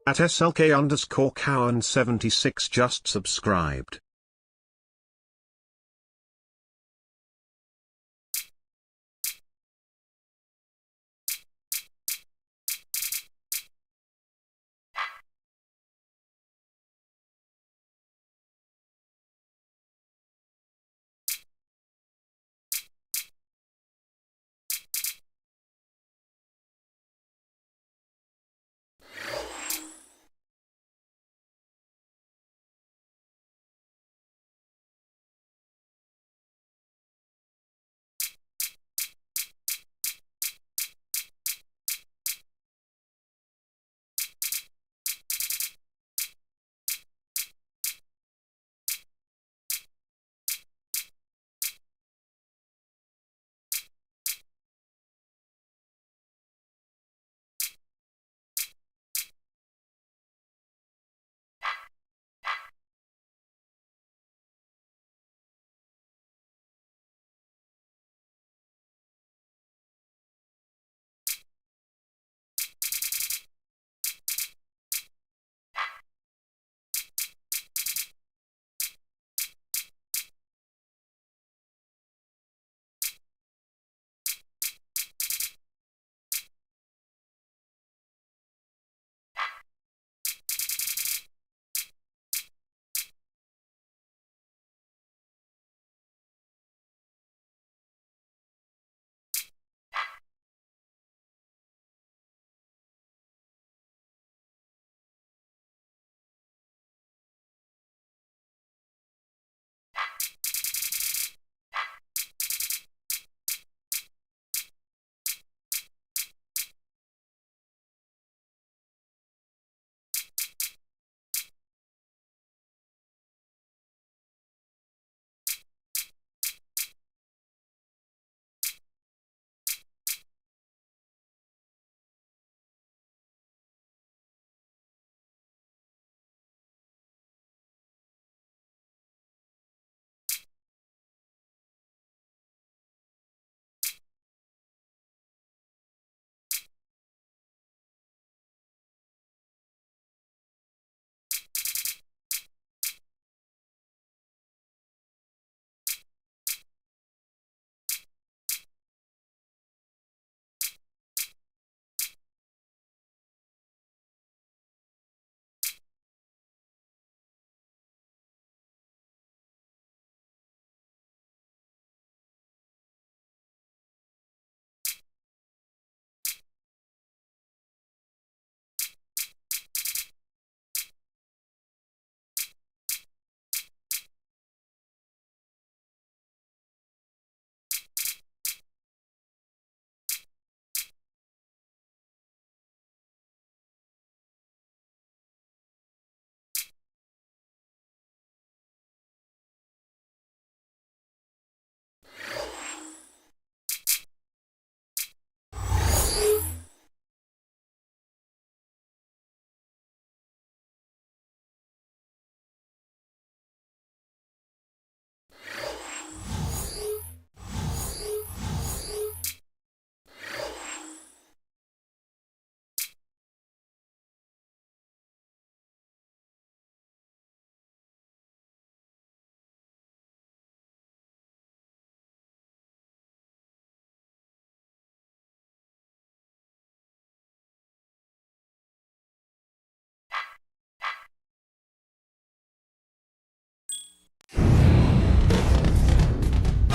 At SLK_Cowan76 just subscribed.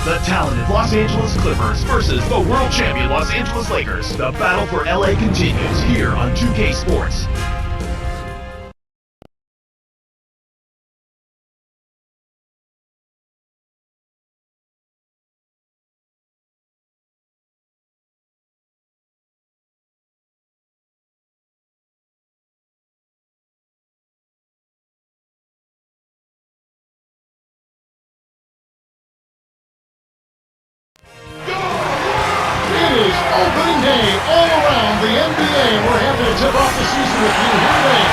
The talented Los Angeles Clippers versus the world champion Los Angeles Lakers. The battle for LA continues here on 2K Sports. Opening day all around the NBA. We're happy to tip off the season with you here today.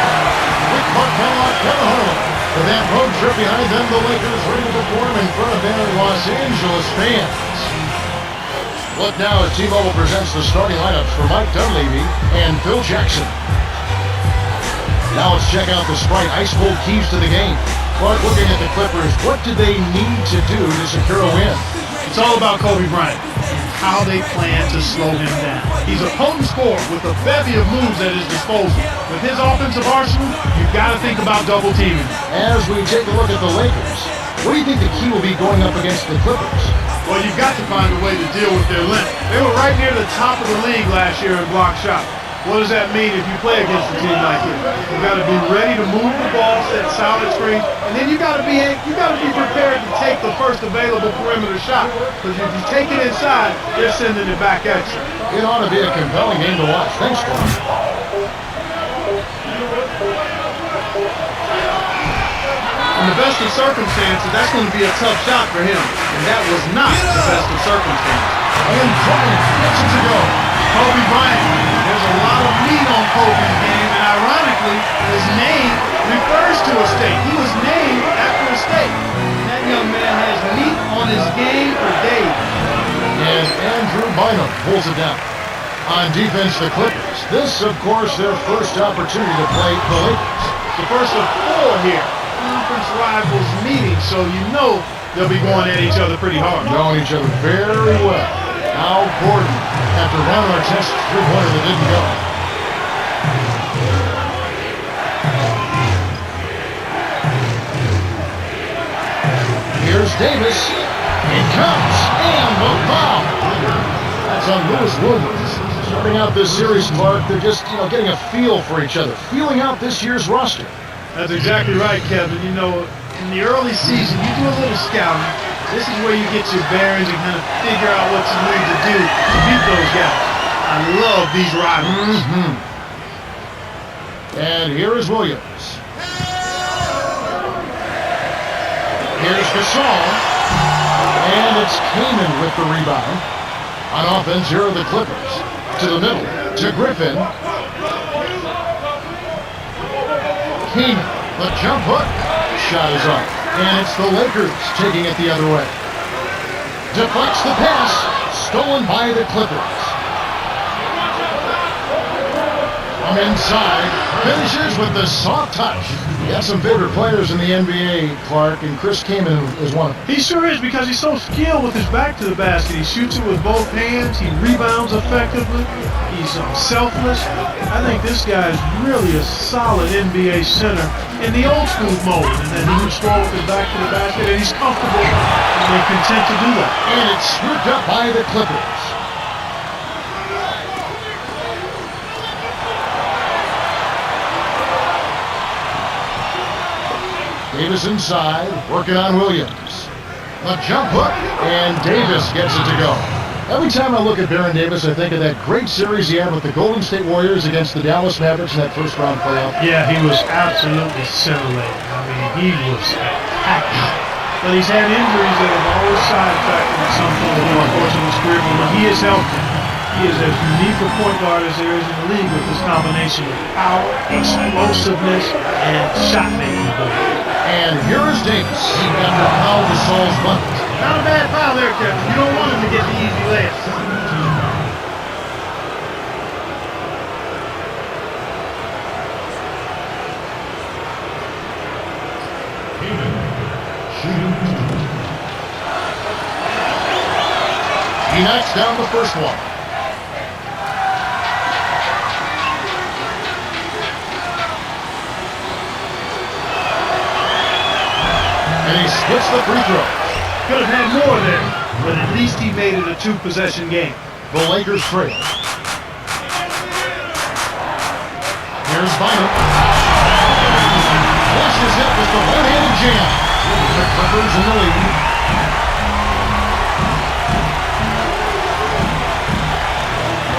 With Mark Kellogg, Kevin Harlan. With that road trip behind them, the Lakers ready to perform in front of their Los Angeles fans. Look now as T-Mobile presents the starting lineups for Mike Dunleavy and Phil Jackson. Now let's check out the Sprite Ice Cold keys to the game. Clark, looking at the Clippers, what do they need to do to secure a win? It's all about Kobe Bryant and how they plan to slow him down. He's a potent scorer with a bevy of moves at his disposal. With his offensive arsenal, you've got to think about double teaming. As we take a look at the Lakers, what do you think the key will be going up against the Clippers? Well, you've got to find a way to deal with their length. They were right near the top of the league last year in block shot. What does that mean if you play against a team like this? You've got to be ready to move the ball, set solid screens, and then you got to be prepared to take the first available perimeter shot. Because if you take it inside, they're sending it back at you. It ought to be a compelling game to watch. Thanks, Clark. In the best of circumstances, that's going to be a tough shot for him. And that was not the best of circumstances. And Bryant gets it to go. Kobe Bryant. There's a lot of meat on Kobe's game, and ironically, his name refers to a state. He was named after a state. That young man has meat on his game for days. And Andrew Bynum pulls it down. On defense, the Clippers. This, of course, their first opportunity to play the Lakers. The first of 4 here. Conference rivals meeting, so you know they'll be going at each other pretty hard. Knowing each other very well. Al Gordon, after Ron Artest's three-pointer that didn't go. Here's Davis. It comes. And the foul. That's on Lewis Williams. Starting out this series, Clark, they're just, getting a feel for each other. Feeling out this year's roster. That's exactly right, Kevin. In the early season, you do a little scouting. This is where you get your bearings and kind of figure out what you need to do to beat those guys. I love these rivalries. And here is Williams. Here's Gasol. And it's Kaman with the rebound. On offense, here are the Clippers. To the middle, to Griffin. Kaman, the jump hook. Shot is off. And it's the Lakers taking it the other way. Deflects the pass. Stolen by the Clippers. From inside. Finishes with the soft touch. He has some favorite players in the NBA, Clark, and Chris Kaman is one of them. He sure is, because he's so skilled with his back to the basket. He shoots it with both hands. He rebounds effectively. He's selfless. I think this guy is really a solid NBA center in the old school mode. And then he can score with his back to the basket, and he's comfortable and content to do that. And it's scooped up by the Clippers. Davis inside, working on Williams. A jump hook, and Davis gets it to go. Every time I look at Baron Davis, I think of that great series he had with the Golden State Warriors against the Dallas Mavericks in that first-round playoff. Yeah, he was absolutely scintillating. I mean, he was spectacular. But he's had injuries that have always sidetracked him at some point in the course of his career. But when he is healthy, he is as unique a point guard as there is in the league with this combination of power, explosiveness, and shot-making ability. And here is Davis after Pau Gasol's bucket. Not a bad foul there, Kevin. You don't want him to get the easy layups. He knocks down the first one. And he splits the free throw. Could have had more there, but at least he made it a 2-possession game. The Lakers trail. Here's Bynum. Flushes it with the one-handed jam. The Clippers in the lead.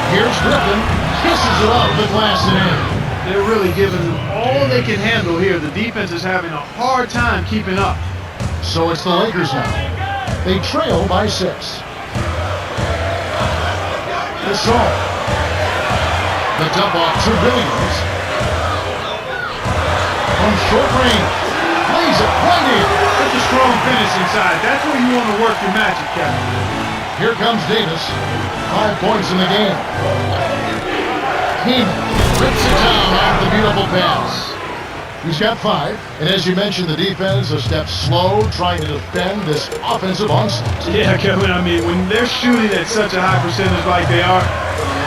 Here's Griffin. Kisses it off the glass and in. They're really giving them all they can handle here. The defense is having a hard time keeping up. So it's the Lakers now. They trail by 6. Gasol. The dump off to Williams. From short range. Lays it right in. That's a strong finish inside. That's where you want to work your magic, Kevin. Here comes Davis. 5 points in the game. Kaman rips it down off the beautiful pass. He's got 5. And as you mentioned, the defense a step slow, trying to defend this offensive onslaught. Yeah, Kevin, I mean, when they're shooting at such a high percentage like they are,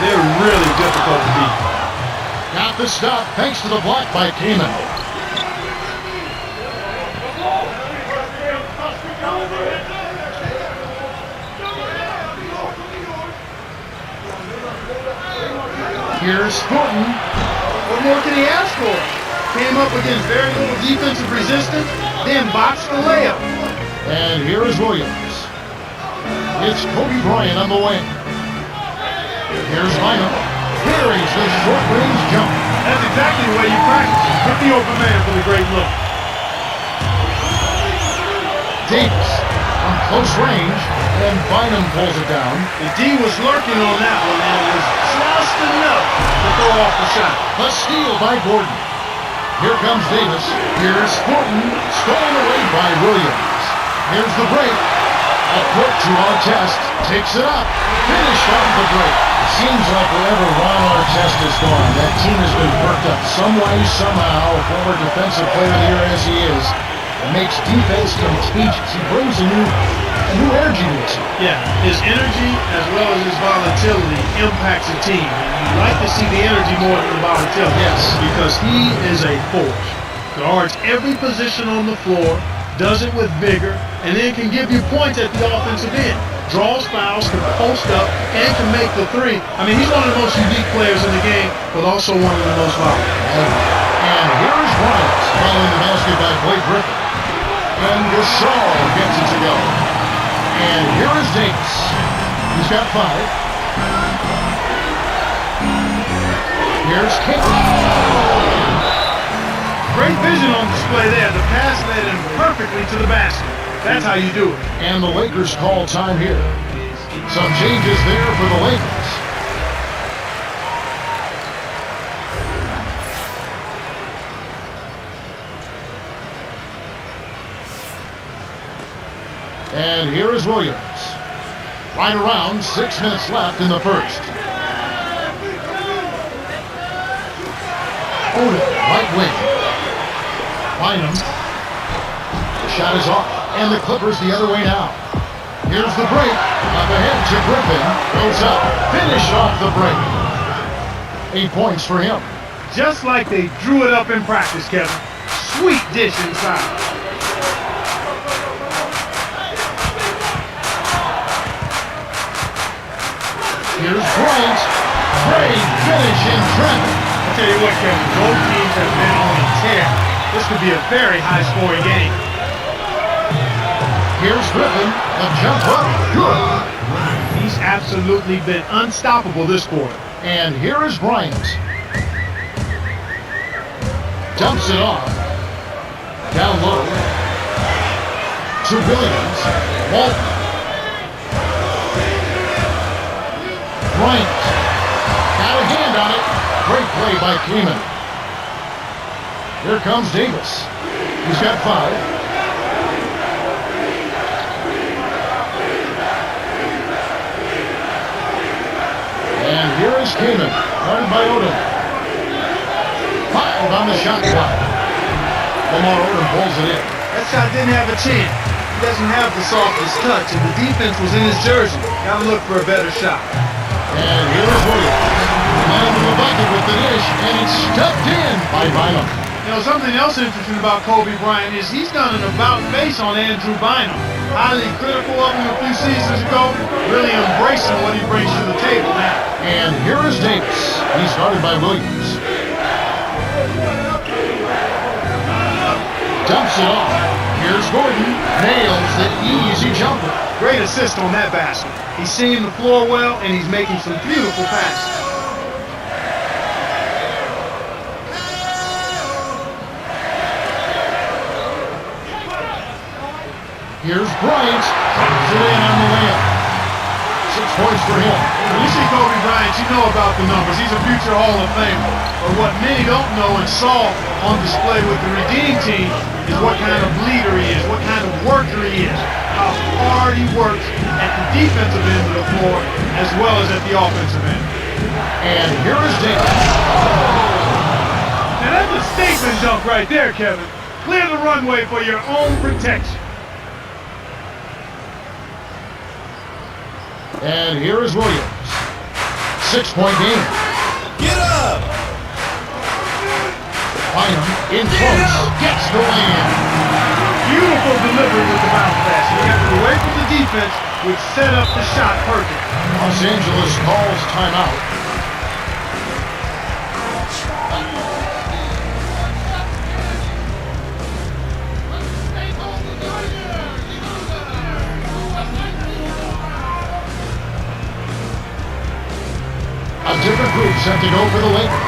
they're really difficult to beat. Got the stop thanks to the block by Kamen. Here's Thornton. What more can he ask for? Came up against very little defensive resistance, then boxed the layup. And here is Williams. It's Kobe Bryant on the wing. Here's Bynum. Carries the short-range jump. That's exactly the way you practice. Hit the open man for the great look. Davis on close range, and Bynum pulls it down. The D was lurking on that one, and it was just enough to throw off the shot. A steal by Gordon. Here comes Davis. Here's Thornton, stolen away by Williams. Here's the break. A quick 2-on test, takes it up, finished off the break. It seems like wherever Ron Artest has gone, that team has been perked up some way, somehow. A former defensive player of the year as he is, it makes defense contagious. He brings a new energy to it. Yeah, his energy as well as his volatility impacts a team. And you like to see the energy more than the volatility. Yes. Because he is a force. Guards every position on the floor, does it with vigor, and then can give you points at the offensive end. Draws fouls, can post up, and can make the three. I mean, he's one of the most unique players in the game, but also one of the most volatile. And here's Bryant following the basket by Blake Griffin. And Gasol gets it to go. And here is Davis. He's got 5. Here's King. Great vision on display there. The pass led him perfectly to the basket. That's how you do it. And the Lakers call time here. Some changes there for the Lakers. And here is Williams. Right around 6 minutes left in the first. Odom, right wing. Bynum. The shot is off. And the Clippers the other way now. Here's the break. Up ahead to Griffin. Goes up. Finish off the break. 8 points for him. Just like they drew it up in practice, Kevin. Sweet dish inside. Here's Bryant. Great finish in traffic. I'll tell you what, Kevin, both teams have been on a tear. This could be a very high-scoring game. Here's Griffin. A jump up. Good. He's absolutely been unstoppable this quarter. And here is Bryant. Dumps it off. Down low. To Williams. Walton. Bryant. Got a hand on it. Great play by Kamen. Here comes Davis. He's got 5. And here is Kamen, guarded by Odom. 5 on the shot clock. Lamar Odom pulls it in. That shot didn't have a chance. He doesn't have the softest touch, and the defense was in his jersey. Got to look for a better shot. And here is Williams. Man in the bucket with the dish, and it's stuffed in by Bynum. You know, something else interesting about Kobe Bryant is he's done an about-face on Andrew Bynum. Highly critical of him a few seasons ago, really embracing what he brings to the table now. And here is Davis. He's guarded by Williams. Dumps it off. Here's Gordon. Nails the easy jumper. Great assist on that basket. He's seeing the floor well, and he's making some beautiful passes. Here's Bryant. Drops it in on the layup. 6 points for him. When you see Kobe Bryant, you know about the numbers. He's a future Hall of Famer. But what many don't know and saw on display with the Redeem team is what kind of leader he is, what kind of worker he is, how hard he works at the defensive end of the floor as well as at the offensive end. And here is Davis. Now that's a statement dunk right there, Kevin. Clear the runway for your own protection. And here is Williams. 6-point game. Get up! Bynum in close. Gets the win. Beautiful delivery with the bounce pass. He got it away from the defense, which set up the shot perfect. Los Angeles calls timeout. A different group set to go for the Lakers.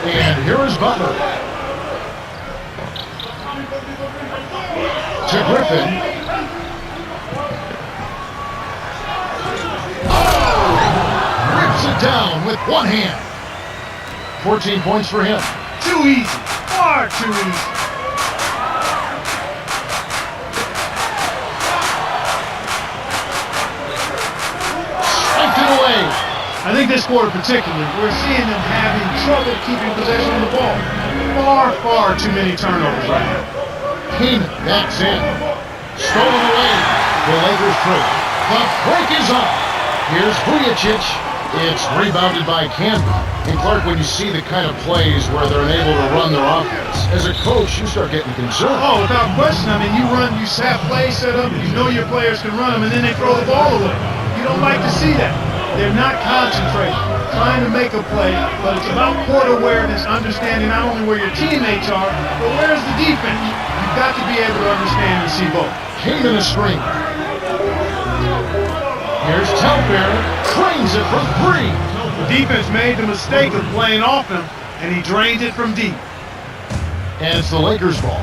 And here is Butler. To Griffin. Oh! Rips it down with one hand. 14 points for him. Too easy. Far too easy. Striked it away. I think this quarter particularly, we're seeing them having trouble keeping possession of the ball. Far too many turnovers right now. Keenan backs in. Stolen away. The Lakers free. The break is up. Here's Vujicic. It's rebounded by Canby. And Clark, when you see the kind of plays where they're unable to run their offense, as a coach, you start getting concerned. Oh, without question. I mean, you have plays set up, you know your players can run them, and then they throw the ball away. You don't like to see that. They're not concentrating, trying to make a play, but it's about court awareness, understanding not only where your teammates are, but where's the defense. You've got to be able to understand and see both. Keenan a screen. Here's Telfair. Drains it from 3. The defense made the mistake of playing off him, and he drained it from deep. And it's the Lakers' ball.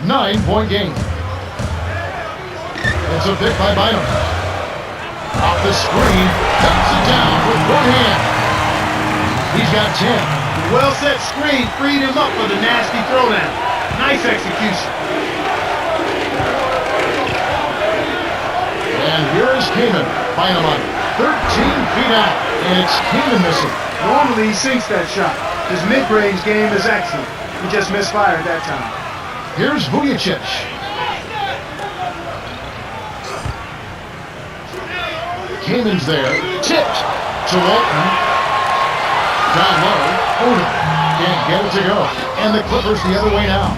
9-point game. It's a pick by Bynum. Off the screen, dumps it down with one hand. He's got 10. The well-set screen freed him up for the nasty throwdown. Nice execution. And here is Keenan. Bynum on 13 feet out, and it's Keenan missing. Normally he sinks that shot. His mid-range game is excellent. He just misfired that time. Here's Vujicic. Keenan's there. Tipped to Walton. Down low. Odom can't get it to go. And the Clippers the other way now.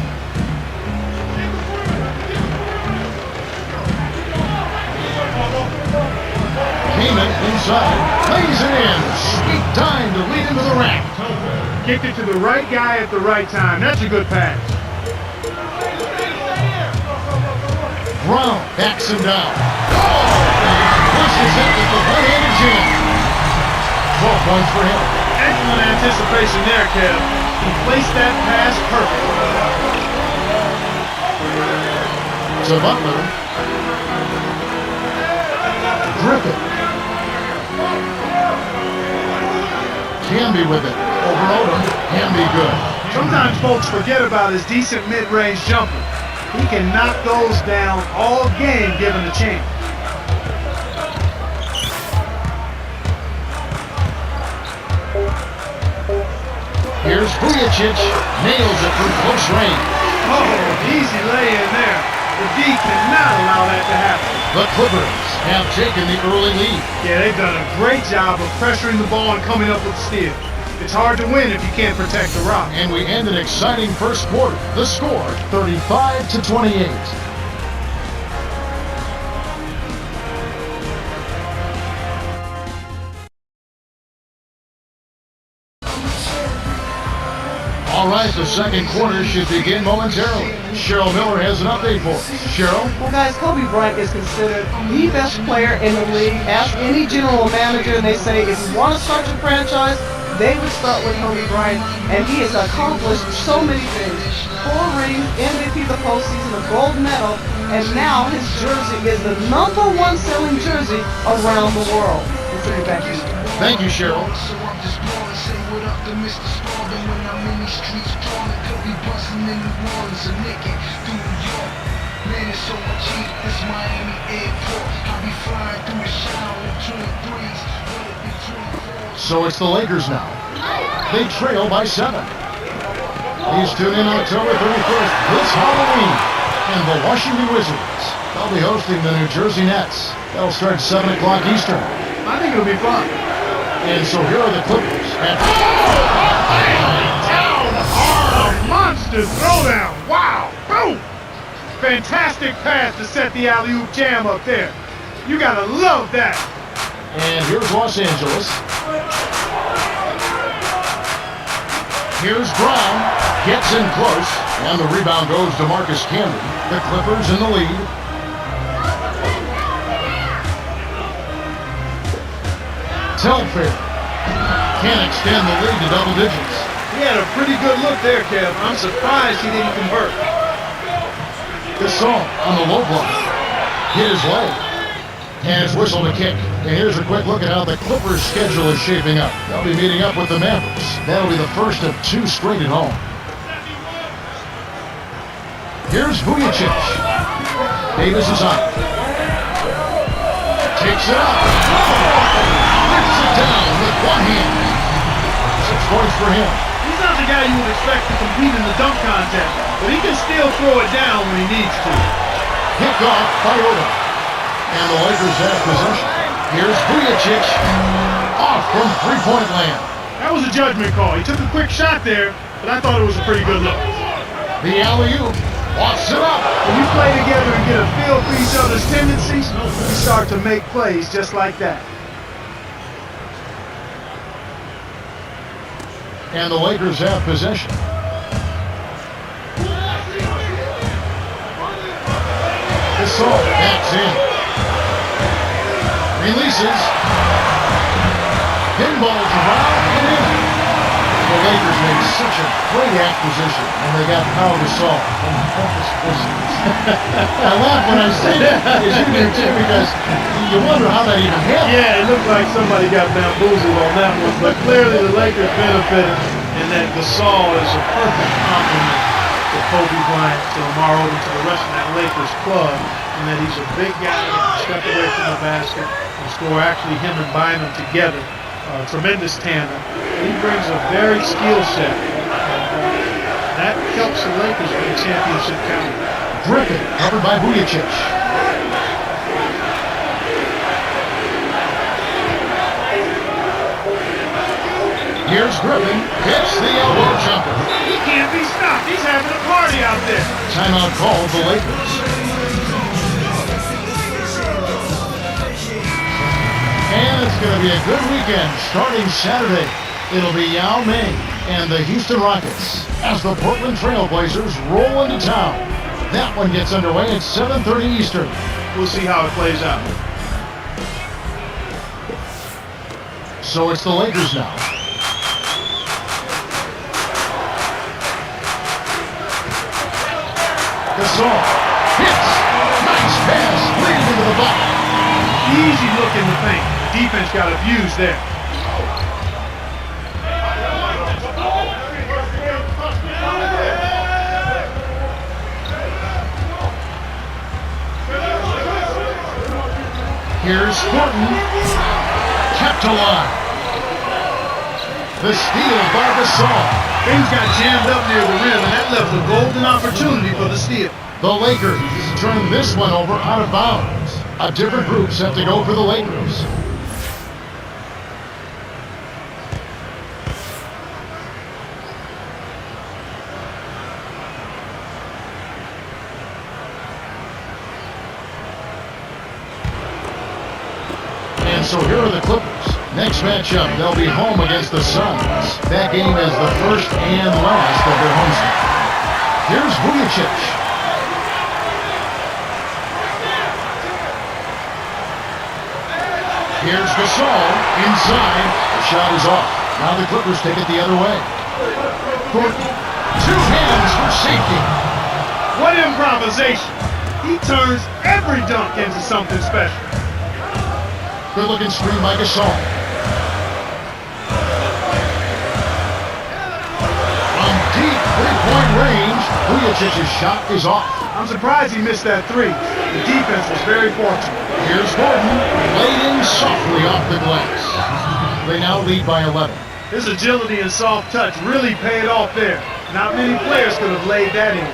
Keenan inside. Lays it in. Sweet time to lead into the rack. Kicked it to the right guy at the right time. That's a good pass. Brown backs him down. Pushes it with the one-handed jam. 12 points for him. Excellent anticipation there, Kev. He placed that pass perfectly. To Butler. Griffin. Canby with it. Over Odom. Canby good. Sometimes folks forget about his decent mid-range jumper. He can knock those down all game given the chance. Here's Vujicic. Nails it from close range. Oh, easy lay in there. The D cannot allow that to happen. The Clippers have taken the early lead. Yeah, they've done a great job of pressuring the ball and coming up with steal. It's hard to win if you can't protect the rock. And we end an exciting first quarter. The score, 35-28. All right, the second quarter should begin momentarily. Cheryl Miller has an update for us. Cheryl? Well, guys, Kobe Bryant is considered the best player in the league. Ask any general manager, and they say if you want to start your franchise, they would start with Kobe Bryant, and he has accomplished so many things. 4 rings, MVP of the postseason, a gold medal, and now his jersey is the #1 selling jersey around the world. Let's take it back to you. Thank you, Cheryl. So I'm just ballin', say what up to Mr. Spalding when I'm in these streets brawling. Could be bustin' in New Orleans or naked through New York. Man, it's so much heat, it's Miami Airport. I'll be flying through the shower in 23s, between 4s. So it's the Lakers now. They trail by 7. Please tune in October 31st, this Halloween, and the Washington Wizards. They'll be hosting the New Jersey Nets. They'll start 7 o'clock Eastern. I think it'll be fun. And so here are the Clippers. And Down hard, a monster throwdown. Wow, boom. Fantastic pass to set the alley-oop jam up there. You gotta love that. And here's Los Angeles. Here's Brown. Gets in close. And the rebound goes to Marcus Camby. The Clippers in the lead. Telfair can't extend the lead to double digits. He had a pretty good look there, Kev. I'm surprised he didn't convert. Gasol on the low block. Hit his leg. And it's whistled a kick. And here's a quick look at how the Clippers' schedule is shaping up. They'll be meeting up with the Mavericks. That'll be the first of 2 straight at home. Here's Vujacic. Davis is on. Takes it up. Lifts it down with one hand. 6 points for him. He's not the guy you would expect to compete in the dunk contest, but he can still throw it down when he needs to. Picked off by Oda. And the Lakers have possession. Here's Vujacic. Off from three-point land. That was a judgment call. He took a quick shot there, but I thought it was a pretty good look. The alley-oop. Walks it up. When you play together and get a feel for each other's tendencies, you start to make plays just like that. And the Lakers have possession. Gasol backs in. Releases. Pinballs around and in. The Lakers made such a great acquisition, and they got Pau Gasol from the Memphis Grizzlies. I laugh when I say that, as you do too, because you wonder how that even happened. Yeah, it looked like somebody got bamboozled on that one, but clearly the Lakers benefited in that Gasol is a perfect complement to Kobe Bryant, to Lamar Odom, to the rest of that Lakers club, and that he's a big guy that can step away from the basket and score. Actually, him and Bynum together, tremendous tandem. He brings a very skill set, and that helps the Lakers win the championship caliber. Griffin covered by Vujacic. Here's Griffin, hits the elbow jumper. He can't be stopped. He's having a party out there. Timeout called the Lakers. And it's going to be a good weekend starting Saturday. It'll be Yao Ming and the Houston Rockets as the Portland Trail Blazers roll into town. That one gets underway at 7:30 Eastern. We'll see how it plays out. So it's the Lakers now. Gasol hits. Nice pass. Leading into the block. Easy look in the paint. Defense got abused there. Here's Thornton. Kept alive. The steal by Gasol. Things got jammed up near the rim, and that left a golden opportunity for the steal. The Lakers turn this one over out of bounds. A different group set to go for the Lakers. And so here are the Clippers. Next matchup, they'll be home against the Suns. That game is the first and last of their homestand. Here's Vujicic. Here's Gasol inside. The shot is off. Now the Clippers take it the other way. Gordon, two hands for safety. What improvisation! He turns every dunk into something special. Good-looking screen by Gasol. From deep three-point range, Vujicic's shot is off. I'm surprised he missed that three. The defense was very fortunate. Here's Gordon, laid in softly off the glass. They now lead by 11. His agility and soft touch really paid off there. Not many players could have laid that in.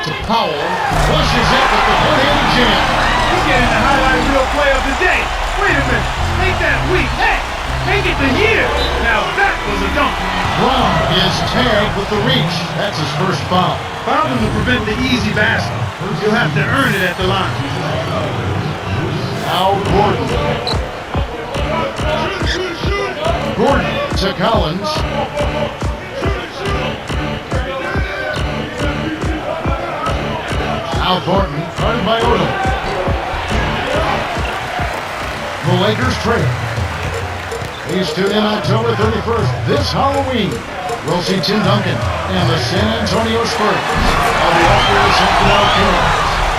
To Powell, flushes it with the one-handed jam. He's getting the highlight reel play of the day. Wait a minute. Make that week. Hey, make it the year. Now that was a dunk. Brown is tagged with the reach. That's his first foul. Foul him to prevent the easy basket. You'll have to earn it at the line. Now Gordon. Gordon to Collins. Now Thornton, guarded by Odom. The Lakers trail. Please tune in October 31st, this Halloween. We'll see Tim Duncan and the San Antonio Spurs on the Alfred Central Kings.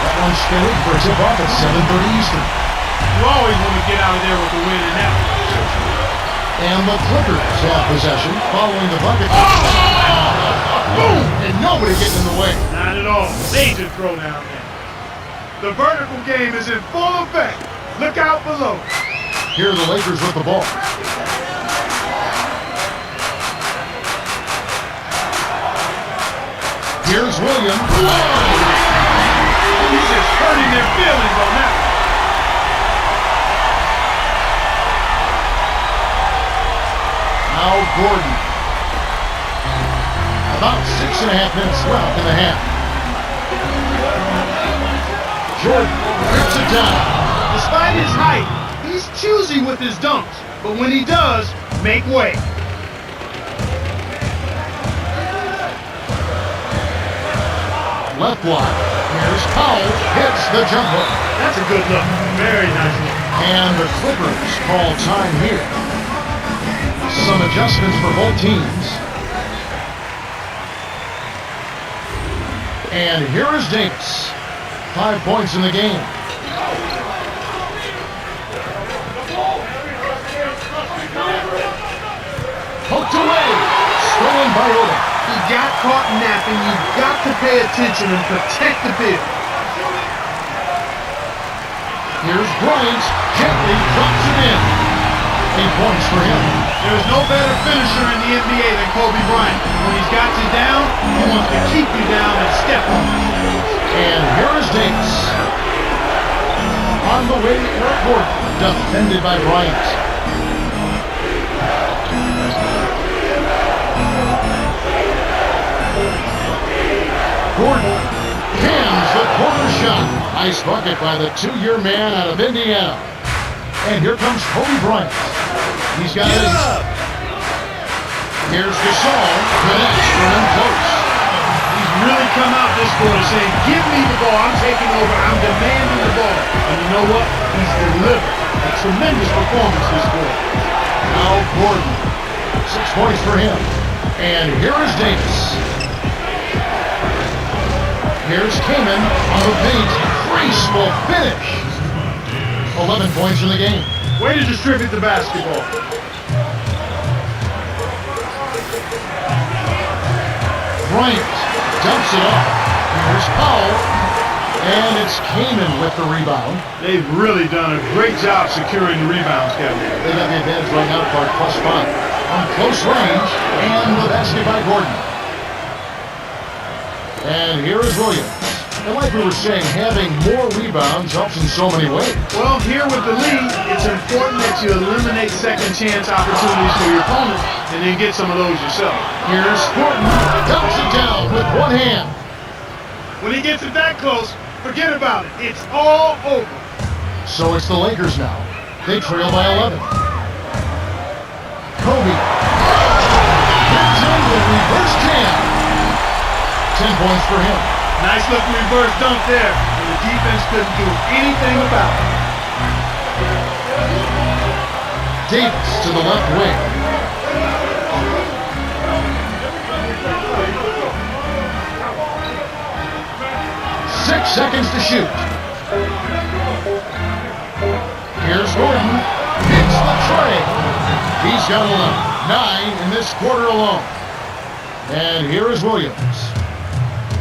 That one's scheduled for a tip-off at 7:30 Eastern. You always want to get out of there with the win in that one. And the Clippers have possession following the bucket. Boom! And nobody getting in the way. Not at all. Major throw down there. The vertical game is in full effect. Look out below. Here are the Lakers with the ball. Here's Williams. He's just hurting their feelings on that. Now Gordon. About 6.5 minutes left in the half. Jordan rips it down. Despite his height, he's choosy with his dunks. But when he does, make way. Left block. Here's Powell. Hits the jumper. That's a good look. Very nice look. And the Clippers call time here. Some adjustments for both teams. And here is Davis. 5 points in the game. Poked away. Stolen by Odom. He got caught napping. You've got to pay attention and protect the field. Here's Bryant. Gently drops it in. 8 points for him. There's no better finisher in the NBA than Kobe Bryant. When he's got you down, he wants to keep you down and step on you. And here is Davis. On the way, Eric Gordon. Defended by Bryant. Gordon cans the corner shot. Nice bucket by the two-year man out of Indiana. And here comes Kobe Bryant. He's got it. Here's Gasol. Connects for him close. He's really come out this quarter saying, give me the ball, I'm taking over, I'm demanding the ball. And you know what? He's delivered. A tremendous performance this quarter. Now Gordon. 6 points for him. And here is Davis. Here's Kaman on the paint. Graceful finish. 11 points in the game. Way to distribute the basketball. Bryant dumps it off. Here's Powell. And it's Kaman with the rebound. They've really done a great job securing the rebounds, Kevin. They got the advantage right now for +5. On close range. And the basket by Gordon. And here is Williams. And like we were saying, having more rebounds helps in so many ways. Well, here with the lead, it's important that you eliminate second chance opportunities for your opponent and then get some of those yourself. Here's Gordon. Dumps it down with one hand. When he gets it that close, forget about it. It's all over. So it's the Lakers now. They trail by 11. Kobe. Gets in the reverse jam. 10 points for him. Nice looking reverse dunk there. And the defense couldn't do anything about it. Davis to the left wing. Six seconds to shoot. Here's Gordon. Hits the tray. He's got 11. 9 in this quarter alone. And here is Williams.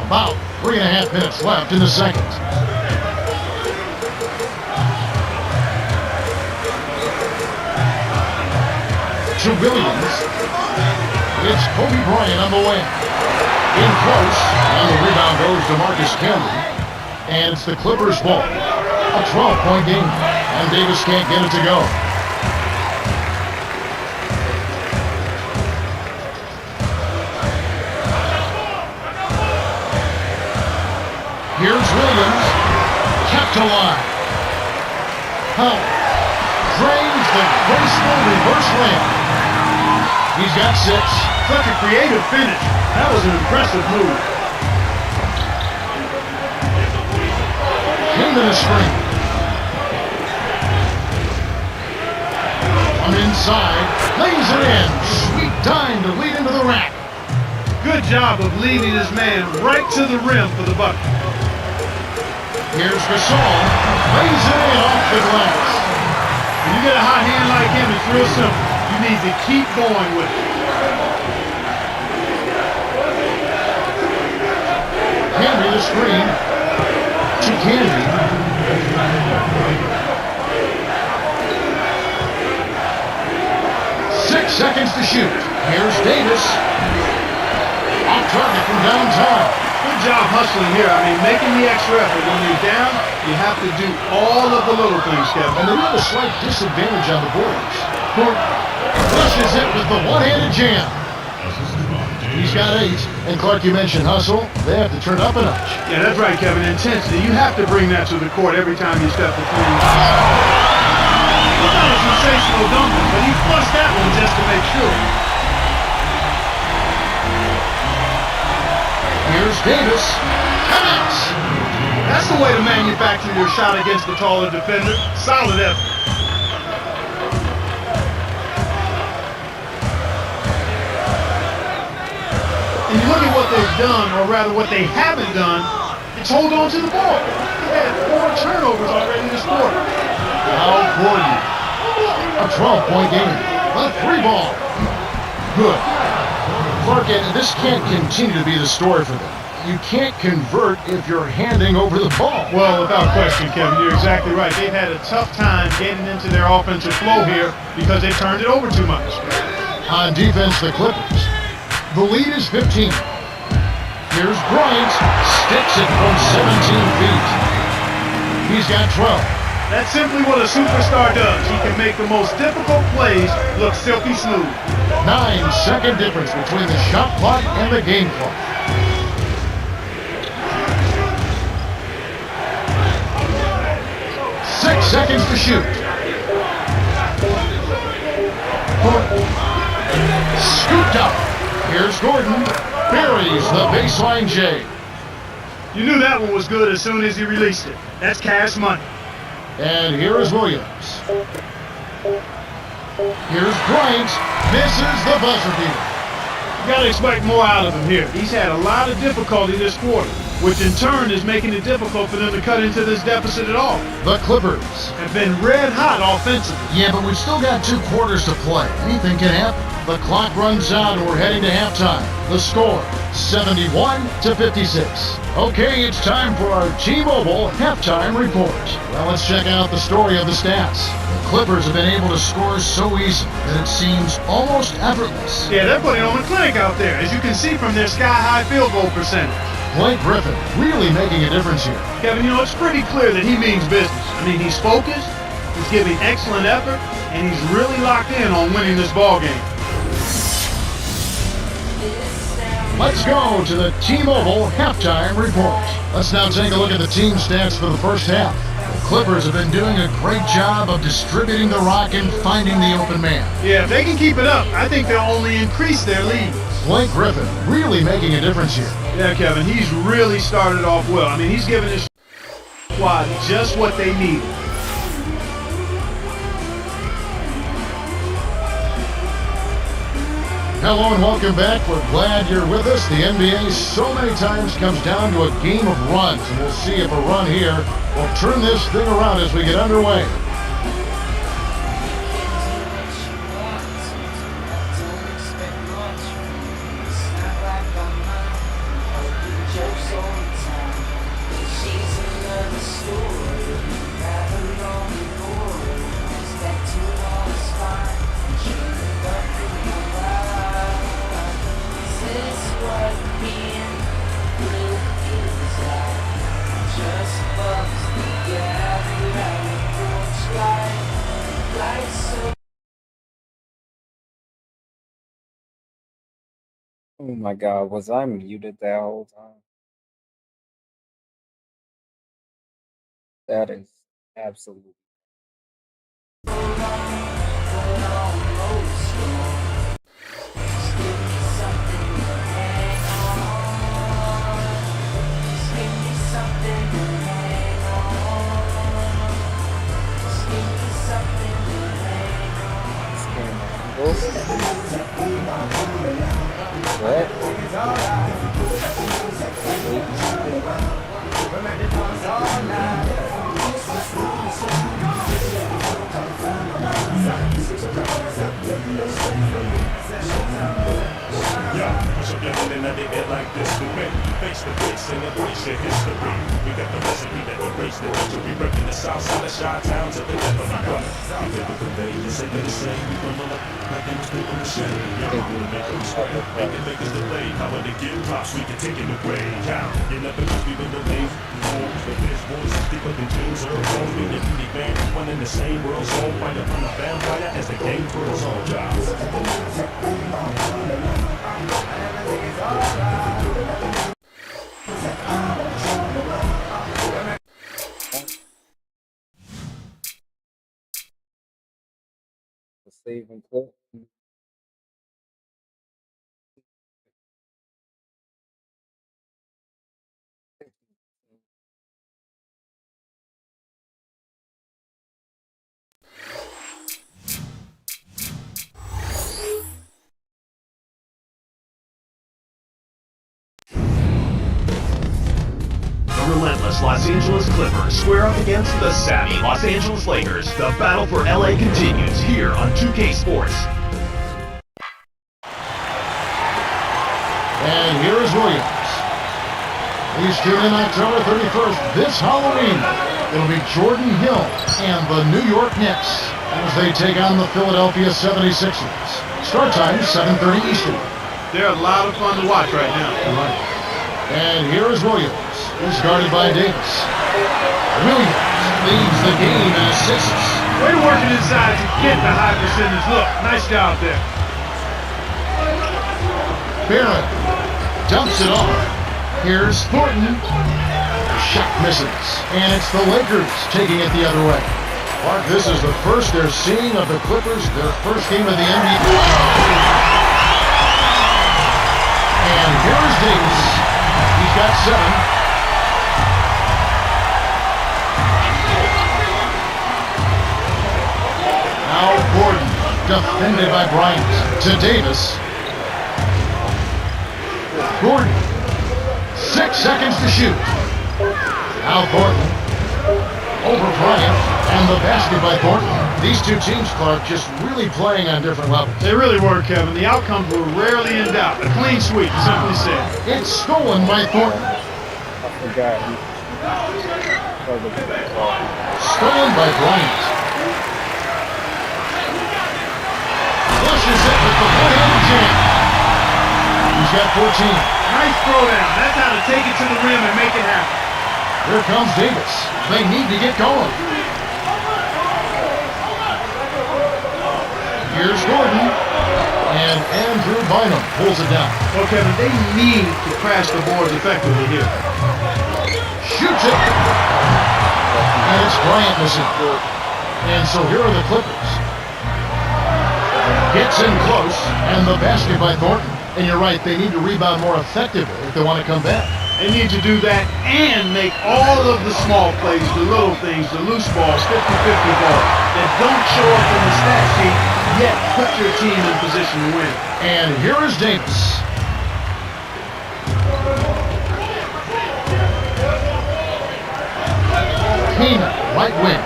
About 3.5 minutes left in the second. To Williams. It's Kobe Bryant on the wing. In close, and the rebound goes to Marcus Camby. And it's the Clippers' ball. A 12-point game, and Davis can't get it to go. Here's Williams, kept alive. Howell drains the graceful reverse layup. He's got 6. Such a creative finish. That was an impressive move. Into the screen. From inside, lays it in. Sweet dime to lead into the rack. Good job of leading his man right to the rim for the bucket. Here's Gasol. Lays it in off the glass. When you get a hot hand like him, it's real simple. You need to keep going with it. Henry the screen. To Candy. 6 seconds to shoot. Here's Davis. Off target from downtown. Good job hustling here. I mean, making the extra effort. When you're down, you have to do all of the little things, Kevin. And they have a slight disadvantage on the boards. Flushes it with the one-handed jam. He's got 8. And Clark, you mentioned hustle. They have to turn up a notch. Yeah, that's right, Kevin. Intensity. You have to bring that to the court every time you step between. Not a sensational dunker, but he flushed that one just to make sure. Here's Davis. Connects. That's the way to manufacture your shot against the taller defender. Solid effort. And you look at what they've done, or rather what they haven't done, it's hold on to the ball. They've had 4 turnovers already this quarter. How for you? A 12-point game. A 3 ball. Good. Clark, this can't continue to be the story for them. You can't convert if you're handing over the ball. Well, without question, Kevin, you're exactly right. They've had a tough time getting into their offensive flow here because they turned it over too much. On defense, the Clippers. The lead is 15. Here's Bryant. Sticks it from 17 feet. He's got 12. That's simply what a superstar does. He can make the most difficult plays look silky smooth. 9-second difference between the shot clock and the game clock. Six seconds to shoot. Scooped up. Here's Gordon. Buries the baseline J. You knew that one was good as soon as he released it. That's cash money. And here is Williams. Here's Bryant. Misses the buzzer beater. You gotta expect more out of him here. He's had a lot of difficulty this quarter, which in turn is making it difficult for them to cut into this deficit at all. The Clippers have been red hot offensively. Yeah, but we've still got 2 quarters to play. Anything can happen. The clock runs out and we're heading to halftime. The score, 71-56. Okay, it's time for our T-Mobile halftime report. Well, let's check out the story of the stats. The Clippers have been able to score so easily that it seems almost effortless. Yeah, they're putting on a clinic out there, as you can see from their sky-high field goal percentage. Blake Griffin really making a difference here. Kevin, it's pretty clear that he means business. I mean, he's focused, he's giving excellent effort, and he's really locked in on winning this ball game. Let's go to the T-Mobile halftime report. Let's now take a look at the team stats for the first half. The Clippers have been doing a great job of distributing the rock and finding the open man. Yeah, if they can keep it up, I think they'll only increase their lead. Blake Griffin really making a difference here. Yeah, Kevin, he's really started off well. I mean, he's given his squad just what they needed. Hello and welcome back. We're glad you're with us. The NBA so many times comes down to a game of runs, and we'll see if a run here will turn this thing around as we get underway. Oh my God, was I muted that whole time? That is absolutely. What? Like this to win, face to face and embrace your history. We got the recipe that erase the history. Repping the south side of Chi-Town to the death of my brother. We live with the day, you say they're the same. We rumble up like they was people the shame. You're wrong to make them sweat. Making makers delay. How when they give props, we can take it away. Count. You never know we've been delayed. But this voice is deeper than dreams or bones. Being a unique band, one in the same world zone. Fight upon the vampire as the game twirls on. The save and clip. The relentless Los Angeles Clippers square up against the savvy Los Angeles Lakers. The battle for LA continues here on 2K Sports. And here is Williams. Please tune in October 31st, this Halloween. It'll be Jordan Hill and the New York Knicks as they take on the Philadelphia 76ers. Start time, 7:30 Eastern. They're a lot of fun to watch right now. Right. And here is Williams, who's guarded by Davis. Williams leads the game in assists. Way to work it inside to get the high percentage look. Nice job there. Barrett dumps it off. Here's Thornton. The shot misses. And it's the Lakers taking it the other way. Clark, this is the first they're seeing of the Clippers, their first game of the NBA. And here's Davis. He's got 7. Now Gordon, defended by Bryant, to Davis. Gordon, 6 seconds to shoot. Now Thornton, over Bryant, and the basket by Thornton. These two teams, Clark, just really playing on different levels. They really were, Kevin. The outcomes were rarely in doubt. A clean sweep, simply said. It's stolen by Thornton. I forgot. Stolen by Bryant. Flushes it with the one-handed jam. He's got 14. Nice throwdown. That's how to take it to the rim and make it happen. Here comes Davis. They need to get going. Here's Gordon. And Andrew Bynum pulls it down. Well, Kevin, they need to crash the boards effectively here. Shoots it. And it's Bryant missing. And so here are the Clippers. Gets in close, and the basket by Thornton. And you're right, they need to rebound more effectively if they want to come back. They need to do that and make all of the small plays, the little things, the loose balls, 50-50 balls that don't show up in the stat sheet, yet put your team in position to win. And here is Davis. Keenan, right wing.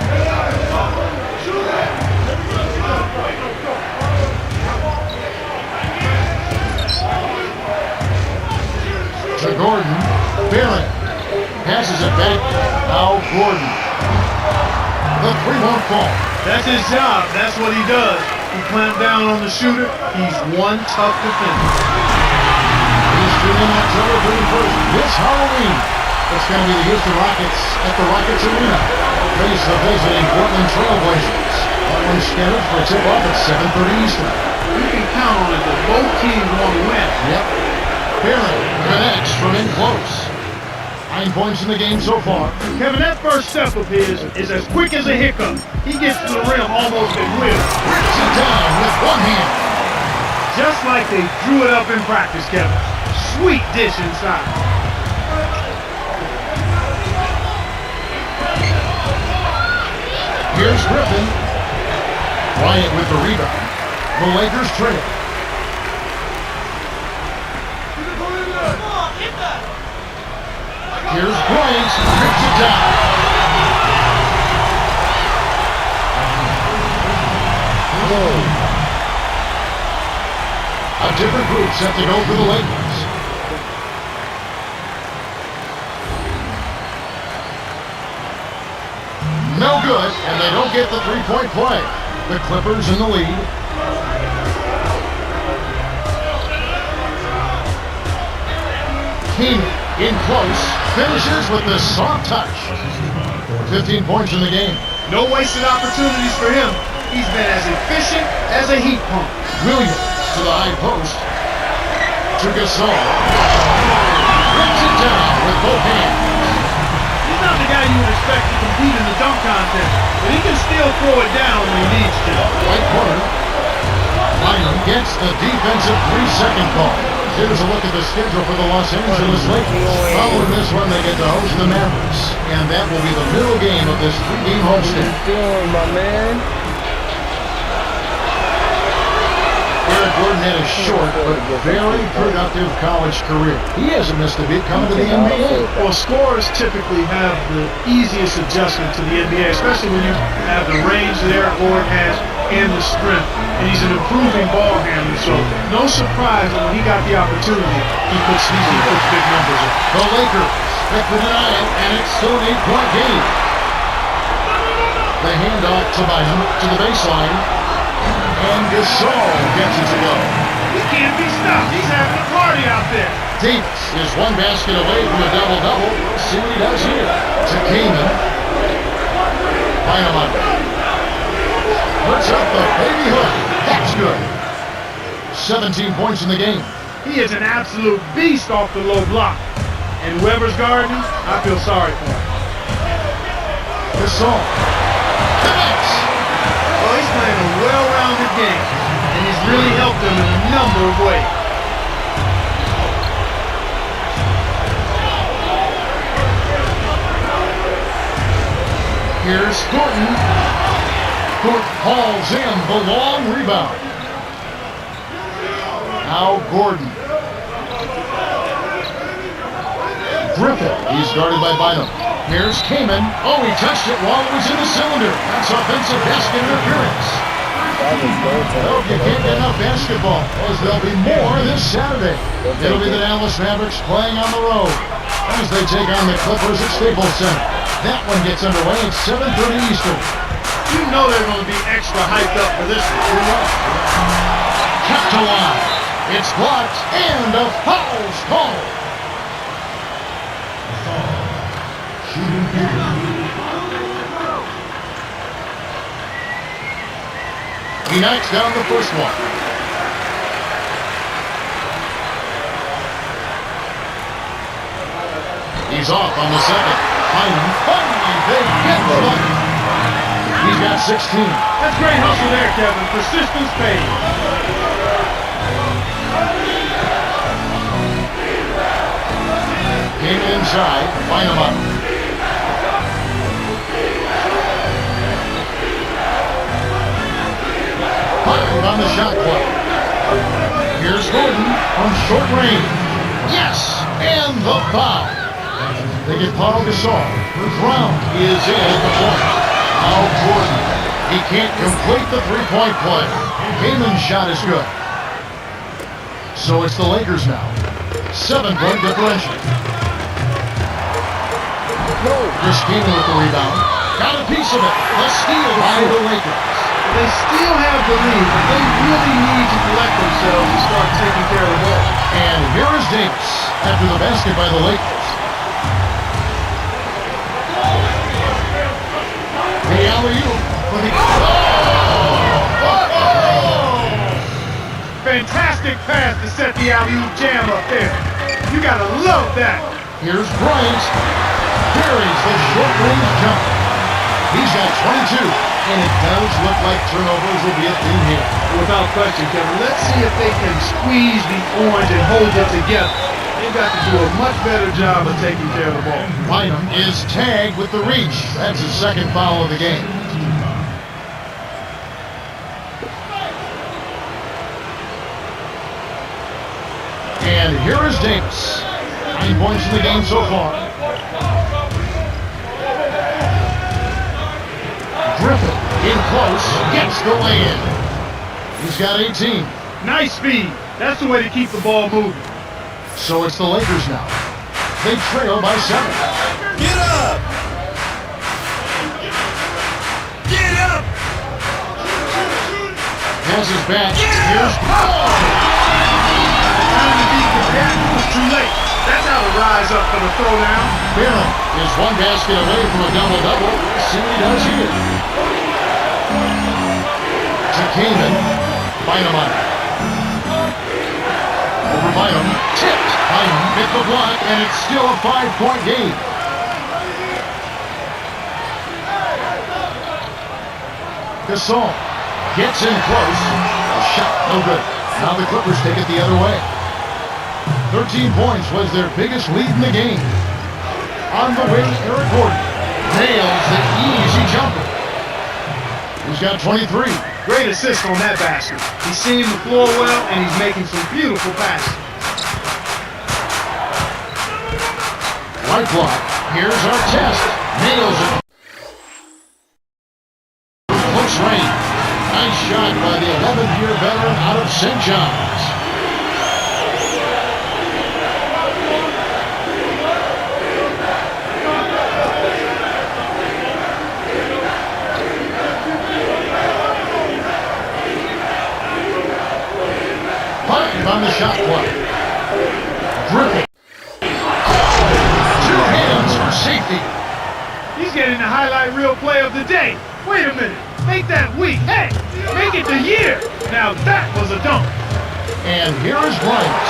To Gordon. Barron passes it back. Now Gordon. The three won't fall. That's his job. That's what he does. He clamped down on the shooter. He's one tough defender. He's shooting October 31st. This Halloween, it's going to be the Houston Rockets at the Rockets Arena. Face the visiting Portland Trailblazers. That one's scheduled for a tip-off at 7:30 Eastern. You can count on it that both teams want to win. Yep. Barron connects from in close. 9 points in the game so far. Kevin, that first step of his is as quick as a hiccup. He gets to the rim almost at will. Rips it down with one hand. Just like they drew it up in practice, Kevin. Sweet dish inside. Here's Griffin. Bryant with the rebound. The Lakers trail. Here's Bryant. Rips it down. A different group set to go for the Lakers. No good, and they don't get the three-point play. The Clippers in the lead. Keenan in close, finishes with the soft touch. 15 points in the game. No wasted opportunities for him. He's been as efficient as a heat pump. Williams to the high post. To Gasol. Rips it down with both hands. He's not the guy you would expect to compete in the dunk contest, but he can still throw it down when he needs to. Right corner. Bynum gets the defensive 3-second call. Here's a look at the schedule for the Los Angeles Lakers. Following this one, they get to host the Mavericks. And that will be the middle game of this 3-game homestand. What are you doing, my man? Eric Gordon had a short but very productive college career. He hasn't missed a beat coming to the NBA. Well, scorers typically have the easiest adjustment to the NBA, especially when you have the range that Eric Gordon has and the strength. And he's an improving ball handler, so no surprise that when he got the opportunity, he puts big numbers up. The Lakers pick the deny it, and it's still an 8-point game. The handoff to Bynum to the baseline, and Gasol gets it to go. He can't be stopped. He's having a party out there. Davis is one basket away from a double-double. See what he does here. To Kaman. Bynum under. Puts up the baby hook. That's good. 17 points in the game. He is an absolute beast off the low block. And whoever's guarding him, I feel sorry for him. Gasol connects. Well, he's playing a well-rounded game, and he's really helped them in a number of ways. Here's Thornton. Thornton hauls in the long rebound. Now Gordon. Griffin. He's guarded by Bynum. Here's Kaman. Oh, he touched it while it was in the cylinder. That's offensive basket interference. Well, you can't get enough basketball, as there'll be more this Saturday. It'll be the Dallas Mavericks playing on the road as they take on the Clippers at Staples Center. That one gets underway at 7:30 Eastern. You know they're going to be extra hyped up for this one. Kept alive. It's blocked, and a foul's called. He knocks down the first one. He's off on the second. Bynum They get the bucket. He's got 16. That's great hustle there, Kevin. Persistence pays. Came inside, line him up. Fired on the shot clock. Here's Gordon from short range. Yes, and the foul. They get Paul Gasol. Brown is in at the point. Now Gordon. He can't complete the three-point play. Kamen's shot is good. So it's the Lakers now. 7-point differential. Chris Kaman with the rebound. Got a piece of it. The steal by the Lakers. They still have the lead, but they really need to collect themselves and start taking care of the ball. And here is Davis after the basket by the Lakers. The alley-oop for the... Fantastic pass to set the alley-oop jam up there. You gotta love that. Here's Bryant. Buries the short-range jumper. He's got 22, and it does look like turnovers will be a theme here. Without question, Kevin. Let's see if they can squeeze the orange and hold it together. They've got to do a much better job of taking care of the ball. Bynum is tagged with the reach. That's his second foul of the game. And here is Davis. 9 points in the game so far. Griffin in close, gets the lay-in. He's got 18. Nice speed. That's the way to keep the ball moving. So it's the Lakers now. They trail by 7. Get up! Get up! Passes back. Here's Time to beat the bat. It was too late. That's how to rise up for the throwdown. Barron is one basket away from a double-double. See what he does here. To Kaman. Bynum on it. Over Bynum. Tipped. Bynum hit the block, and it's still a 5-point game. Gasol gets in close. A shot, no good. Now the Clippers take it the other way. 13 points was their biggest lead in the game. On the way, Eric Gordon nails the easy jumper. He's got 23. Great assist on that basket. He's seeing the floor well, and he's making some beautiful passes. Right block. Here's our test. Nails it. Close range. Nice shot by the 11th-year veteran out of St. John's. On the shot clock. Griffin. Two hands for safety. He's getting the highlight reel play of the day. Wait a minute. Make that week. Hey, make it the year. Now that was a dunk. And here is Bryant.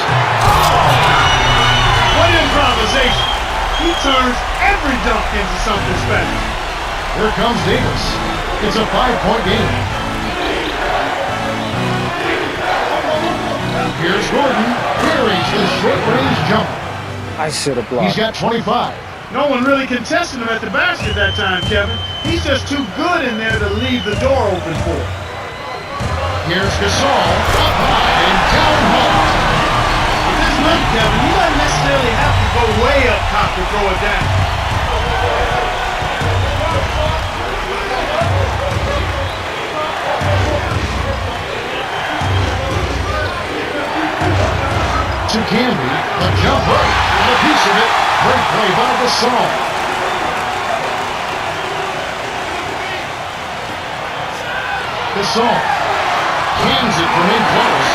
What improvisation. He turns every dunk into something special. Here comes Davis. It's a 5-point game. Here's Gordon. Buries the short-range jumper. I should have blocked. He's got 25. No one really contested him at the basket that time, Kevin. He's just too good in there to leave the door open for him. Here's Gasol. Up high and down low. With this length, Kevin, he doesn't necessarily have to go way up top to throw it down. To Canby, the jumper, and a piece of it. Great play by Gasol. Gasol cans it from in close.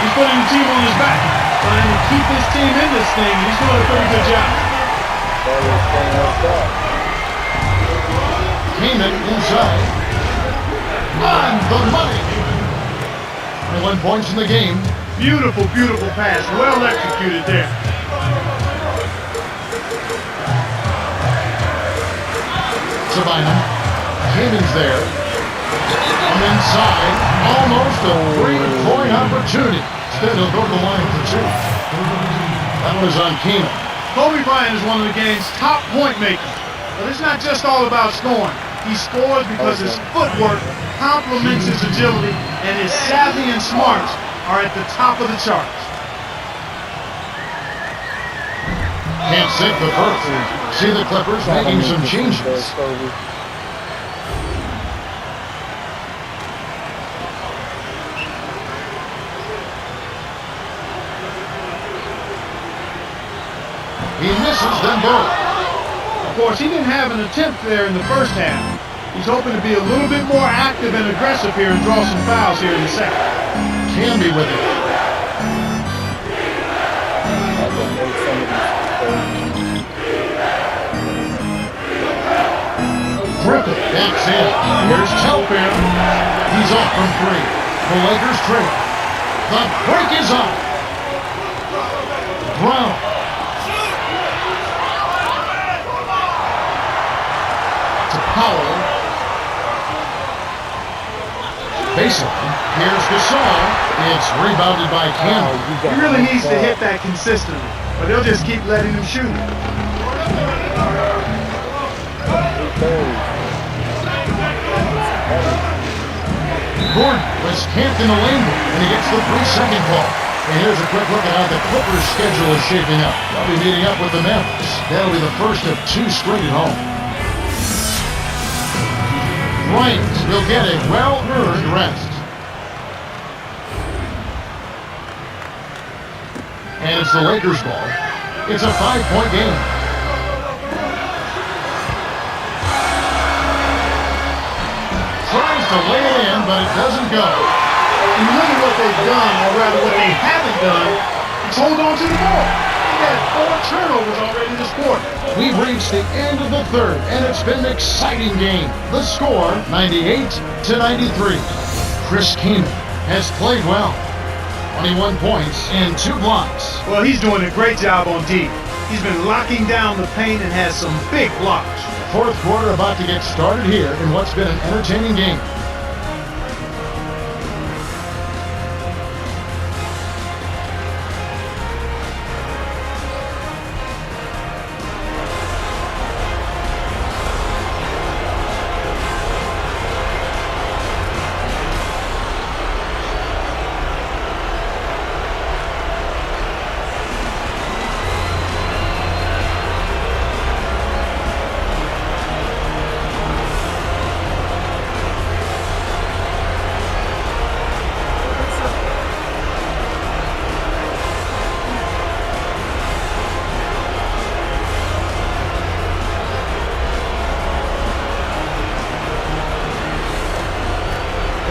He's putting the team on his back, trying to keep his team in this thing. He's doing a pretty good job. Kaman inside. On the money. 21 points in the game. Beautiful, beautiful pass. Well executed there. Sabina. Cannon's there. From inside, almost a 3-point opportunity. Instead, he'll go to the line for 2. That was on Keenan. Kobe Bryant is one of the game's top point makers. But it's not just all about scoring. He scores because his footwork complements his agility, and his savvy and smarts are at the top of the charts. Can't sink the first. See the Clippers making some changes. He misses them both. Of course, he didn't have an attempt there in the first half. He's hoping to be a little bit more active and aggressive here and draw some fouls here in the second. Camby with it. Griffin backs in. Here's Telfair. He's off from 3. The Lakers trail. The break is up. Brown. To Powell. Baseline. Here's Gasol. It's rebounded by Campbell. He really needs to hit that consistently, but they'll just keep letting him shoot. Gordon was camped in the lane, and he gets the 3-second ball. And here's a quick look at how the Clippers' schedule is shaping up. They'll be meeting up with the Memphis. That'll be the first of 2 straight at home. Bryant will get a well-earned rest. And it's the Lakers' ball. It's a 5-point game. Tries to lay it in, but it doesn't go. And look at what they've done, or rather what they haven't done, is hold on to the ball. They had 4 turnovers already this quarter. We've reached the end of the third, and it's been an exciting game. The score, 98-93. Chris Kaman has played well. 21 points and 2 blocks. Well, he's doing a great job on D. He's been locking down the paint and has some big blocks. Fourth quarter about to get started here in what's been an entertaining game.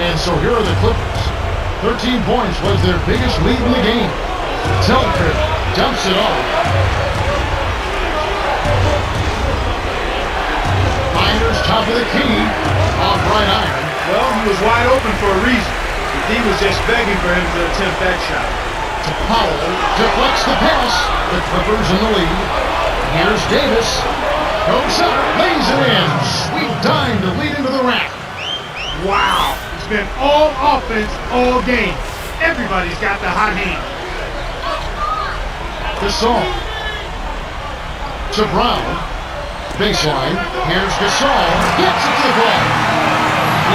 And so here are the Clippers. 13 points was their biggest lead in the game. Telfair dumps it off. Miners top of the key. Off right iron. Well, he was wide open for a reason. D was just begging for him to attempt that shot. To Powell. Deflects the pass. The Clippers in the lead. Here's Davis. Goes up. Lays it in. Sweet dime to lead into the rack. Wow. It's been all offense all game. Everybody's got the hot hand. Gasol. To Brown. Baseline. Here's Gasol. Gets it to the ball.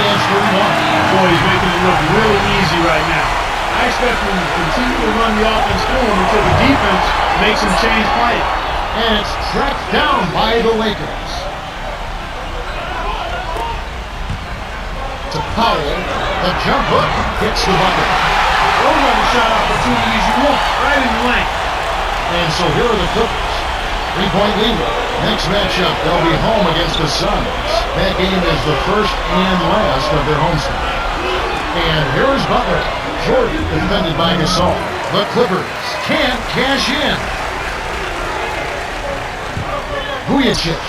He has 31. Boy, he's making it look really easy right now. I expect him to continue to run the offense through him until the defense makes him change play. And it's tracked down by the Lakers. To Powell. The jump hook hits the bucket. Those are the shot opportunities you want, right in the lane. And so here are the Clippers. 3-point lead. Next matchup, they'll be home against the Suns. That game is the first and last of their homestand. And here is Butler. Jordan defended by Gasol. The Clippers can't cash in. Vujacic.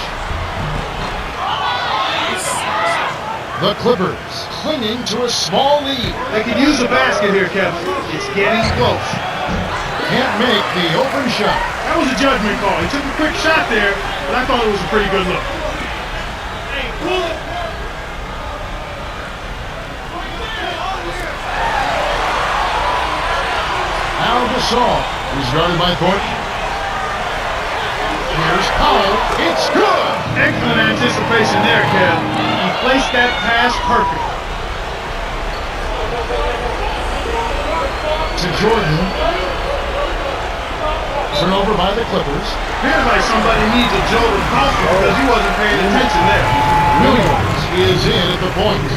The Clippers clinging to a small lead. They could use a basket here, Kevin. It's getting close. Can't make the open shot. That was a judgment call. He took a quick shot there, but I thought it was a pretty good look. Gasol. He's guarded by Thornton. Here's Powell. It's good. Excellent anticipation there, Kev. He placed that pass perfect. To Jordan. Turnover by the Clippers. Feels like somebody needs a jolt of coffee because he wasn't paying attention there. Williams is in at the point.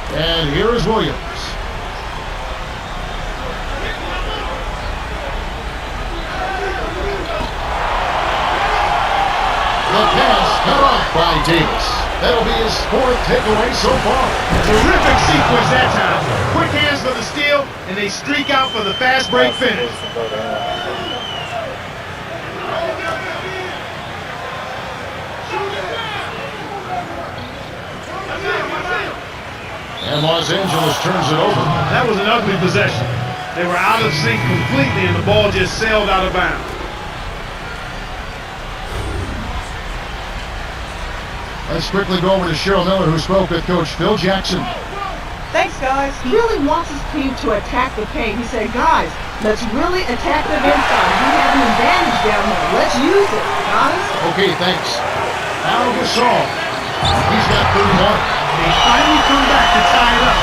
And here is Williams. The pass cut off by Davis. That'll be his fourth takeaway so far. Terrific sequence that time. Quick hands for the steal, and they streak out for the fast break finish. And Los Angeles turns it over. That was an ugly possession. They were out of sync completely, and the ball just sailed out of bounds. Let's quickly go over to Cheryl Miller, who spoke with Coach Phil Jackson. Thanks, guys. He really wants his team to attack the paint. He said, guys, let's really attack them inside. We have an advantage down there. Let's use it, guys. Okay, thanks. Now Gasol. He's got 31. They finally come back to tie it up.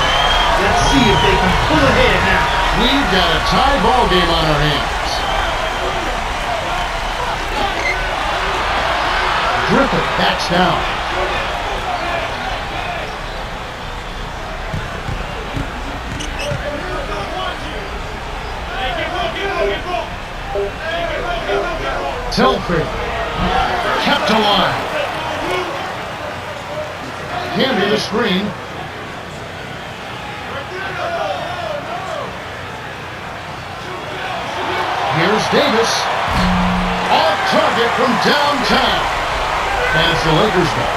Let's see if they can pull ahead now. We've got a tie ball game on our hands. Griffin backs down. Telfair kept alive. Candy the screen. Here's Davis. Off target from downtown. And it's the Lakers ball.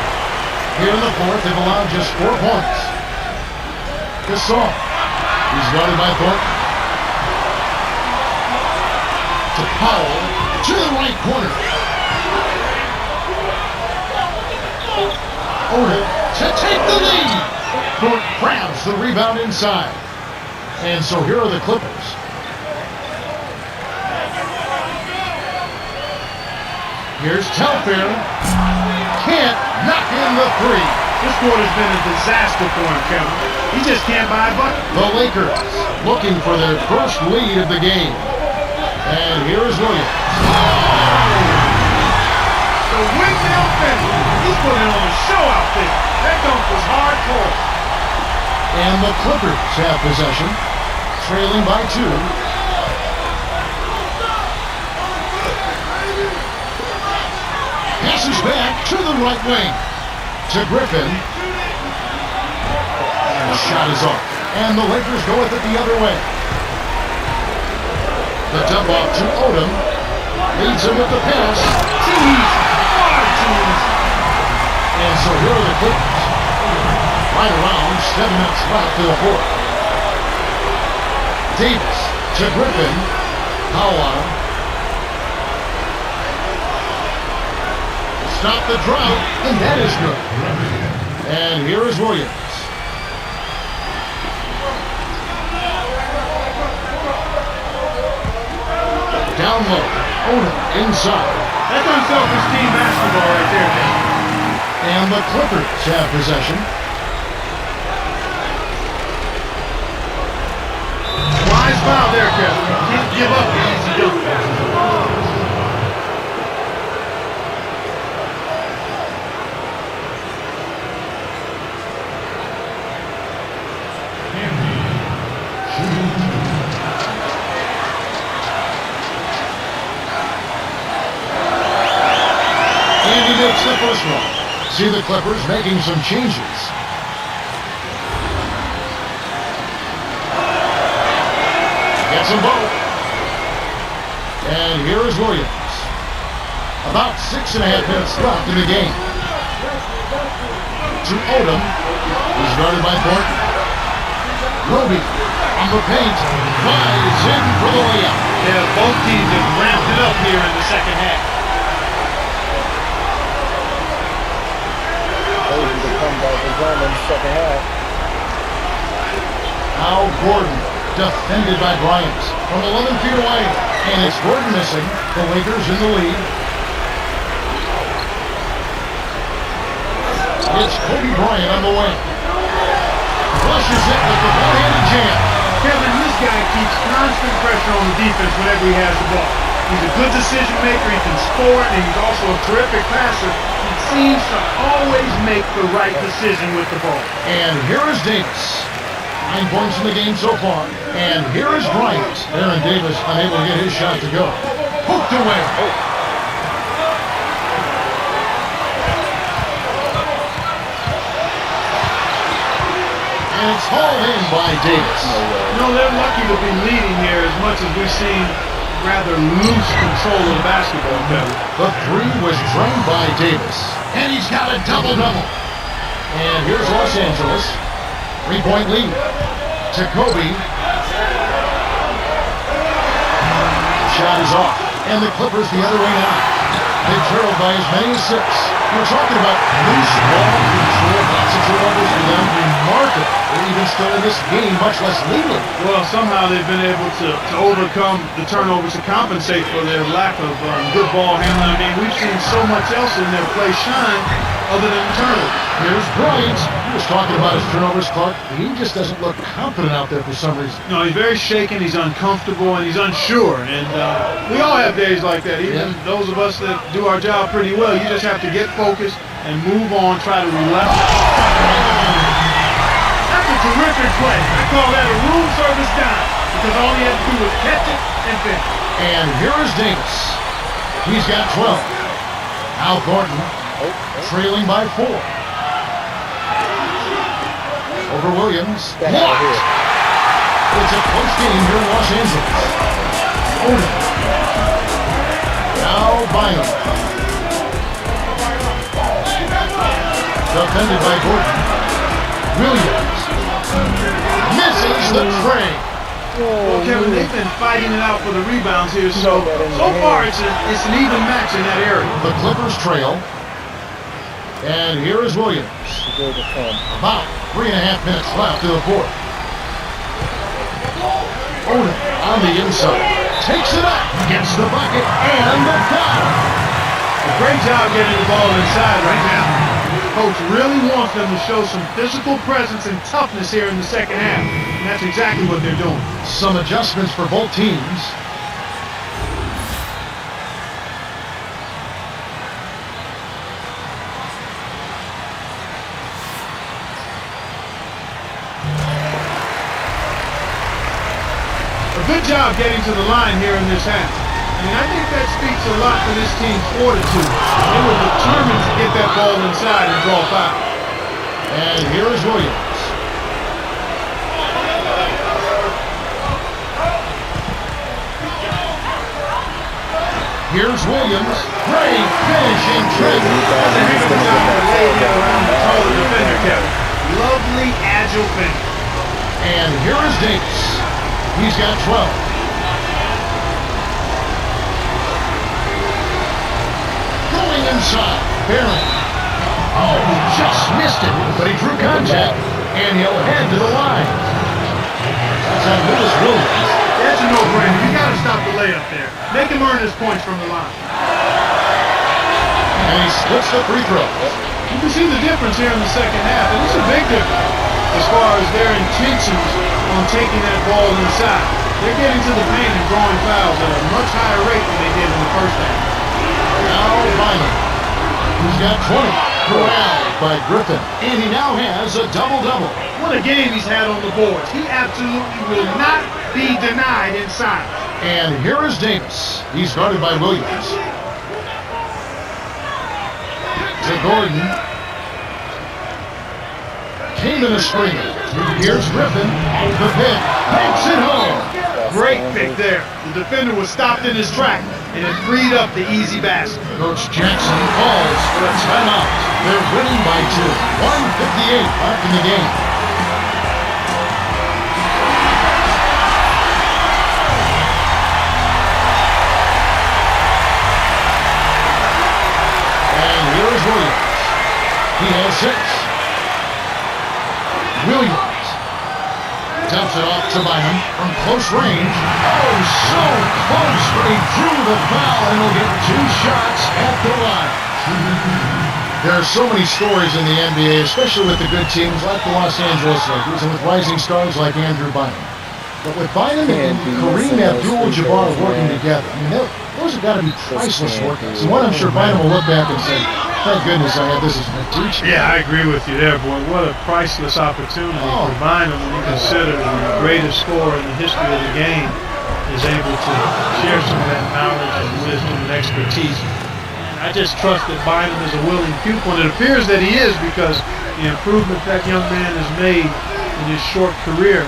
Here in the fourth, they've allowed just 4 points. Gasol. He's guarded by Thornton. To Powell. To the right corner. Odom to take the lead. Thornton grabs the rebound inside. And so here are the Clippers. Here's Telfair. Can't knock in the three. This quarter's been a disaster for him, Kevin. He just can't buy a bucket. The Lakers looking for their first lead of the game. And here is Williams. The windmill finish. He's putting on a show out there. That dunk was hardcore. And the Clippers have possession, trailing by 2. Passes back to the right wing. To Griffin. And the shot is off. And the Lakers go with it the other way. The dump off to Odom. Leads him with the pass. Too easy. Far too easy. And so here are the Clippers. Right around 7 minutes left to the fourth. Davis to Griffin. Powell. Stop the drought, and that is good. And here is Williams. Down low. Odom inside. That's unselfish team basketball right there, man. And the Clippers have possession. Wise foul there, Kevin. Can't give up the easy dunk. And he makes the first one. See the Clippers making some changes. Gets them both. And here is Williams. About 6.5 minutes left in the game. To Odom. He's guarded by Thornton. Roby on the paint. Flies in for the layup. Yeah, both teams have ramped it up here in the second half. Ready to come back and run in the second half. Now Gordon, defended by Bryant from 11 feet away. And it's Gordon missing. The Lakers in the lead. It's Kobe Bryant on the wing. Flushes it with the one-handed jam. Kevin, this guy keeps constant pressure on the defense whenever he has the ball. He's a good decision maker, he can score, and he's also a terrific passer. He seems to always make the right decision with the ball. And here is Davis. 9 points in the game so far. And here is Bryant. Aaron Davis unable to get his shot to go. Hooked away. And it's hauled in by Davis. You know, they're lucky to be leading here as much as we've seen rather loose control of the basketball, Kevin. The three was drained by Davis. And he's got a double-double. And here's Los Angeles. 3-point lead to Kobe. Shot is off. And the Clippers the other way now. They trailed by as many as 6. We're talking about loose ball control. Lots of turnovers for them. Remarkable. They're even still in this game, much less leading. Well, somehow they've been able to overcome the turnovers to compensate for their lack of good ball handling. I mean, we've seen so much else in their play shine other than the turnovers. Here's Bryant. He was talking about his turnovers, Clark. He just doesn't look confident out there for some reason. No, he's very shaken, he's uncomfortable, and he's unsure. And we all have days like that. Even those of us that do our job pretty well, you just have to get focused and move on, try to relax. That's a terrific play. I call that a room service dime because all he had to do was catch it and finish. And here is Davis. He's got 12. Al Gordon trailing by 4. Over Williams. Blocked. It's a close game here in Los Angeles. Oden. Now Bynum. Defended by Gordon. Williams. Misses the tray. Well, Kevin, they've been fighting it out for the rebounds here, so far it's an even match in that area. The Clippers trail. And here is Williams. About 3.5 minutes left in the fourth. Oden on the inside. Takes it up. Gets the bucket and the foul. A great job getting the ball inside right now. Coach really wants them to show some physical presence and toughness here in the second half. And that's exactly what they're doing. Some adjustments for both teams. Good job getting to the line here in this half. I mean, I think that speaks a lot for this team's fortitude. They were determined to get that ball inside and draw foul. And here is Williams. Here's Williams. Great finishing trick. That's a heck of a job to lay it around the taller defender, Kevin. Lovely, agile finish. And here is Davis. He's got 12. Going inside. Barron. Oh, he just missed it. But he drew contact. And he'll head to the line. That's on Willis Williams. That's a no-brainer. You got to stop the layup there. Make him earn his points from the line. And he splits the free throws. You can see the difference here in the second half. And it's a big difference as far as their intentions on taking that ball inside. They're getting to the paint and drawing fouls at a much higher rate than they did in the first half. Now Bynum. He's got 20. Corralled by Griffin. And he now has a double-double. What a game he's had on the boards. He absolutely will not be denied inside. And here is Davis. He's guarded by Williams. To Gordon. Came in a screen. Here's Griffin. The pick. Banks it home. Great pick there. The defender was stopped in his track, and it freed up the easy basket. Coach Jackson calls for a timeout. They're winning by 2. 1:58 left in the game. And here is Williams. He has 6. Williams. Dumps it off to Bynum from close range. Oh, so close, but he drew the foul and will get 2 shots at the line. There are so many stories in the NBA, especially with the good teams like the Los Angeles Lakers and with rising stars like Andrew Bynum. But with Bynum and Kareem Abdul-Jabbar working together, I mean, those have got to be priceless workouts. And one I'm sure Bynum will look back and say, thank goodness I had this as my teacher. Yeah, I agree with you there, boy. What a priceless opportunity for Bynum when you consider the greatest scorer in the history of the game is able to share some of that knowledge and wisdom and expertise. And I just trust that Bynum is a willing pupil, and it appears that he is because the improvement that young man has made in his short career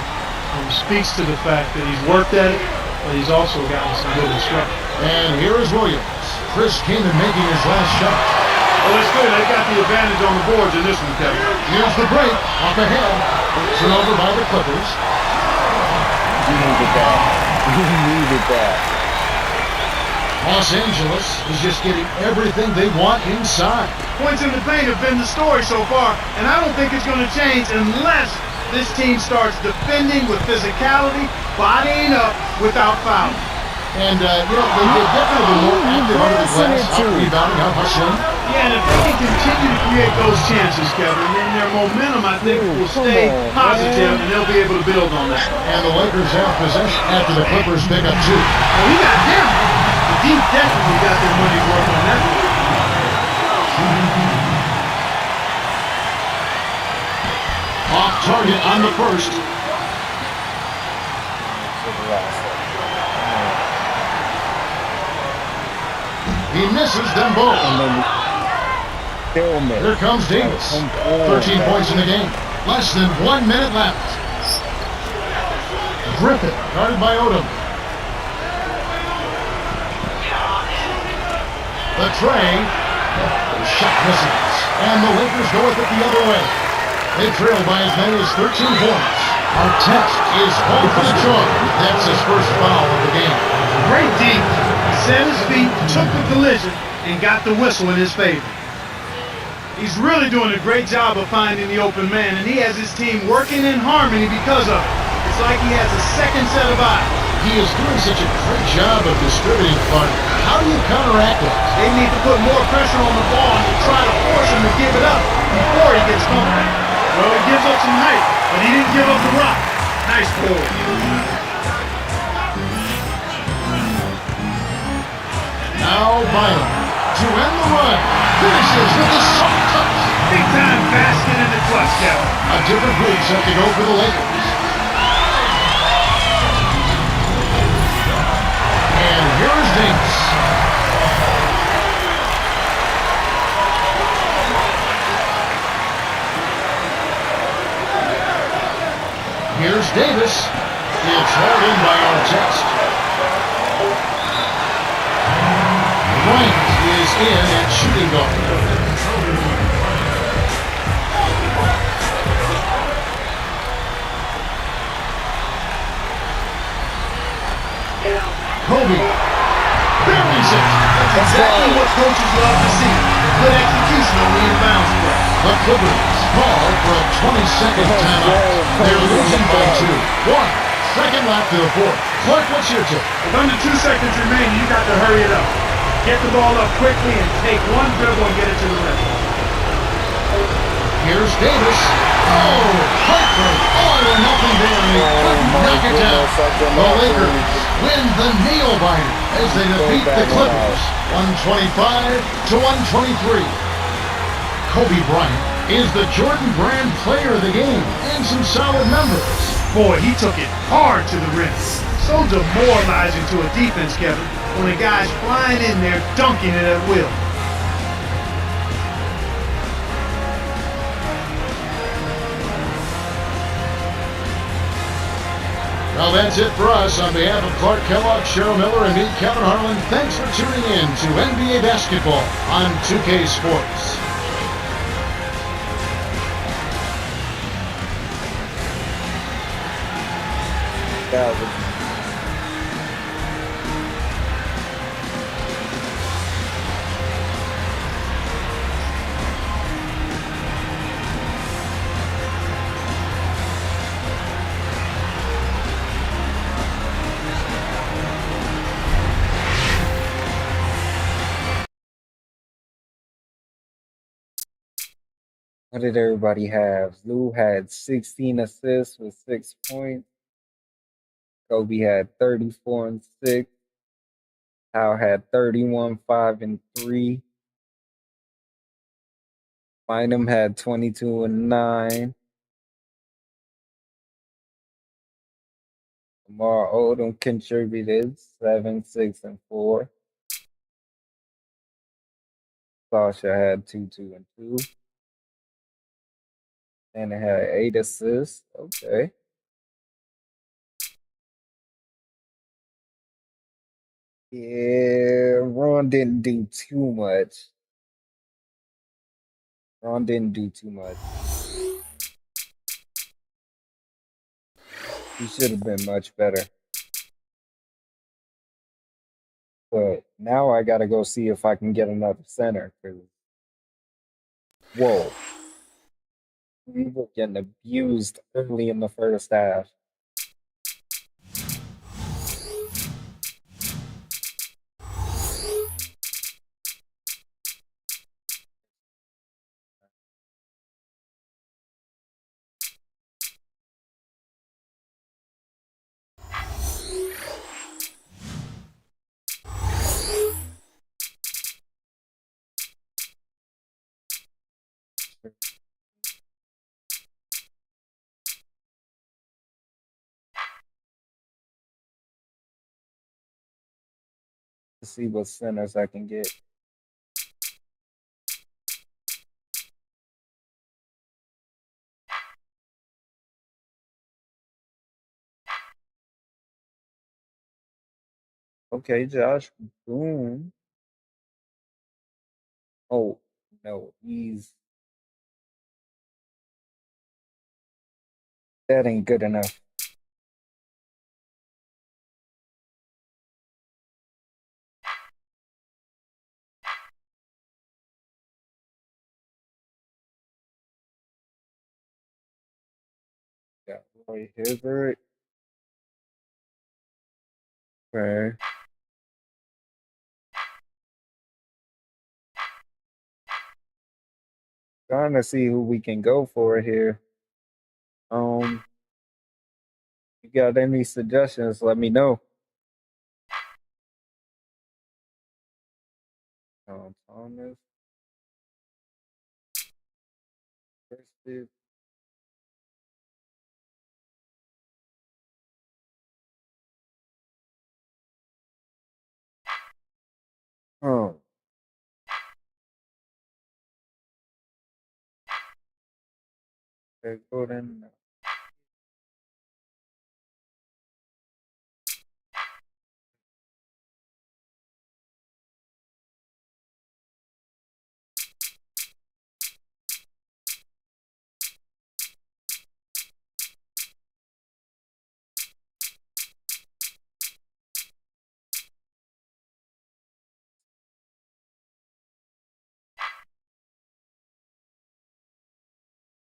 speaks to the fact that he's worked at it, but he's also gotten some good instruction. And here is Williams. Chris Kaman making his last shot. Well, it's good. They got the advantage on the boards in this one, Kevin. Here's the break. Off ahead. Turnover by the Clippers. You needed that. You needed that. Los Angeles is just getting everything they want inside. Points in the paint have been the story so far, and I don't think it's going to change unless this team starts defending with physicality, bodying up without fouling. And, they get definitely more active under the glass, out rebounding, out hustling. Yeah, and if they can continue to create those chances, Kevin, then their momentum, I think, will stay positive, and they'll be able to build on that. And the Lakers have possession after the Clippers pick up 2. Well, we got them. The deep definitely got their money's worth on that. Off target on the first. He misses them both. Here comes Davis. 13 points in the game. Less than 1 minute left. Griffin, guarded by Odom. The tray. The shot misses. And the Lakers go with it the other way. They trail by as many as 13 points. Artest is home for the chalk. That's his first foul of the game. Great deep. Set his feet, took the collision, and got the whistle in his favor. He's really doing a great job of finding the open man, and he has his team working in harmony because of it. It's like he has a second set of eyes. He is doing such a great job of distributing fun. How do you counteract that? They need to put more pressure on the ball and to try to force him to give it up before he gets comfortable. Well, he gives up some height, but he didn't give up the rock. Nice ball. Now Bynum to end the run. Finishes with a soft touch. Big time basket in the clutch, Kevin. A different group set to go for the Lakers. And here is Davis. Here's Davis. It's hauled in by Artest. Bryant is in at shooting guard. Kobe buries it. That's exactly what coaches love to see. Good execution on the inbounds play. The Clippers call for a 20-second timeout. They're losing by 2. 1 second left to the fourth. Clark, what's your tip? With under 2 seconds remaining, you got to hurry it up. Get the ball up quickly and take one dribble and get it to the rim. Here's Davis. Oh, heartbreak. All or nothing there. He couldn't knock it down. The Lakers win the nail-biter as they defeat the Clippers. 125-123. Kobe Bryant is the Jordan Brand player of the game and some solid numbers. Boy, he took it hard to the rim. So demoralizing to a defense, Kevin, when a guy's flying in there, dunking it at will. Well, that's it for us. On behalf of Clark Kellogg, Cheryl Miller, and me, Kevin Harlan, thanks for tuning in to NBA Basketball on 2K Sports. Yeah, What did everybody have? Lou had 16 assists with 6 points. Kobe had 34 and 6. Hal had 31, 5 and 3. Bynum had 22 and 9. Lamar Odom contributed 7, 6 and 4. Sasha had 2, 2 and 2. And it had 8 assists. Okay. Yeah, Ron didn't do too much. Ron didn't do too much. He should have been much better. But now I gotta go see if I can get another center. Cause whoa, we were getting abused early in the first half. Let's see what centers I can get. Okay, Josh Boone. Oh no, that ain't good enough. Got Roy Hibbert. Okay. Trying to see who we can go for here. You got any suggestions? Let me know. Thomas. Christie. Oh. Okay, go then.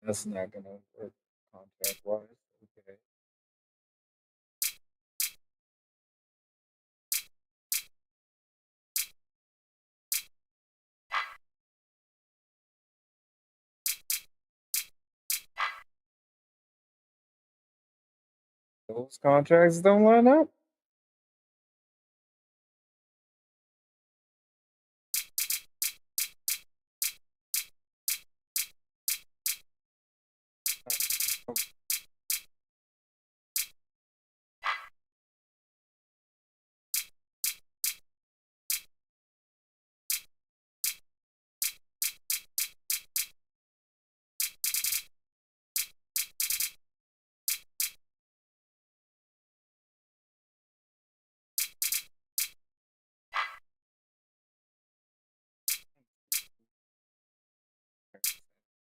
That's not gonna work contract wise. Okay. Those contracts don't line up.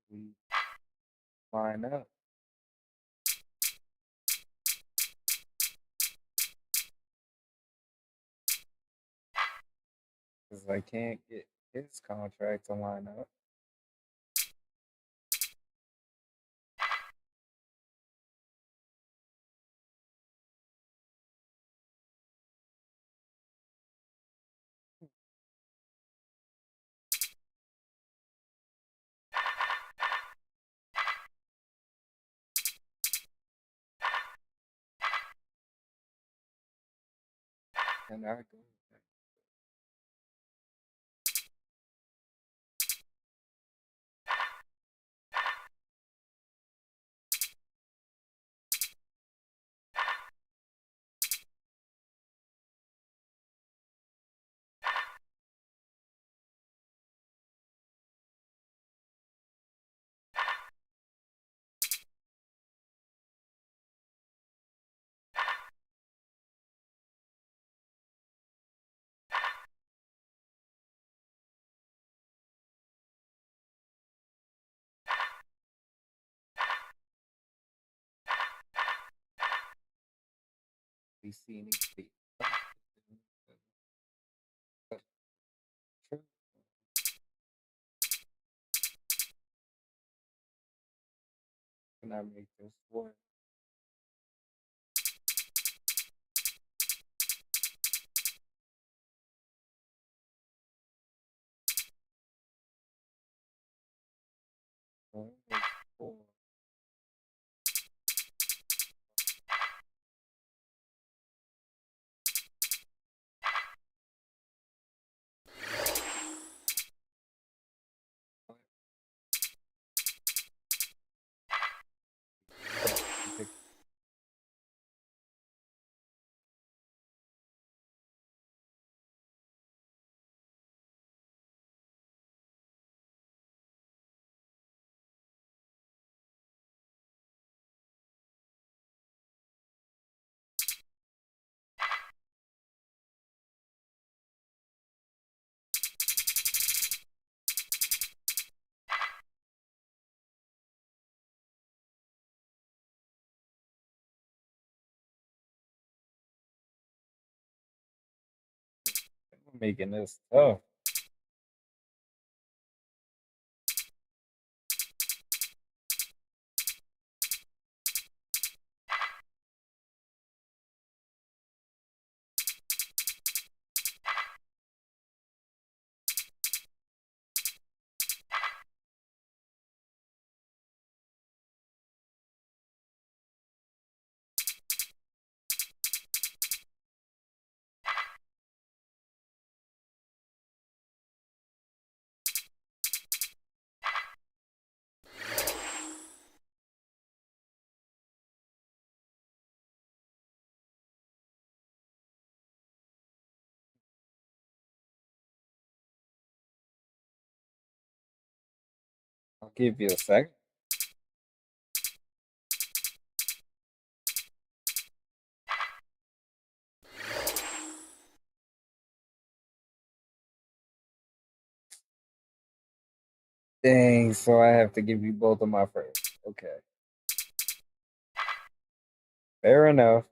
We line up. Because I can't get his contract to line up. And I go. We see any big. Can I make this work? One, four. I'm making this tough. I'll give you a second. Dang, so I have to give you both of my first. Okay. Fair enough.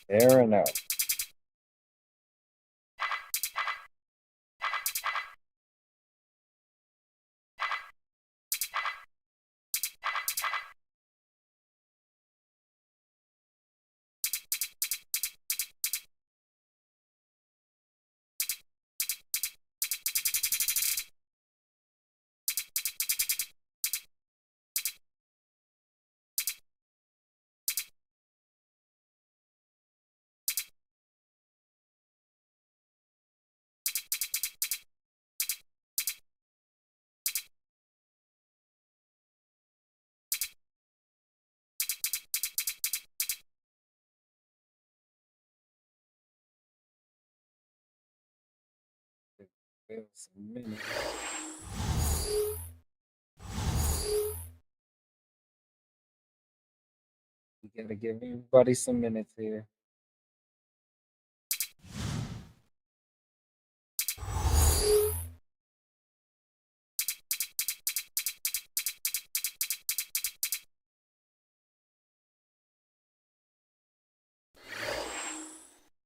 Fair enough. Some minutes. We gotta give everybody some minutes here.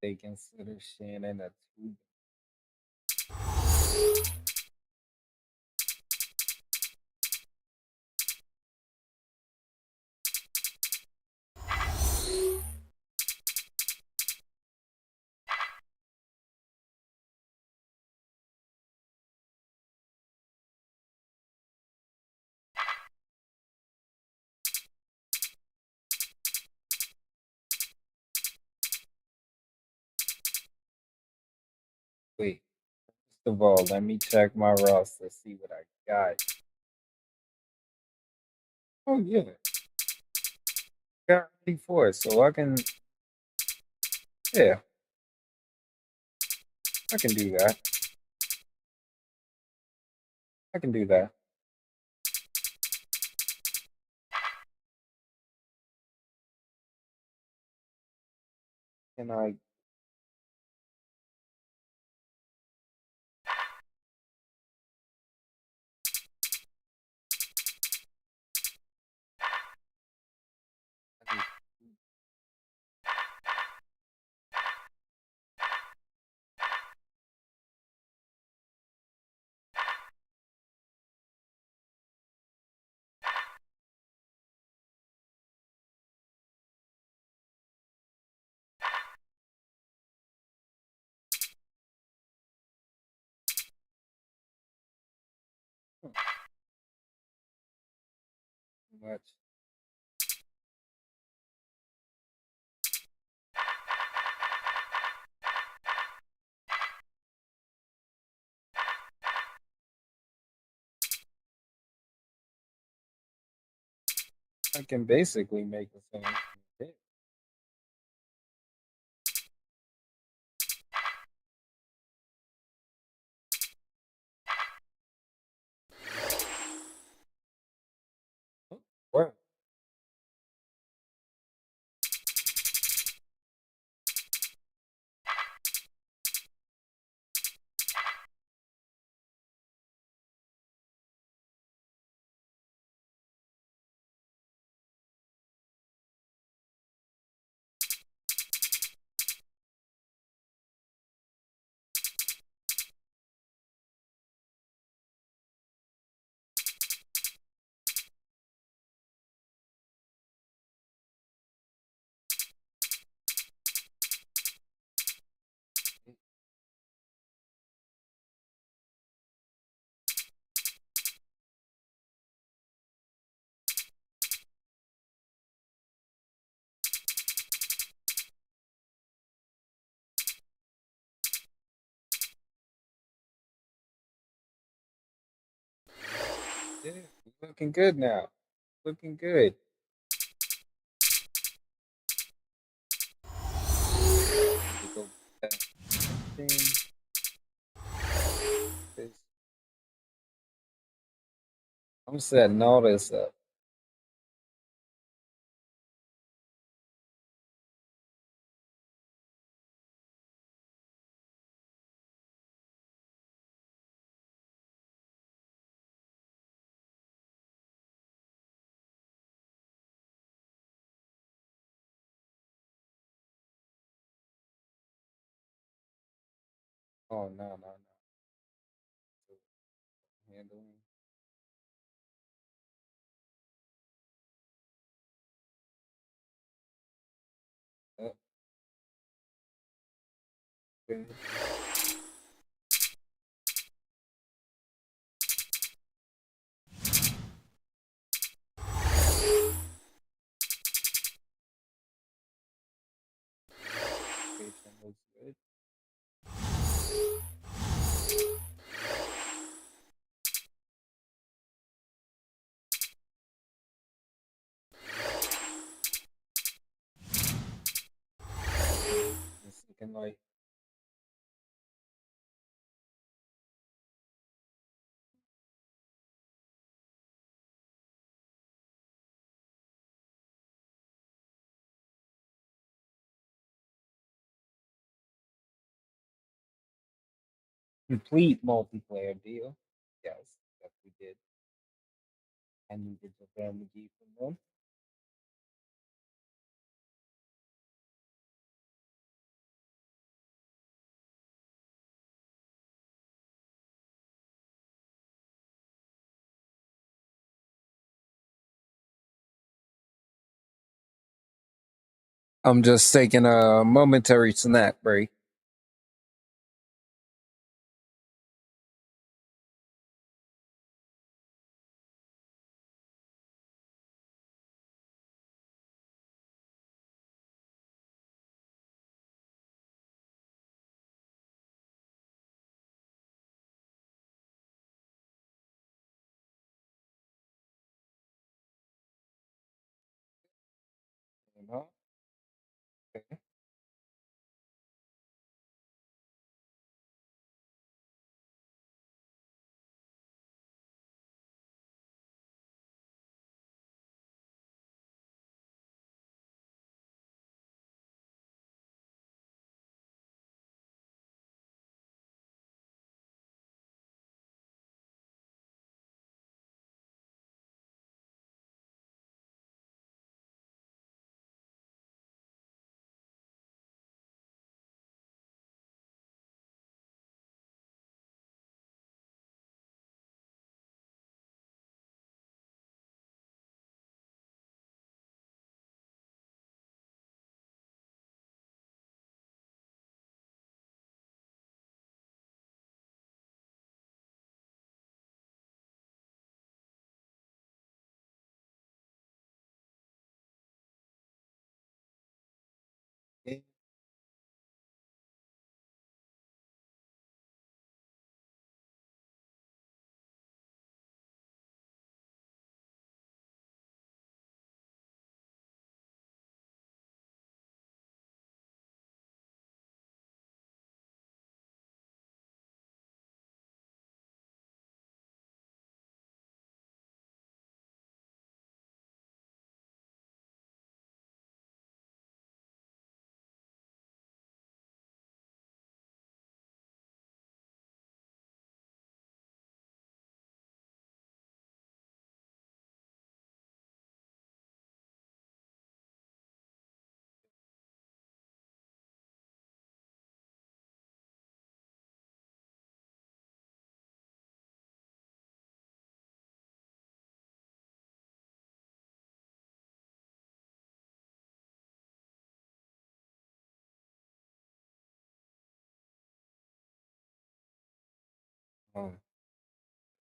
They consider Shannon a two. Wait, first of all, let me check my roster, see what I got. Oh yeah, got ready for it, so I can. Yeah, I can do that. I can do that. Can I? Much. I can basically make the same thing. Well, yeah, looking good now. Looking good. Need to go back thing. This- I'm setting all this up. Oh no, no, no. Handling. Up. Good. Patient looks good. It's looking like complete multiplayer deal. Yes, yes, we did. I needed the family key from them. I'm just taking a momentary snack break. Huh? Okay. Yeah. Um,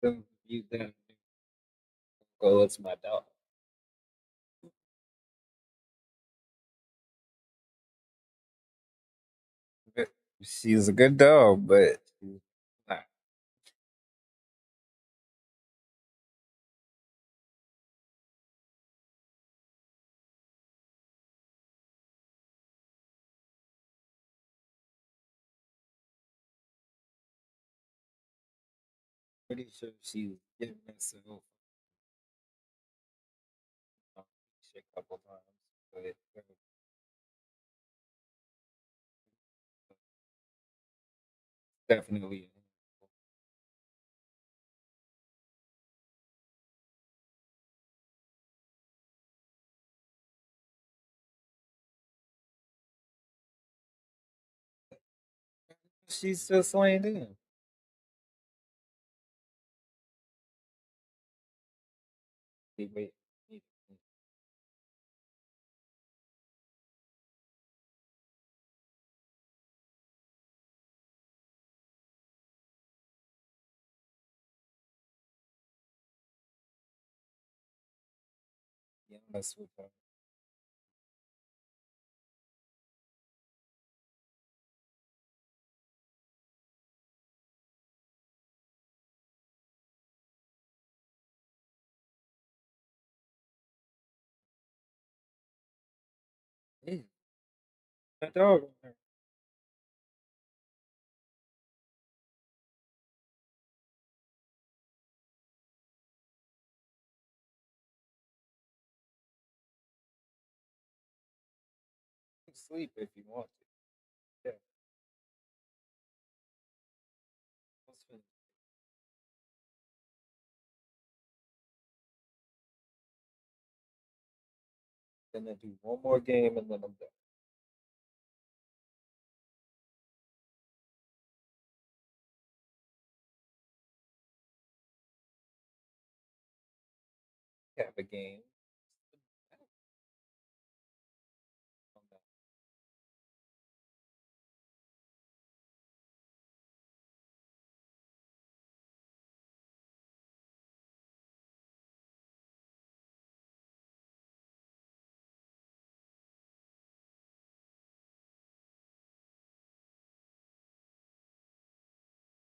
so you then go as my dog. But she's a good dog, but she's not. Pretty sure she's getting herself a couple times, but definitely. She's just laying in. Wait, wait. Yeah, mess with her. Yeah, that dog on her. You can sleep if you want to. Yeah, let's finish. Then I do one more game and then I'm done. Have a game.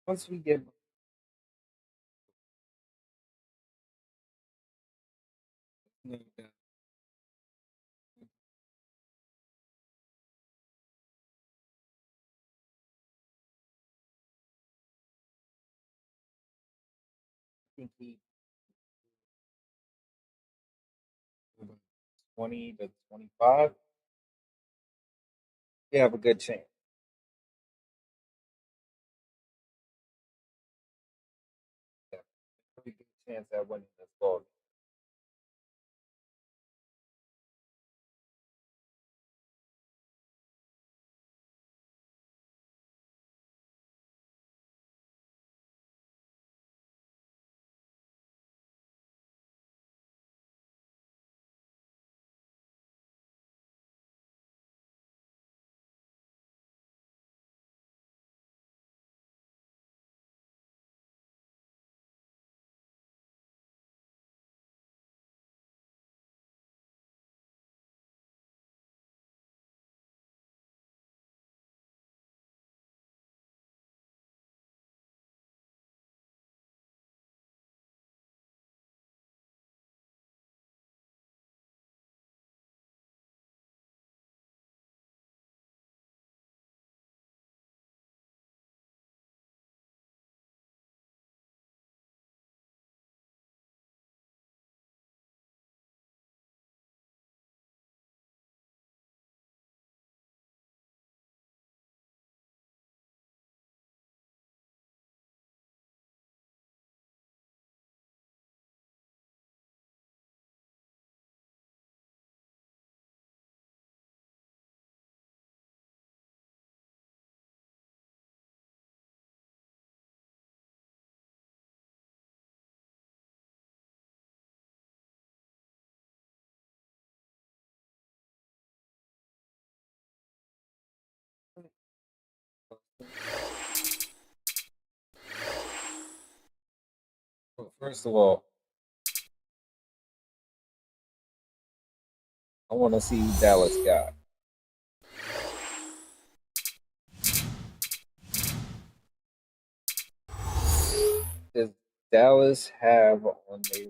Once we get think he 20 to 25. You have a good chance. Yeah, pretty good chance at winning this ball. Well, first of all, I want to see who Dallas got. Does Dallas have on their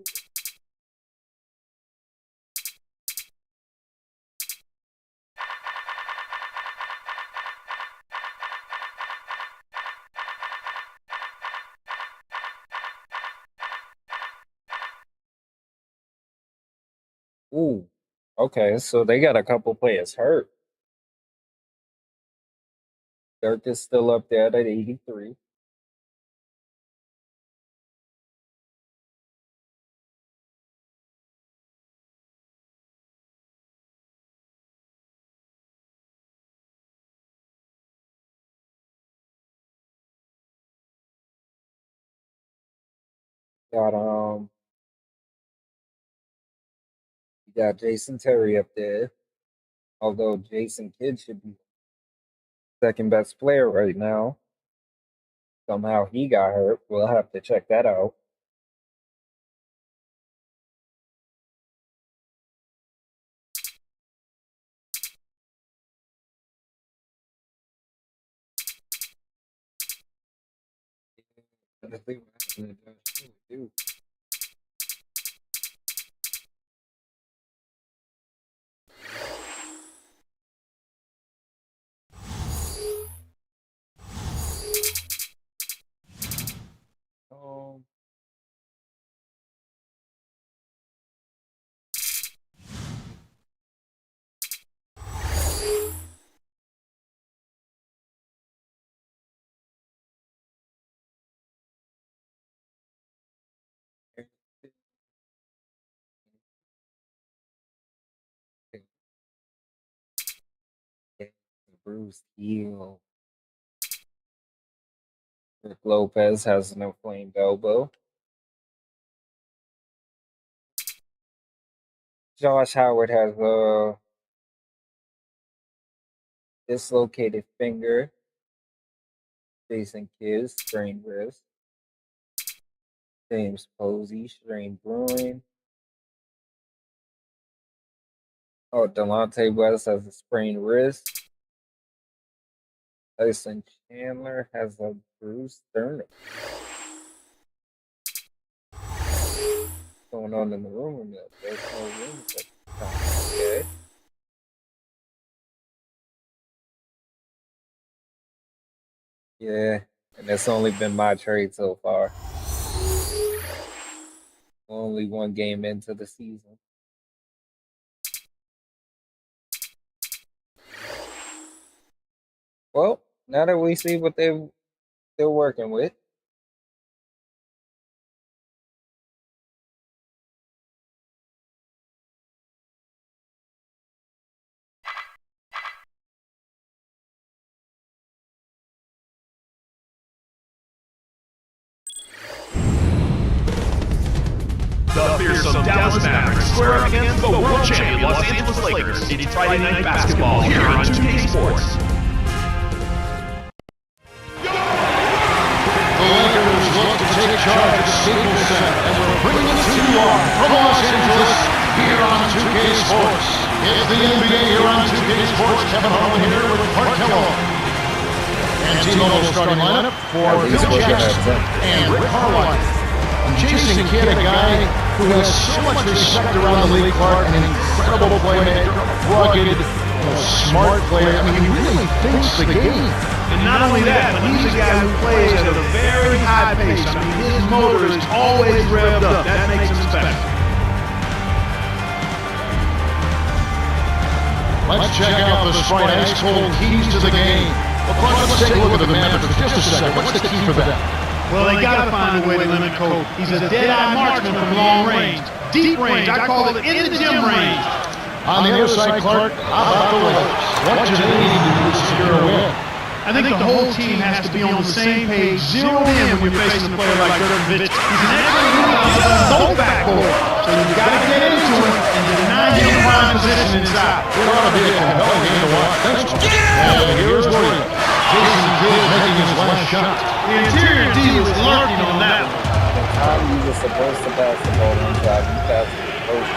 Ooh, okay, so they got a couple players hurt. Dirk is still up there at 83. Got you got Jason Terry up there. Although Jason Kidd should be second best player right now. Somehow he got hurt. We'll have to check that out. Let's see what happened to Josh Stewart, too. Um, Bruce Heel. Rick Lopez has an inflamed elbow. Josh Howard has a dislocated finger. Jason Kidd, sprained wrist. James Posey, strained groin. Oh, Delonte West has a sprained wrist. Tyson Chandler has a bruised sternum. What's going on in the room? There's no room at the time. Okay. Yeah, and it's only been my trade so far. only one game into the season. Well, now that we see what they're working with, The fearsome Dallas Mavericks square up against the world champion Los Angeles Lakers. It's Friday Night Basketball here on 2K Sports. The Lakers look to take charge of Staples Center, and we're bringing it to you from Los Angeles here on 2K Sports. It's the NBA here on 2K Sports. Kevin Harlan here with Clark Kellogg. And T-Mobile starting lineup for Phil Jackson and Rick Carlisle. And Jason Kidd, a guy who has so much respect around the league, Clark, an incredible playmaker, rugged, smart player. I mean, he really thinks the game. And not only that, but he's a guy who plays at a very high pace. I mean, his motor is always revved up. That makes him special. Let's check out the Sprite Ice Cold keys to the game. Well, Clark, let's take a look at the Mavericks for just a second. What's the key for them? Well, they got to find a way to limit Kobe. He's a dead-eye marksman from long range. Deep range, I call it in the gym range. On the other side, Clark, how about the Lakers? What do they need to do to secure a win? I think the whole team has to be on the same page, zeroed in when you're facing a player like Dirk Nowitzki. He's an excellent rebounder, no backboard. So you've got to get into him and deny him prime position inside. It ought to be a compelling game to watch. Thanks. And here's Williams. Jason Kidd making his last shot. The interior D was lurking on that one. the time you were supposed to pass the ball on drive, you passed it first.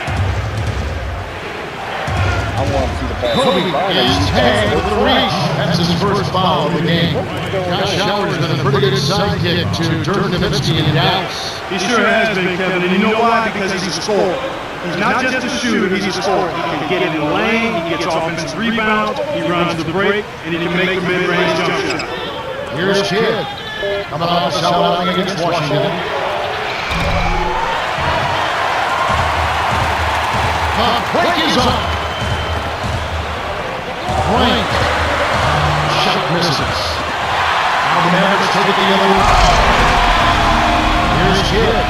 I want you to pass Kobe the ball. is tagged with the reach. That's his first foul of the game. Kyle Showers has been a pretty good sidekick to Dirk Nowitzki in Dallas. He sure has been, Kevin, and you know why? Because he's a scorer. He's not just a shooter, he's a scorer. He can get in the lane, he gets offensive rebounds, he runs the break, and he can make the mid-range jump shot. Here's Kidd coming off a sellout against Washington. Break is up. Bryant. Shot misses. Now the Mavericks take it the other way. Here's Kidd.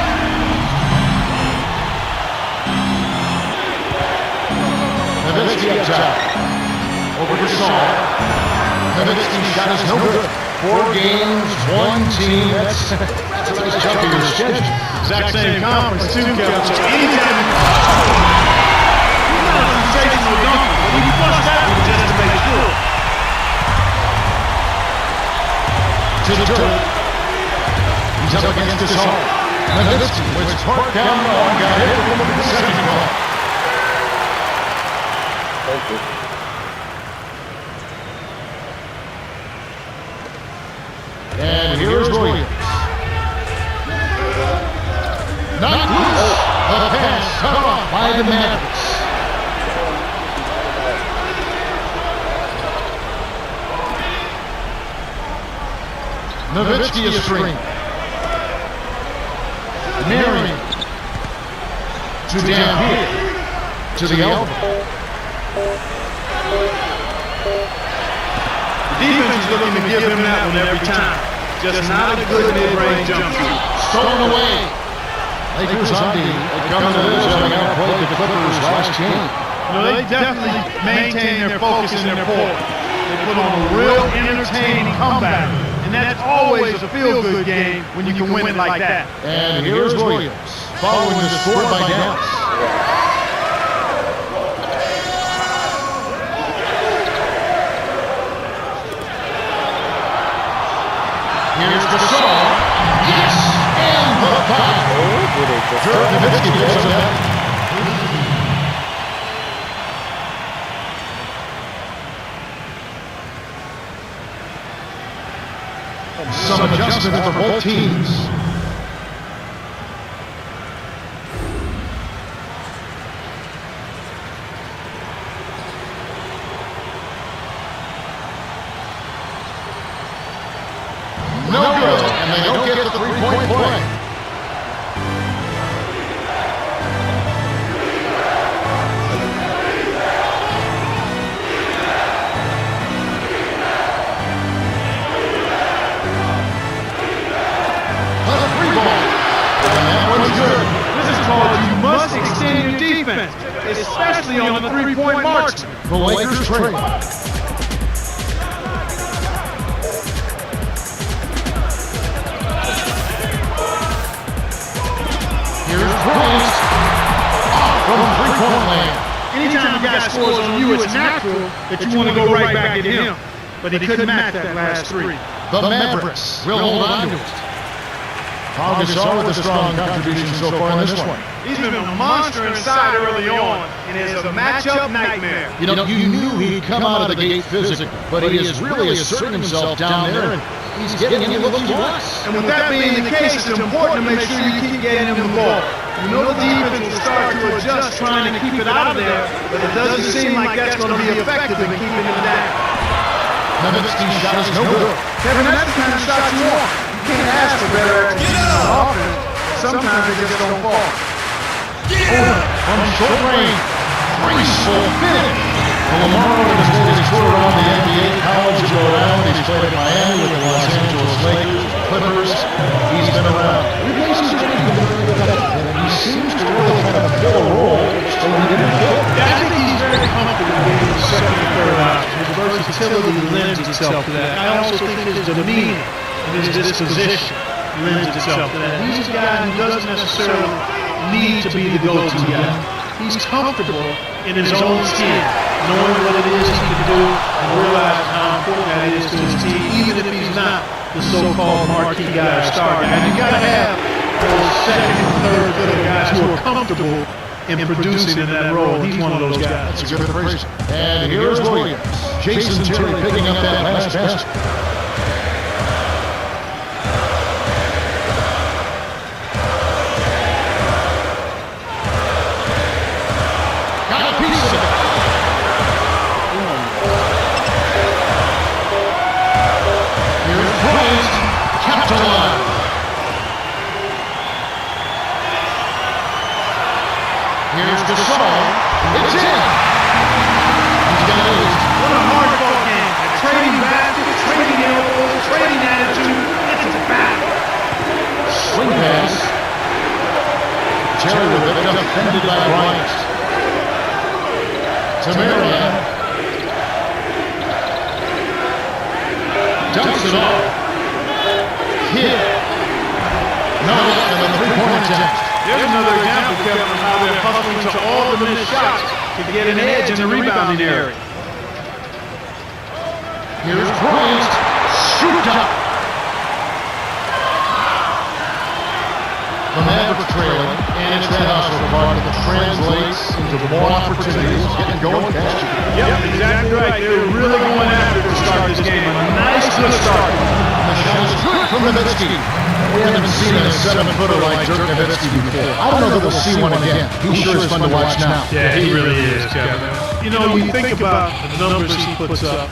Nowitzki up top. Over to Saul. Nowitzki's shot is no good. 4 games, 1 team. That's a nice chunk of your schedule. Exact same conference, too, Kevin. So anytime you he's not a sensational dunker, but when you bust that one just to make sure. To the dirt. He's up against the Saul. Nowitzki with Clark down low. Got hit with the second ball. And here's Williams. Not loose. A pass cut off by the Mavericks. Nowitzki is free. Marion. To down here. To the elbow. The defense is looking to give him that one every time. Just not a good mid-range jump shot. Stolen away. Lakers on D. They come into this having outplayed the Clippers last game. You know, they definitely maintain their focus in their forward. They put on a real entertaining comeback. And that's always a feel-good game when you can win it like that. And here's Williams, following the score by Dallas. Here's the song. Yes! And the foul. Dirk Nowitzki picks up that. Some adjustment for both teams. No good, and they don't get the three-point play. one's good. This is called you must extend your defense, especially on the three-point margin. The Lakers trail. Here's Bryant. From three-point land. Anytime a guy scores on you, it's natural that you want to go right back at him. But he couldn't match that last three. The Mavericks will hold on to it. Paul Gasol with a strong contribution so far in this one. He's been a monster inside early on, and is a matchup nightmare. You know, you knew he'd come out of the gate physically, but he is really asserting himself down there, and he's getting any look he wants. And with that being the case, it's important to make sure you keep getting him the ball. You know the defense will start to adjust trying to keep it out of there, but it doesn't seem like that's going to be effective in keeping him down. Nowitzki's shot is no good. Kevin, that's the kind of shot you want. You can't ask for better execution on offense. Sometimes they just don't fall. From short range, graceful finish. Well, Lamar Odom has made his tour around the NBA college go-around. He's played at Miami with the Los Angeles Lakers, Clippers. He's been around. He seems to really kind of fill a role so he didn't fit. Yeah, I think he's very comfortable being the second and third option. His versatility lends itself to that. I also think his demeanor and his disposition lends itself to that. He's a guy who doesn't necessarily need to be the go-to guy. He's comfortable in his own skin, knowing what it is he can do and realizing how important that is to his team, even if he's not the so-called marquee guy or star guy. And you got to have those second and third fiddle guys who are comfortable in producing in that role. He's one of those guys. That's a good phrase. And here's Williams. Jason Terry picking up that last basket. Got a piece of it. Here's Bryant. Kept alive. Here's Gasol. It's in. He's got it. What a hard-fought game. Trading baskets, trading elbows, trading attitude. It's a battle. Swing pass. Terry with it, defended by Bryant. To Marion. Dumps it off. Hit. No, and the three-point attempt. There's another example, Kevin, of how they're hustling to all the missed shots to get an edge in the rebounding area. Here's Bryant. Shoot up. The Mavericks trailing, and it's that hustle part that translates into more opportunities, getting going faster. Yep, exactly right. They're really going after it to start this game. A nice good start. The shot is good from Nowitzki. We haven't seen a 7-footer like Dirk Nowitzki before. I don't know that we'll see one again. He sure is fun to watch now. Yeah, he really is, Kevin. You know, when you think about the numbers he puts up,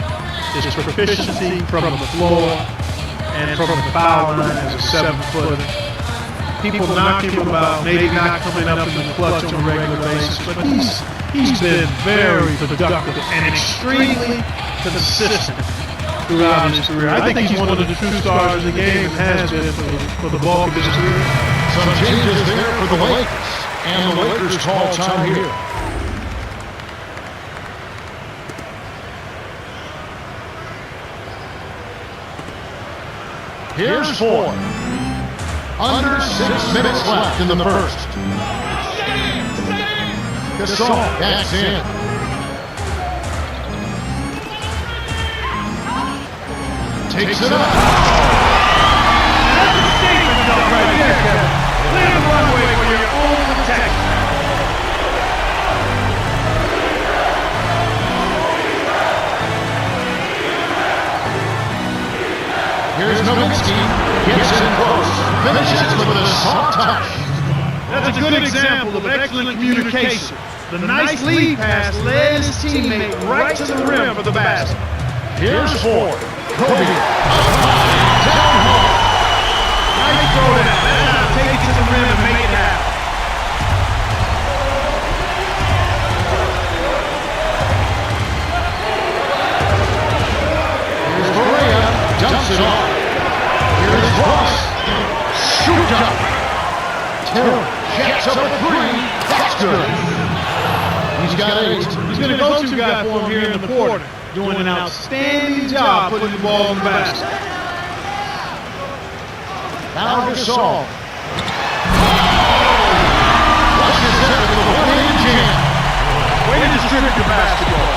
his proficiency from the floor and from the foul line as a 7-footer. People knock him about maybe not coming up in the clutch on a regular basis, but he's been very productive and extremely consistent throughout his career. I think he's one of the true stars of the game and has been for the bulk of his career. Some changes there for the Lakers, and the Lakers call time here. Here's 4. Under 6 minutes left in the first. Gasol backs in. Takes it up. That's a statement shot right there, Kevin. Clear the runway for your own protection. Here's Nowitzki. Gets in close. Finishes with a soft touch. That's a good example of excellent communication. The nice lead pass led his teammate right to the rim for the basket. Here's 4. Kobe. Down home. Nice throw down. That's how to take it to the rim and make it happen. Here's Correa. Dumps it off. Here's Ross. Shoot up. Terry. Jets up a three. That's good. He's got 8. He's been a go-to guy for him here in the quarter, doing an outstanding job putting the ball in the basket. Now Gasol. Flushes that with a one-hand jam. Way to distribute the basketball.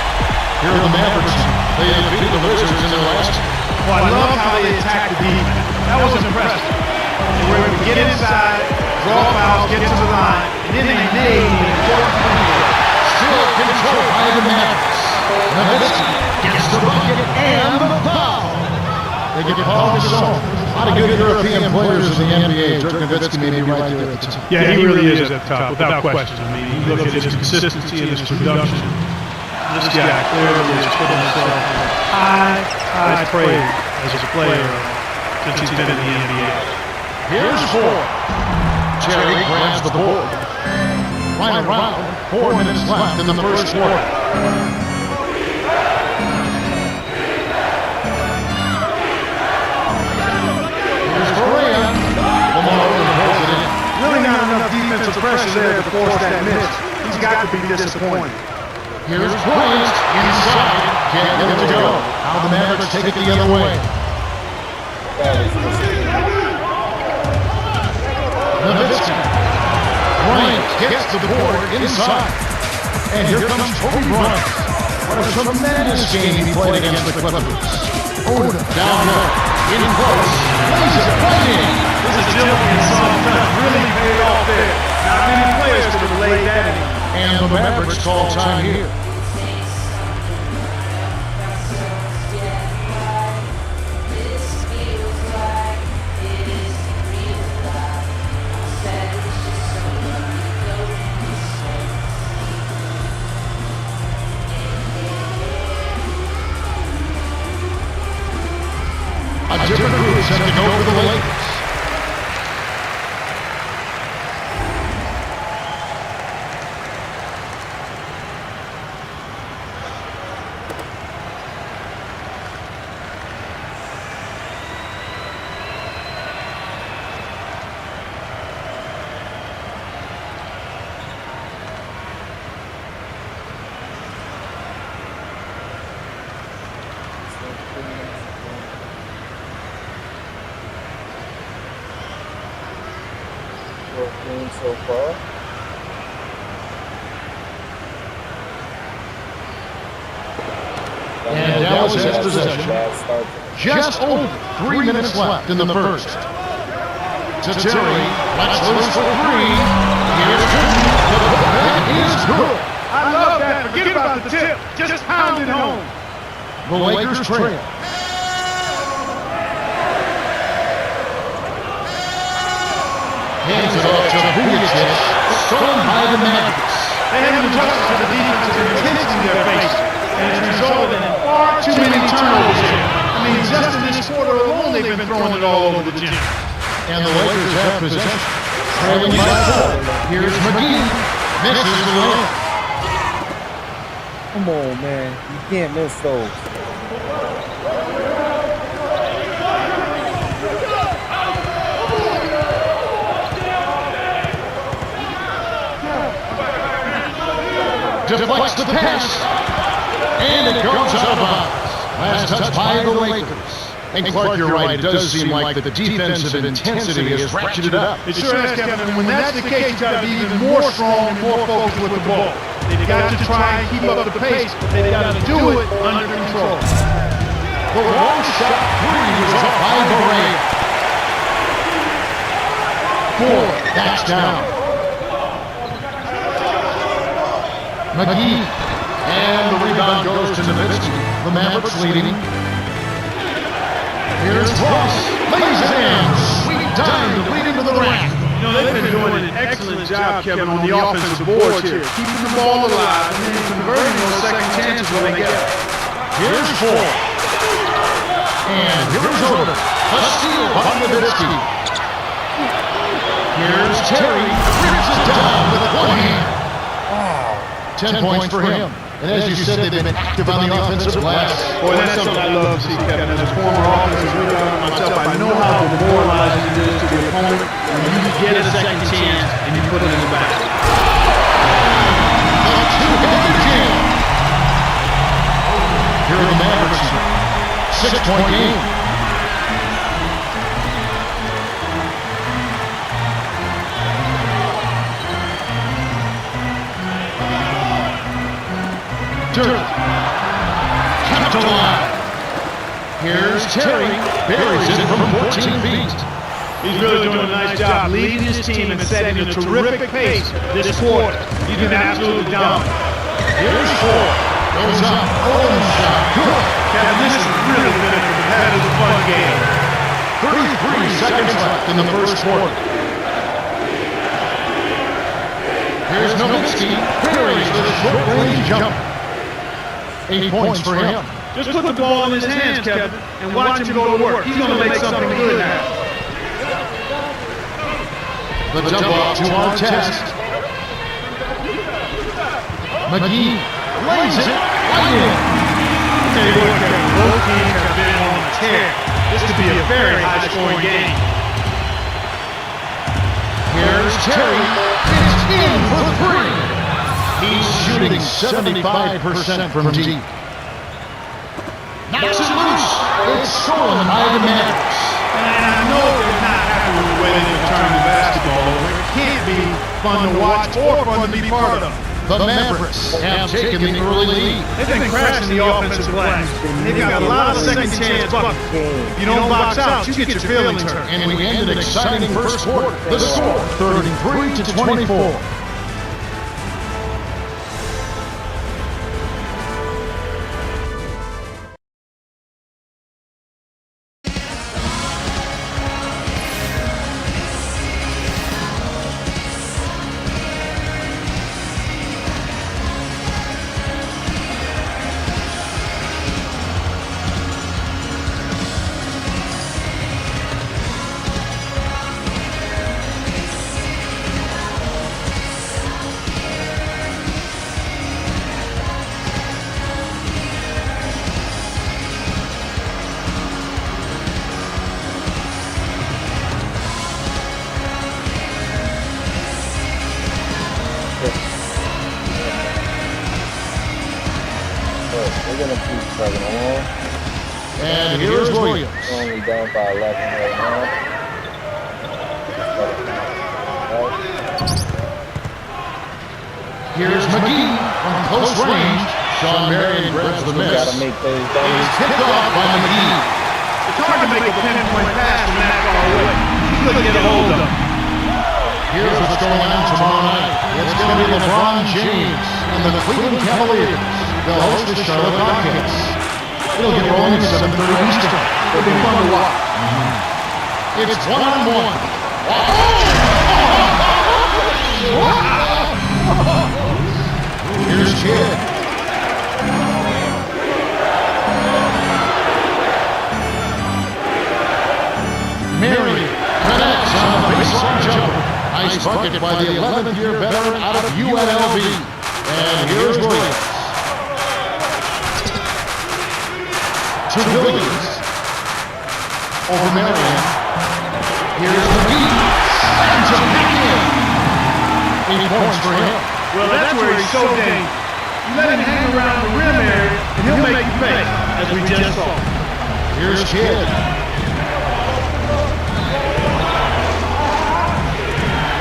Here are the Mavericks. They defeated the Wizards in their last. Well, I love how they attacked the defense. That was impressive. They were able to get inside, draw fouls, get to the line, and then they made the important free throw. Still controlled by the Mavericks. Nowitzki gets the bucket and the foul. They get Paul Gasol. A lot of good European players in the NBA. Dirk Nowitzki may be right there at the top. Yeah, he really is at the top, without question. I mean, you look at his consistency and his production. This guy clearly has put himself in high praise as a player since he's been in the NBA. Here's 4. Terry grabs the board. Right around. 4 minutes left in the first quarter. Here's Correa. Lamar holds it in. Really not enough defensive pressure there to force that miss. He's got to be disappointed. Here's Bryant inside. Can't get it to go. Now the Mavericks take it the other way. Nowitzki. Bryant gets to the board inside. And here comes Kobe Bryant. What a tremendous game he played against the Clippers. Oda down low. In close. Lays it right in. This agility and some stuff really paid off there. Not many players could have laid that in. And the Mavericks call time here. A different group set to go for the Lakers. So far. And Dallas has possession. Just over 3 minutes left in the first. To Terry, let's loose for 3. Here's Curry. That is good. I love that. Forget about the tip. Just pound it home. The Lakers trail. Hands it off to Vujacic. Stolen by the Mavericks. They haven't adjusted to the defensive intensity they're facing, and it's resulted in far too many turnovers here. I mean, just in this quarter alone, they've been throwing it all over the gym. And the Lakers have possession. Trailing by 4. Here's McGee. Misses the layup. Come on, man. You can't miss those. Deflects the pass. And it goes out of bounds. Last touch by the Lakers. And Clark, you're right. It does seem like the defensive intensity has ratcheted up. It sure has, Kevin. And when that's the case, you've got to be even more strong and more focused with the ball. They've got to try and keep up the pace, but they've got to do it under control. The long shot 3 is up by Barea. 4. That's down. McGee. And the rebound goes to Nowitzki. The Mavericks leading. Here's Ross. Lays it in. Sweet dive to lead into the rack. You know, they've been doing an excellent job, Kevin, on the offensive boards here. Keeping the ball alive and then converting those second chances when they get it. Here's 4. And here's Oda. A steal by Nowitzki. Here's Terry. Rips it down with one hand. 10 points for him. And as you said, they've been active on the offensive glass. Boy, that's something I love to see, Kevin. As a former offensive rebounder myself, I know how demoralizing it is to the opponent when you get a second chance and you put it in the basket. The two-handed jam. Here are the Mavericks. 6-point game. Dirk. Kept alive. Here's Terry. Buries it from 14 feet. He's really doing a nice job leading his team and setting a terrific pace this quarter. He's been absolutely dominant. Here's 4. Goes up. Open shot. Good. Kevin, this has really been a competitive, fun game. 33 seconds left in the first quarter. Here's Nowitzki. Buries the short-range jumper. 8 points for him. Just put the ball in his hands, Kevin, and watch him go to work. He's going to make something good happen. The jump off to our test. McGee lays it right in. I'll tell you what, Kevin, both teams have been on a tear. This could be a very high-scoring game. Here's Terry. It's in for 3. He's shooting 75% from deep. Knocks it loose. It's stolen by the Mavericks. And I know they're not happy with the way they've turned the basketball over. It can't be fun to watch or fun to be part of. The Mavericks have taken the early lead. They've been crashing the offensive glass. They've got a lot of second chance buckets. If you don't box out, you get your feelings hurt. And we end an exciting first quarter. The score, 33-24. We're gonna keep plugging along. And here's Williams. Only down by 11 right now. Here's McGee from close range. Sean Marion grabs the miss. Gotta make those He's dummies. tipped off by McGee. It's hard to make a pinpoint pass from that far away. You couldn't get a hold of him. Here's what's going on tomorrow night. It's going to be LeBron James and the Cleveland Cavaliers. They'll host the Charlotte Rockets. It'll get rolling at 7:30 Eastern. It'll be fun to watch. It's one-on-one. Here's Kidd. Marion connects on a baseline jumper. Nice bucket by the 11th year veteran out of UNLV. And here's Williams. To Williams. Over Marion. Here's McGee. Sends it back in. 8 points for him. Well, that's where he's so dangerous. You let him hang around the rim area, and he'll make you pay, as we just saw. Here's Kidd.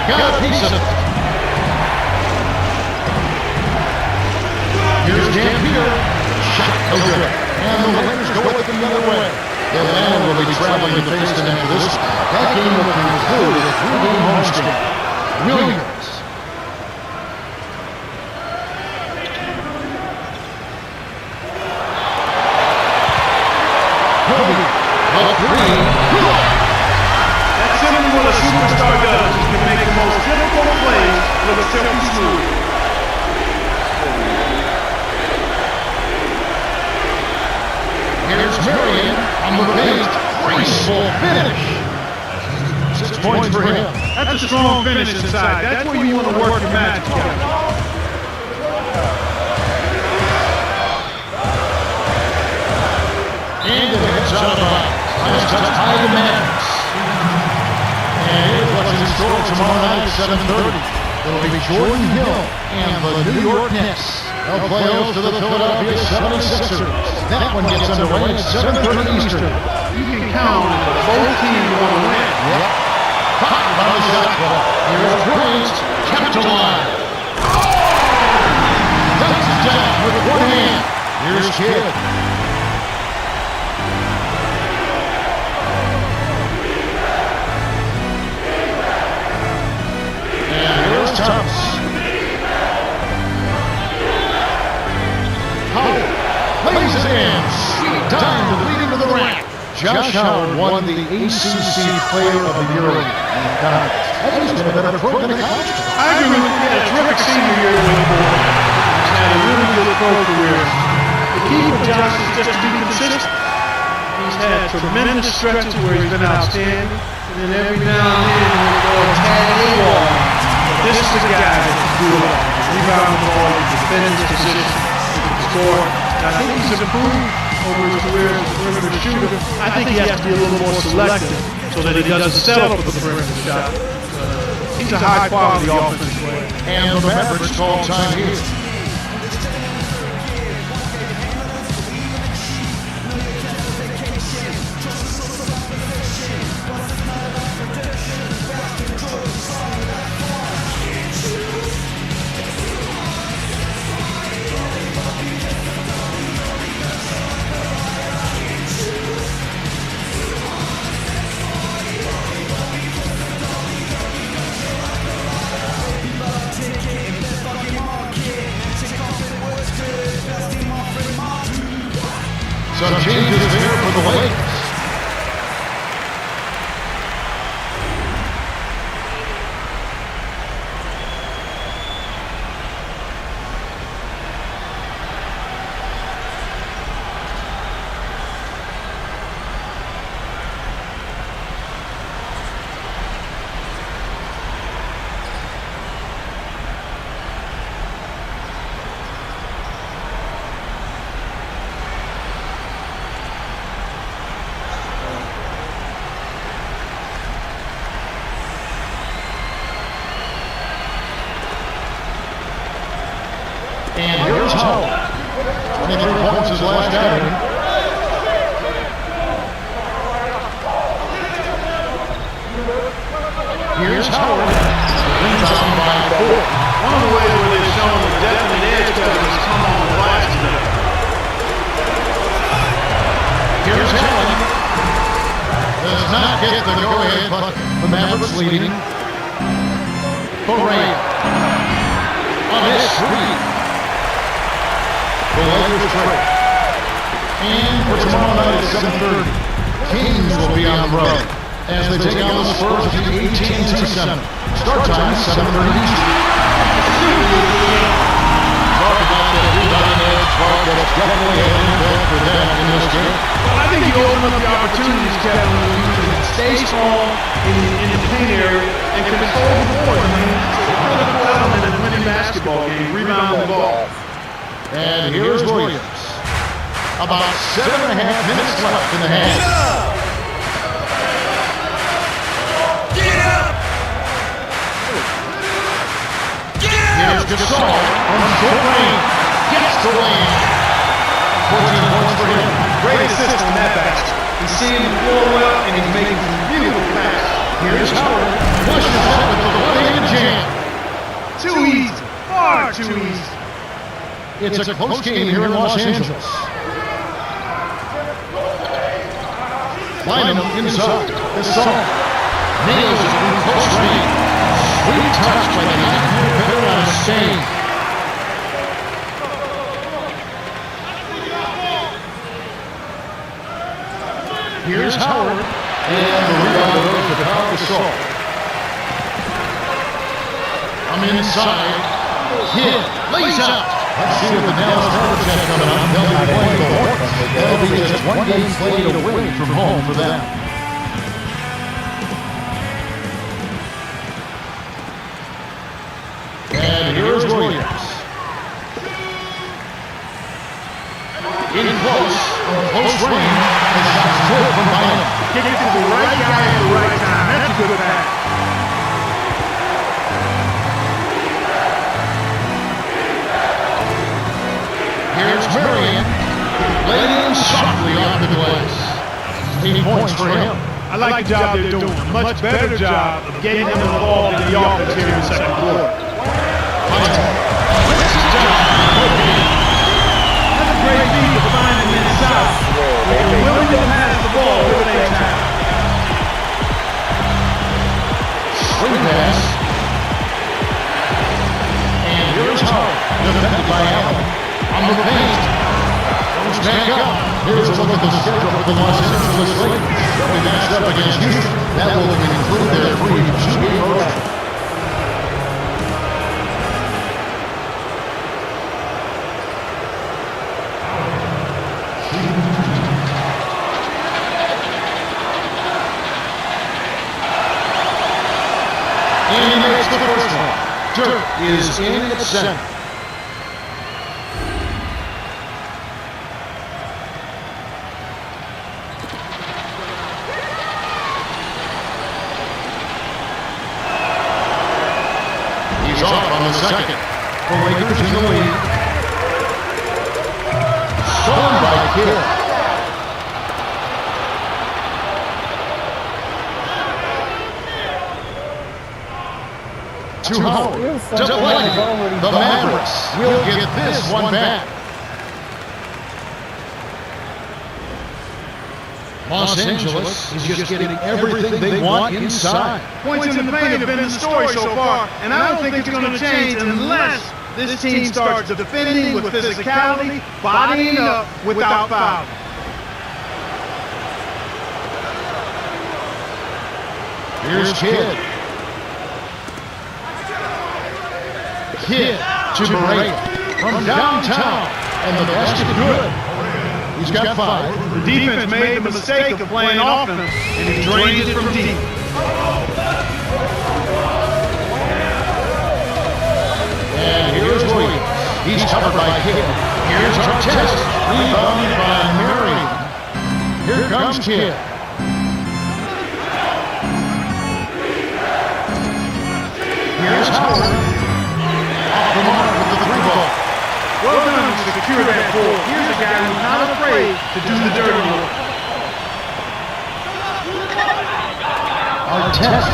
Got a piece of it. Here's Dampier. Shot no good. And the Lakers go with them the other way. Atlanta will be traveling to face them after this. That game will conclude a 3-game homestand. Williams. Kobe. The three. That's simply what a superstar does. He can make the most difficult plays with a silky smooth. Here's Marion on the paint. Graceful finish. 6 points for him. That's a strong finish inside. That's where you want to work your magic. And it hits out of bounds. Nice touch by the Maddox. And here's what's in store tomorrow night at 7:30. It'll be Jordan Hill and the New York Knicks. They'll play host to the Philadelphia 76ers. That one gets underway at 7:30 Eastern. You can count on both teams going to win. Yep. Caught by the shot clock. Here's Bryant, kept alive. Ducks it down with one hand. Here's Kidd. And here's Thomas. Howard lays it in. Sweet time leading to the rack. Josh Howard won the ACC Player of the Year. And he's been a better pro than a college. I agree with you. He had a terrific senior year at Wake Forest. He's had a really good pro career. The key for Josh is just to be consistent. He's had tremendous stretches where he's been outstanding. And then every now and then he'll go and tag a wall. But this is the guy that can do it all. Rebound the ball, he can defend his position, he can score. And I think he's improved over his career as a perimeter shooter. I think he has to be a little more selective so that he doesn't settle for the perimeter shot. He's a high-quality offensive player. And the Mavericks call time here. Some changes there for the Lakers. And here's Howard. 23 points his last outing. Here's Howard. Rebound by Ford. One of the ways where they've shown the definite edge coverage has come on the glass today. Here's Allen. Does not get the go-ahead, but the Mavericks leading. Correa. On his three. The Lakers break. And for tomorrow night at 7:30, Kings will be on the road as they take on the Spurs at the AT&T Center. Start time is 7:30 Eastern. Talk about that rebound edge, Clark, that's definitely a impact for them in this game. Well, I think you open up the opportunities, Kevin, when you can stay strong in the paint area and control the board. I mean, it's a critical element in winning basketball games, rebound the ball. And here's Williams. About 7.5 minutes left in the half. Get up! Here's Gasol from short range. Gets the lane. 14 points for him. Great assist on that basket. He's seeing the floor well, and he's making some beautiful passes. Here's Howard. Pushes up with the one-handed jam. Too easy. Far too easy. It's a close game here in Los Angeles. Line him inside. Gasol nails it in close range. Sweet touch by the Nashville player on Stain. Here's Howard. And the rebound goes to Pau Gasol. I'm inside. Kidd lays out. Let's see what the Dallas Mavericks have coming up. They'll be playing the Hornets. That'll be just one game played away from home for them. And here's Williams. In close. From close range, the shot's good from Bynum. Kick it to the right guy at the right time. That's a good pass. Here's Marion. Laid in softly off the glass. 8 points for him. I like the job they're doing. A much better job of getting them involved in the offense here in the second quarter. That's a great feat to find them inside. They're willing to pass the ball with a time. Swing pass. And here's Howard. Defended by Allen. On the paint. Comes back up. Here's a look at the schedule for the Los Angeles Lakers. They'll be matched up against Houston. That will conclude their 3-2 road. And he makes the first one. Dirk is in at center. He's off on the second. The Lakers in the lead. Stolen by Kidd. To Howard. To Blake. The Mavericks will get this one back. Los Angeles is just getting everything they want inside. Points in the paint have been the story so far, and I don't think it's going to change unless this team starts defending with physicality, bodying up without fouling. Here's Kidd. Kidd to Barea from downtown, and the basket good. He's got 5. The defense made the mistake of playing offense, and he drained it from deep. And here's Williams. He's covered by Kidd. Here's Artest. Rebounded by Marion. Here comes Kidd. Here's Howard. Off the mark with the 3-ball. Well done to secure that ball. Here's a guy who's not afraid to do the dirty work. Artest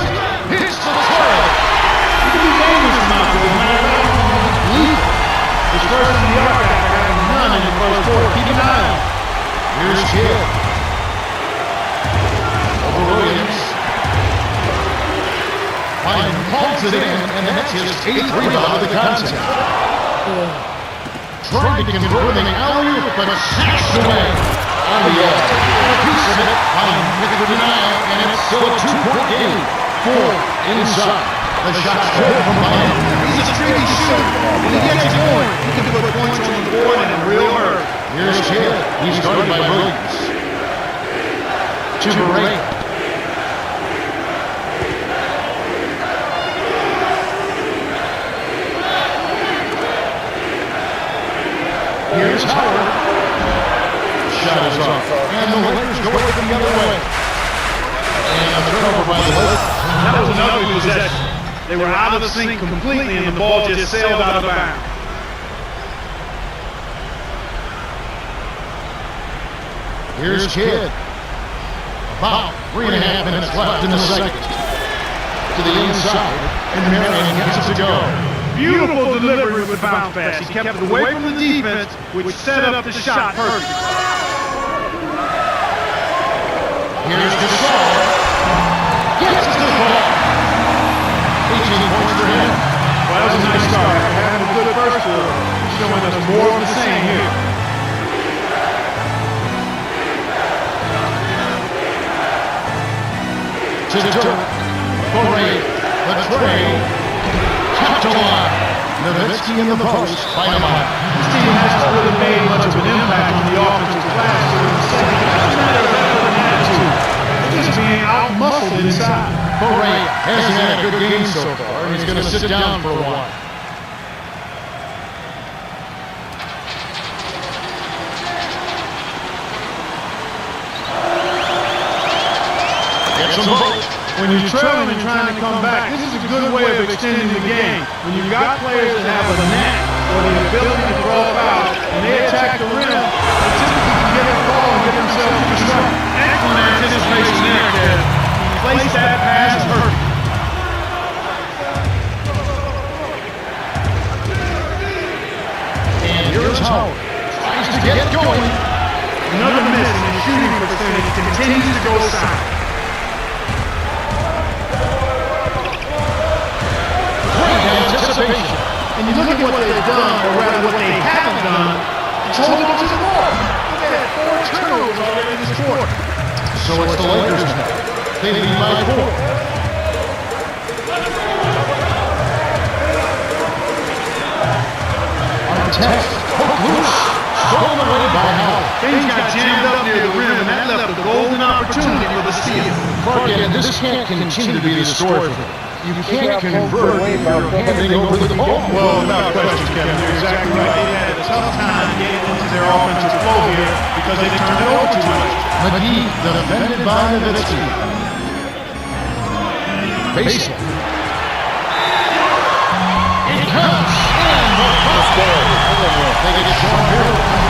hits the throw. He can be dangerous from out there, no matter how long he's bleeding. His first in the arc after having none in the first quarter. Keep an eye on him. Here's Kidd. Over Williams. Bynum calls it in, and that's his 8th rebound of the contest. Trying to convert with an alley-oop, but snatched away on the edge. And a piece of it, Bynum with the denial, and it's still a 2-point game. 4 inside. The shot's good from Bynum. He's a tricky shooter. When he gets going, he can put points on the board in a real hurry. Here's Kidd. He's guarded by Williams. To Barea. Here's Howard. Shot is off. And the Lakers go away the other way. And a turnover by the Lakers. That was an ugly possession. They were out of sync completely, and the ball just sailed out of bounds. Here's Kidd. About 3.5 minutes left in the second. To the inside. And Marion gets it to go. Beautiful delivery with the bounce pass. He kept it away from the defense, which set up the shot perfect. Here's Gasol. Gets the ball. 18 points for him. Well, that was a nice start. After having a good first quarter, showing us more of the same here. To Dirk. Barea. The trade. Kept alive. Nowitzki in the post. Bynum. This team hasn't really made much of an impact on the offensive glass during the second half. It's not a matter of an attitude. They're just being out-muscled inside. Barea hasn't had a good game so far, and he's going to sit down for a while. Gets them both. When you're trailing and trying to come back, this is a good way of extending the game. When you've got players that have a knack or the ability to throw out and they attack the rim, they typically can get the ball and get themselves to the shot. Excellent anticipation there, Kev. He placed that pass perfect. And here's Howard. Tries to get going. Another miss, and the shooting percentage continues to go south. Anticipation. And you look at what they've done, or rather what they haven't done, it's holding on to the ball. Look at that, 4 turnovers already this quarter. So it's the Lakers now. They lead by 4. Artest, hook loose, stolen away by Howard. Things got jammed up near the rim, and that left a golden opportunity for the steal. Clark, this can't continue to be the story for them. You can't convert when you're handing over the ball. Well, without question, Kevin, you're exactly right. They had a tough time getting into their offensive flow here because they turned it over too much. McGee, defended by Nowitzki. Baseline. It comes in the first goal. They get Sean here.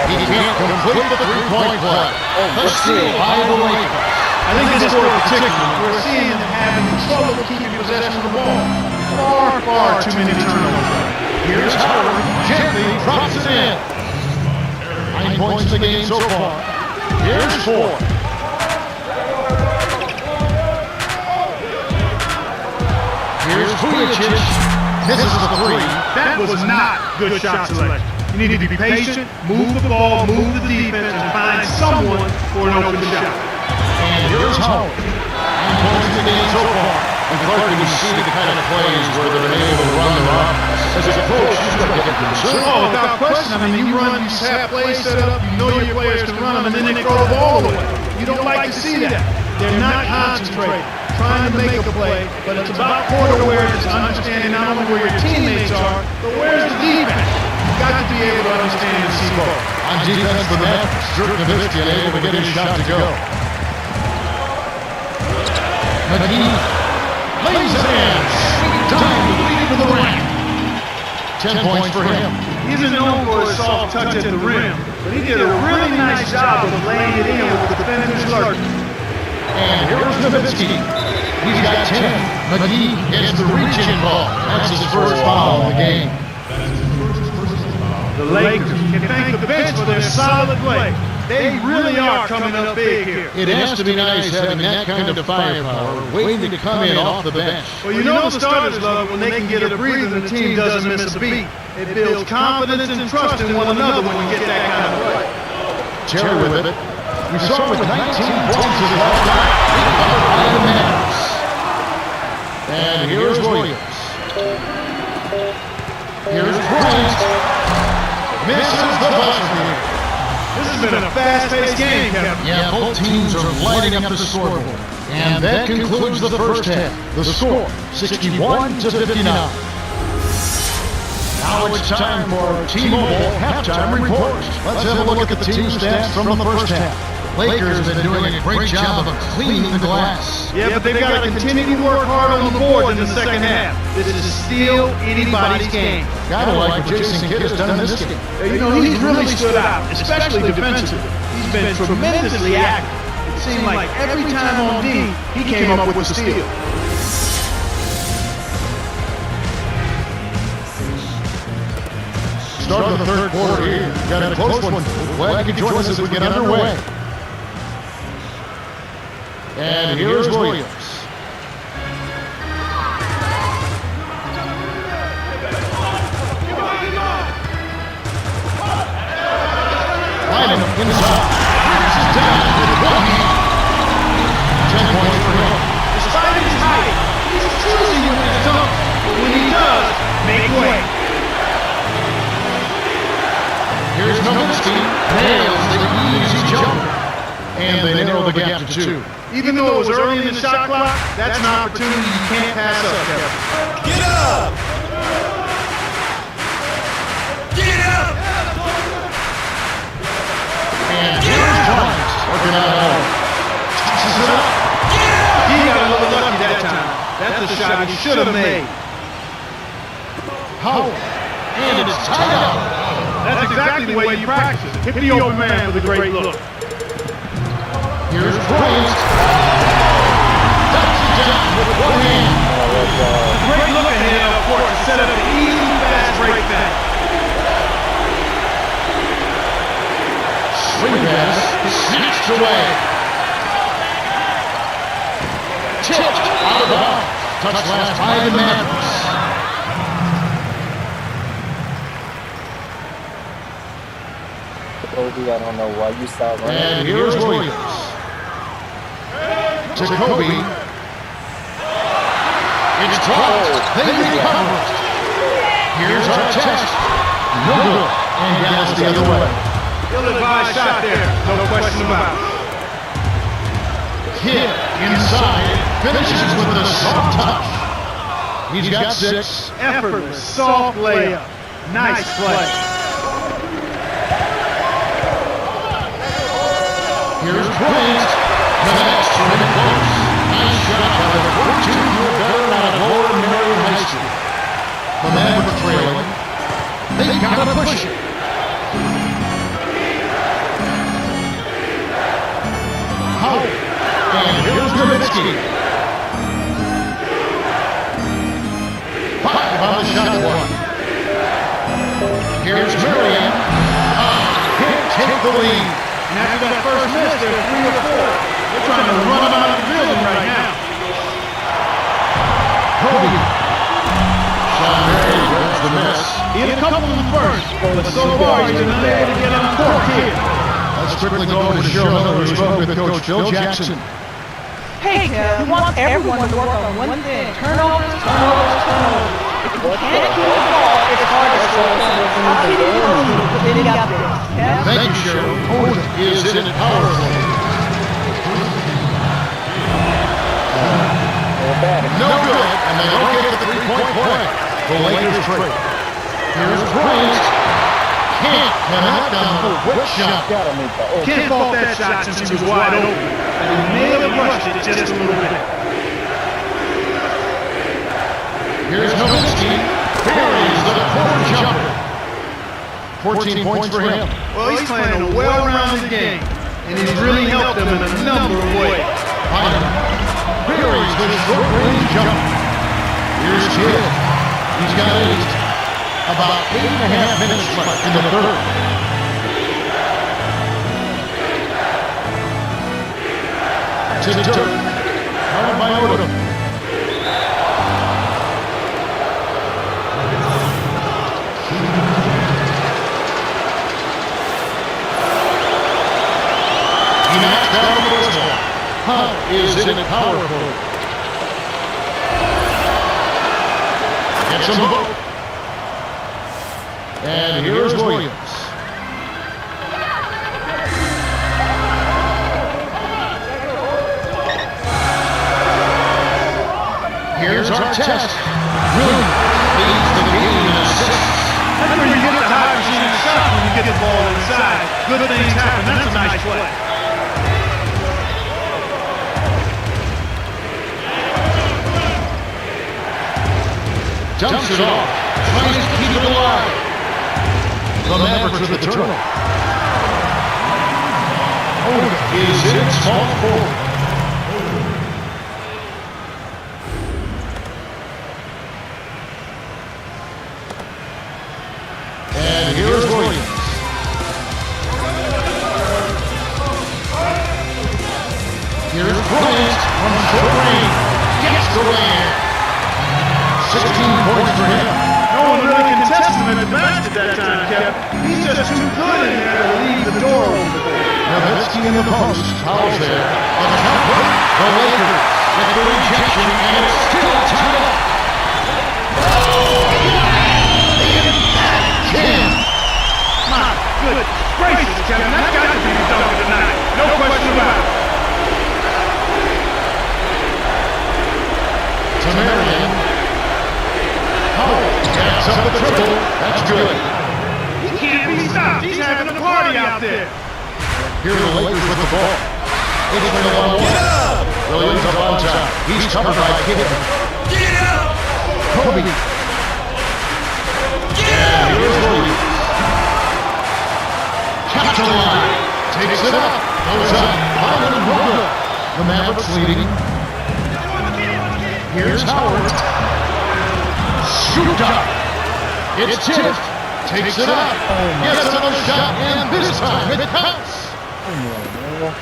He can't complete the three-point play. The steal by the Lakers. I think this quarter in particular, we're seeing them having trouble keeping possession of the ball. Far too many turnovers. Here's Howard. Gently drops it in. 9 points in the game so far. Here's 4. Here's Vujicic. Misses the 3. That was not good shot selection. You need to be patient, move the ball, move the defense, and find someone for an open shot. And here's Howard. 9 points in the game so far. And Clark, you see the kind of plays where they're able to run their offense. As a coach, you've got to get concerned. Oh, without question. I mean, you have plays set up, you know your players can run them, and then they throw the ball away. You don't like to see that. They're not concentrating, trying to make a play, but it's about court awareness, understanding not only where your teammates are, but where's the defense. You've got to be able to understand and see both. On defense, the Mavericks, Dirk Nowitzki able to get his shot to go. McGee lays it in. Sweet time to lead to the rack. 10 points for him. He isn't known for his soft touch at the rim, but he did a really nice job of laying it in with the defender's lurking. And here's Nowitzki. He's got 10. McGee gets the reach-in call. That's his first foul in the game. The Lakers can thank the bench for their solid play. They really are coming up big here. It has to be nice having that kind of firepower waiting to come in off the bench. Well, you know the starters love when they can get a breather and the team doesn't miss a beat. It builds confidence and trust in one another when you get that kind of play. Terry with it. We saw with 19 points his last night. Covered by the Mavericks. And here's Williams. Here's Bryant. Misses the buzzer. This has been a fast-paced game, Kevin. Yeah, both teams are lighting up the scoreboard. And that concludes the first half. The score, 61-59. Now it's time for T-Mobile halftime report. Let's have a look at the team stats from the first half. Lakers have been doing a great job of cleaning the glass. Yeah, but they've got to continue to work hard on the board in the second half. This is still anybody's game. Gotta like what Jason Kidd has done in this game. You know, he's really stood out, especially defensively. He's been tremendously active. It seemed like every time on D, he came up with a steal. Start of the third quarter here. Got a close one. Glad you could join us as we get underway. And here's Williams. Lyman inside. Brings it down with one hand. 10 points for him. Despite his height, he's choosing when to dunk. But when he does, make way. Here's Nowitzki. Nails the easy jumper. And they narrow the gap to 2. Even though it was early in the shot clock, that's an opportunity you can't pass up, Kevin. Get up! And here's Bryant working out hard. Tosses it up. He got a little lucky that time. That's a shot he should have made. Howard. And it's tied up. That's exactly the way you practice it. Hit the open man with a great look. Here's Bryant. Ducks it down with one hand. Great look ahead up court to set up an easy, fast break back. Swing pass snatched away. Tipped out of bounds. Touch last by the Mavericks. Kobe, I don't know why you stopped running. And here's Williams. To Kobe. It's blocked. They recover it. Here's Artest. No good. And Dallas the other way. Ill-advised shot there. No question about it. Kidd inside. Finishes with a soft touch. He's got 6. Effortless, soft layup. Nice play. Here's Bryant. Connects to the post. Nice shot by the 14-year veteran out of Lower Marion High School. The Mavericks trailing. They've got to push it. Howard. And here's Nowitzki. 5 on the shot clock. Here's Marion. Can't take the lead. And after that first miss, they're 3 or 4. They're trying to run them out of the building right now. Kobe. Sean Marion grabs the miss. He had a couple in the first, but so far he's been unable to get on court here. Let's quickly go over to Cheryl Miller, who spoke with Coach Phil Jackson. Hey, Kev, we want everyone to work on one thing. Turnovers, turnovers, turnovers. If you can't keep the ball, it's hard to score. How can you lose with any of this, Kev? Thank you, Cheryl. Oda is in it powerful. No good, and they don't get the three-point play. The Lakers trade. Here's Bryant. Can't connect on the whip shot. Can't fault that shot since he was wide open. And he may have rushed it just a little bit. Here's Nowitzki. Buries the corner jumper. 14 points for him. Well, he's playing a well-rounded game, and he's really helped them in a number of ways. Buries the short-range jumper. Here's Kidd. He's got 8. About 8.5 minutes left in the third. To Dirk. Guarded by Odom. He knocks down the first one. Hunt is in power forward. Gets him both. And here's Williams. Here's Artest. Williams leads the game in assists. That's where you get the high machine shot when you get the ball inside. Good things happen. That's a nice play. Dumps it off. Tries to keep it alive. The Mavericks with the turnover. Oda is in small forward. And here's Williams. Here's Bryant from short range. Gets the win. 16 points for him. No one really can test him at the basket that time, Kev. He's just too good in there to leave the door open. Nowitzki in the post. Fouls there. On the top right, the Lakers get the rejection, and it's still tied up. My good gracious, Kevin, that's got to be the dunk of the night. No question about it. To Marion. Howard gets up the triple. That's good. He can't be stopped. He's having a party out there. Here are the Lakers with the ball. It's been a Williams up on top. He's covered by Kidd. Get up! Kobe. Here's Williams. Capture the line. Takes it up. Goes up. Hyman and Rondo. The Mavericks leading. Here's Howard. Shoot up. It's tipped. Takes it up. Gets another shot, and this time it counts.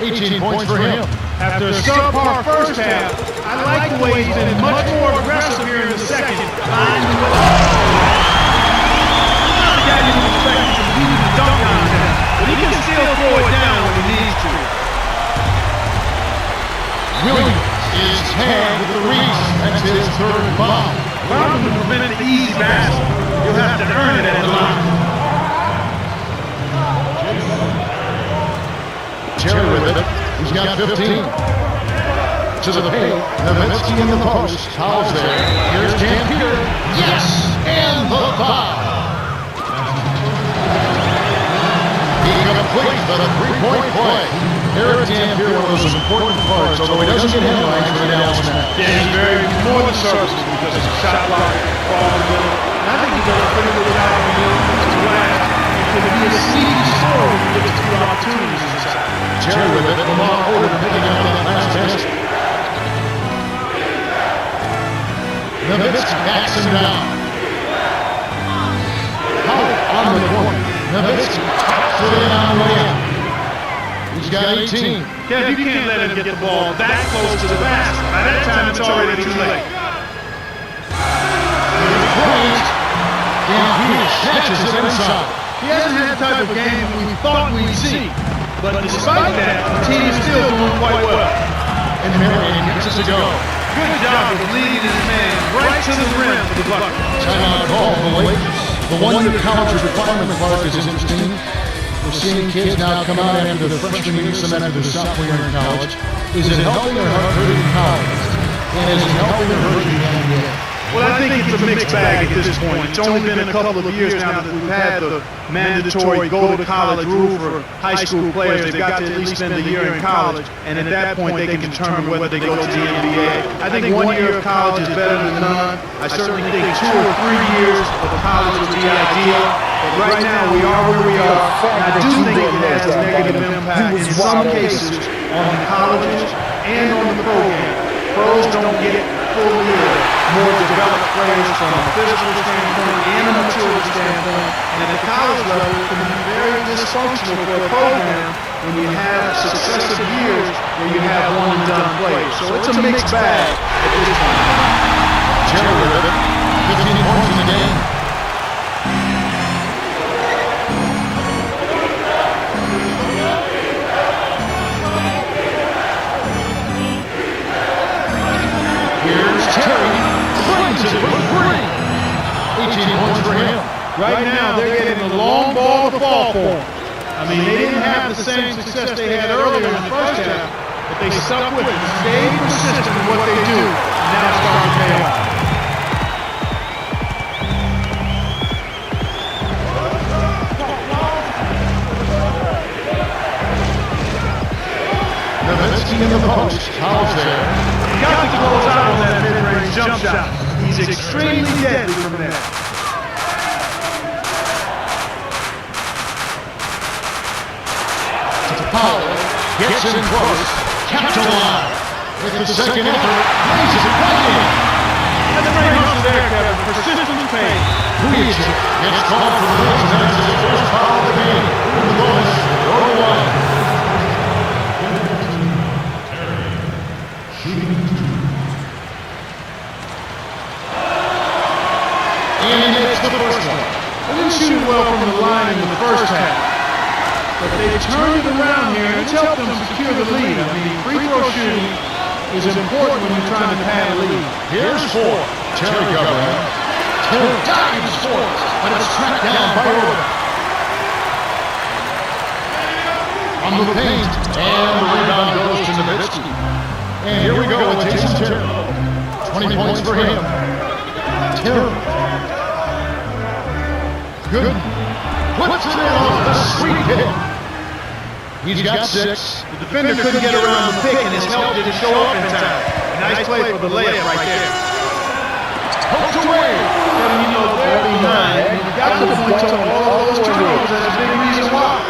18 points for him. After a subpar first half, I like the way he's been much more aggressive here in the second. Not the guy you would expect to compete in the dunk contest, but he can still throw it down when he needs to. Williams is tagged with the reach. That's his third foul. Brown can prevent the easy basket. You'll have to earn it at the line. Terry with it. He's got 15. To the paint. Nowitzki in the post. Fouls there. Here's Dampier. Yes! And the foul. He completes the three-point play. Eric Dampier, one of those important parts, although he doesn't get headlines for the Dallas Mavericks. Yeah, he's very more than serviceable because he's a shot blocker, ball in the middle. And I think he does a pretty good job of being his glass. He can be a sneaky scorer when he gets a few opportunities inside. Terry with it. Lamar Odom picking up on that last basket. Nowitzki backs him down. Howard on the corner. Nowitzki taps it in on the way up. He's got 18. Kev, you can't let him get the ball that close to the basket. By that time, it's already too late. And he snatches it inside. He hasn't had the type of game we thought we'd see. But despite that, the team is still doing quite well. And Marion gets it to go. Good job of leading his man right to the rim for the bucket. Timeout call for the Lakers. The one-year college requirement, Clark, is interesting. We're seeing kids now come out after their freshman year, some after their sophomore year in college. Is it helping or hurting college? And is it helping or hurting the NBA? Well, I think it's a mixed bag at this point. It's only been a couple of years now that we've had the mandatory go-to-college rule for high school players. They've got to at least spend a year in college, and at that point they can determine whether they go to the NBA. I think 1 year of college is better than none. I certainly think 2 or 3 years of college would be ideal. But right now we are where we are, and I do think it has a negative impact in some cases on the colleges and on the pro game. Pros don't get fully more developed players from a physical standpoint and a maturity standpoint, and at the college level it can be very dysfunctional for a program when you have successive years where you have one-and-done players. So it's a mixed bag at this point. Terry with it. 15 points in the game. Here's Terry. Brings it for three. 18 points for him. Right now, they're getting a long ball to fall for them. I mean, they didn't have the same success they had earlier in the first half, but they stuck with it, stayed persistent in what they do, and now it's starting to pay off. Nowitzki in the post. Fouls there. You got to close out on that mid-range jump shot. He's extremely deadly from there. Powell gets in close. Capture the line. With the second effort, lays it right in. That's very much there, Kevin. Persistent pace. Leads it. Gets called for the Bulls, and that's his first foul of the game. The Bulls go to one. And it's the first one. They didn't shoot well from the line in the first half, but they turned it around here, and it's helped them secure the lead. I mean, free throw shooting is important when you're trying to pad a lead. Here's four. Terry Governor. Terry dives for it, but it's tracked down by Odom. On the paint, and the rebound goes to Nowitzki. And here we go with Jason Terry. 20 points for him. Terry. Good. Puts it in off the sweet hit. He's got 6. The defender couldn't get around the pick, and his help didn't show up in time. Nice play for the layup right there. Poked away. You know, 39. You got to point to all those turnovers as a big reason why.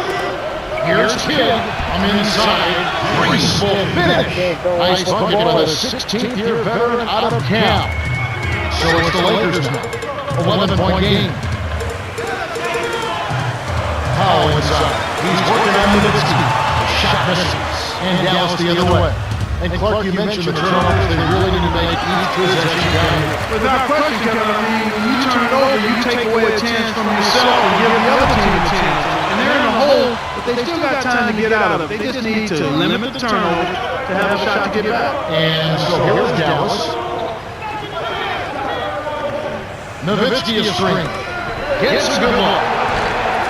Here's Kidd. I'm inside. Graceful finish. Nice bucket by the 16th-year veteran out of camp. So it's the Lakers now. 11-point game. Powell inside. He's working on Nowitzki. Shot misses. And Dallas the other way. And Clark, you mentioned the turnovers. They really need to make each possession count. Without question, Kevin, I mean, when you turn it over, you take away a chance from yourself and give the other team a chance. And they're in a hole, but they still got time to get out of it. They just need to limit the turnover to have a shot to get back. And so here's Dallas. Nowitzki is string. Gets a good look.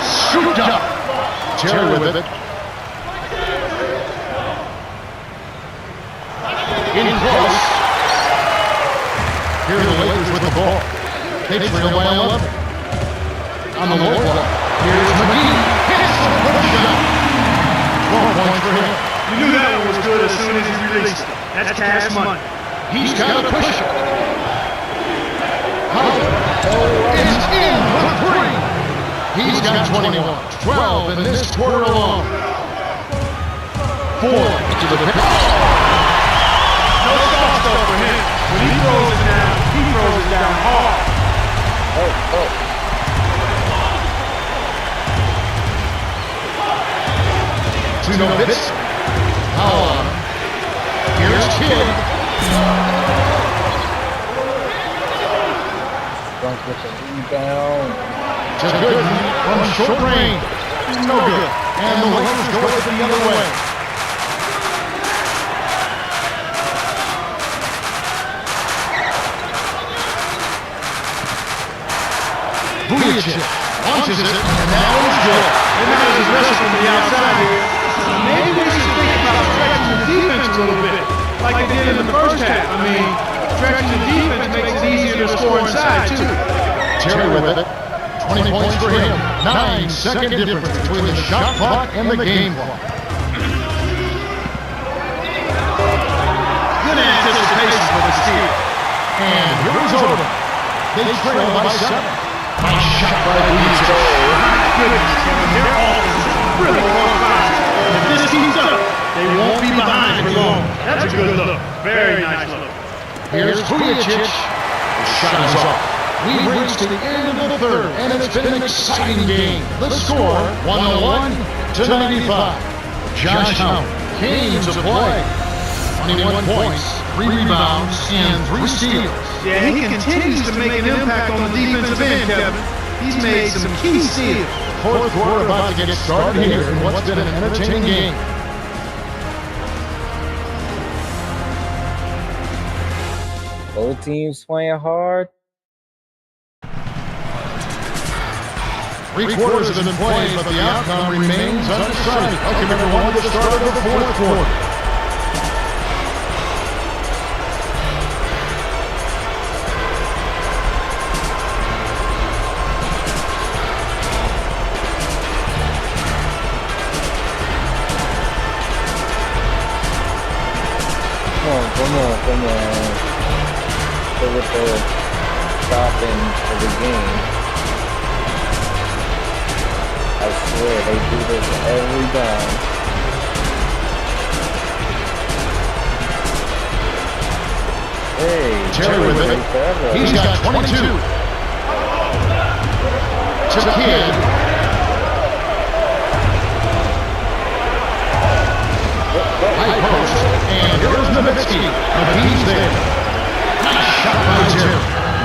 Scooped up. Terry with it. In close. Here are the Lakers with the ball. They trail by 11. On the low block. Here's McGee. Hits the push shot. 12 points for him. You knew that one was good as soon as he released it. That's cash money. He's got to push it. Howard is in for 3. He's got 21. 12 in this quarter alone. 4 to the pick. No stop for him. When he throws it down, he throws it down hard. To Nowitzki. Powell on him. Here's Kidd. Drunk with the rebound. Just good from short range. No good. And the Lakers go it the other way. Vujacic launches it, and that one's good. They're not as aggressive from the outside here. Maybe they should think about stretching the defense a little bit, like they did in the first half. I mean, stretching the defense makes it easier to score inside, too. Terry with it. 20 points for him. 9-second difference between the shot clock and the game clock. Good anticipation for the steal. And here's over. They trail by 7. Nice shot by Vujacic. Goodness, Kevin, their offense is really qualified. If this keeps up, they won't be behind for long. That's a good look. Very nice look. Here's Vujacic. The shot is off. We've reached the end of the third, and it's been an exciting game. The score, 101 to 95. Josh Howard came to play. 21 points, 3 rebounds, and 3 steals. Yeah, he continues to make an impact on the defensive end, Kevin. He's made some key steals. Fourth quarter about to get started here in what's been an entertaining game. Both teams playing hard. 3 quarters have been played, but the outcome remains undecided. Welcome everyone to the start of the fourth quarter. Come on. So with the stopping of the game, I swear they do this every time. Hey, Terry with it. He's got 22. To Kidd. High post. And here's Nowitzki. McGee's there. Nice shot by Terry.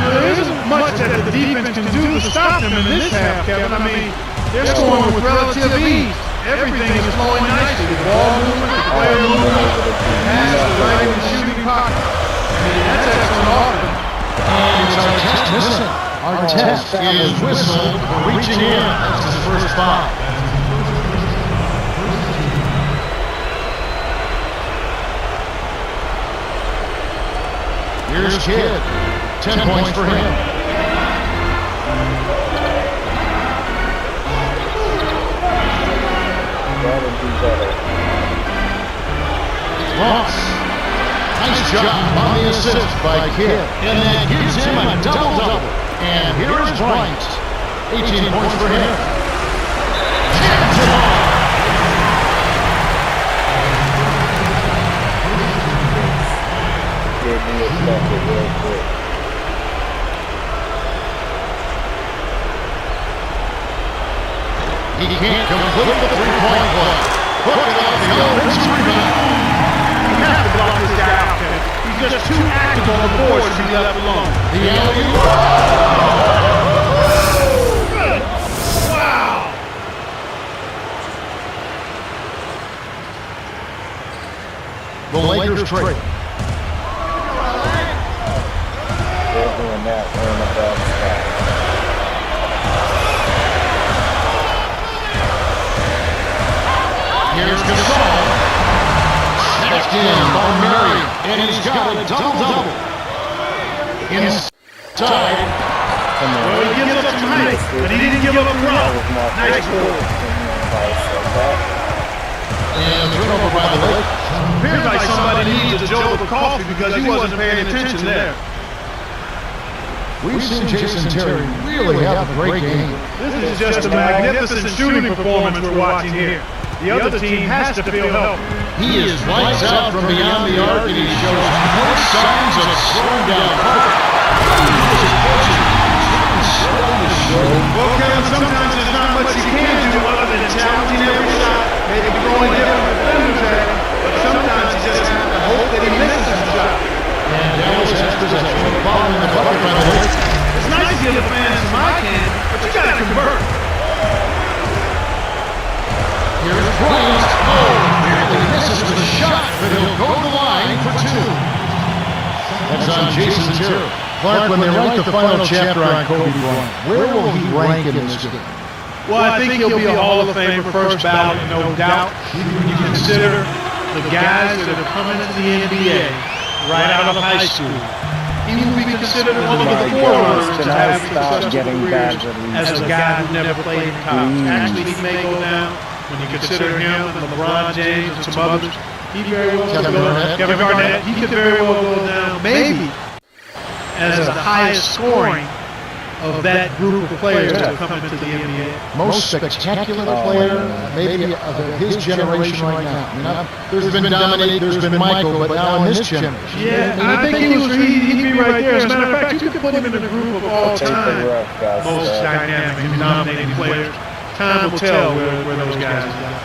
There isn't much that the defense can do to stop them in this half, Kevin. I mean, they're scoring with relative ease. Everything is flowing nicely. The ball movement, the player movement, the pass, the right and shooting pocket. I mean, that's excellent offense. And it's Artest missing. Artest is whistled for reaching in. That's his first foul. Here's Kidd. 10 points for him. gotta do better. Ross. Nice job on the assist by Kidd. And that gives him a double-double. And here is Bryant. 18 points for him. Jams it on. Give me a bucket real quick. He can't complete the three-point play. Hook it off the offensive rebound. You have to block this guy out, Kevin. He's just too active on the boards to be left alone. The alley-oop. Wow! The Lakers trade. They're doing that wearing a bad spot. Here's Gasol. Checked in by Murray. And he's got a double-double. Inside. Come on. Well, he gives up some height, but he didn't give up the That rough. was my Nice favorite. goal. And turnover by the Lakers. Appears like somebody needs a jolt of coffee because he wasn't paying attention there. We've seen Jason Terry really have a great game. This is just a magnificent shooting performance we're watching here. The other team has to feel help. He is lights out from beyond the arc, and he shows no signs of slowing down. Well, Kevin, sometimes there's not much you can do other than challenging every shot, maybe throwing different defenders at him, but sometimes you just have to hope that he misses the shot. And Dallas has possession following the bucket by the Lakers. It's nice to give the fans some eye candy, but you got to convert. Here's Bryant. Oh, barely misses the shot, but he'll go to the line for two. That's on Jason Terry. Clark, when they write the final chapter on Kobe Bryant, where will he rank in this game? Well, I think he'll be a Hall of Famer first ballot, no doubt. When you consider the guys that have come into the NBA right out of high school, he will be considered one of the forerunners to have successful careers as a guy who never played in college. Actually, he may go down, when you consider him and LeBron James and some others, he very well could go down. Kevin Garnett, he could very well go down, maybe, as the highest scoring of that group of players that have come into the NBA. Most spectacular player, maybe of his generation right now. I mean, there's been Dominique, there's been Michael, but now in this generation. Yeah, I think he'd be right there. As a matter of fact, you could put him in the group of all time most dynamic and dominating players. Time will tell where those guys are.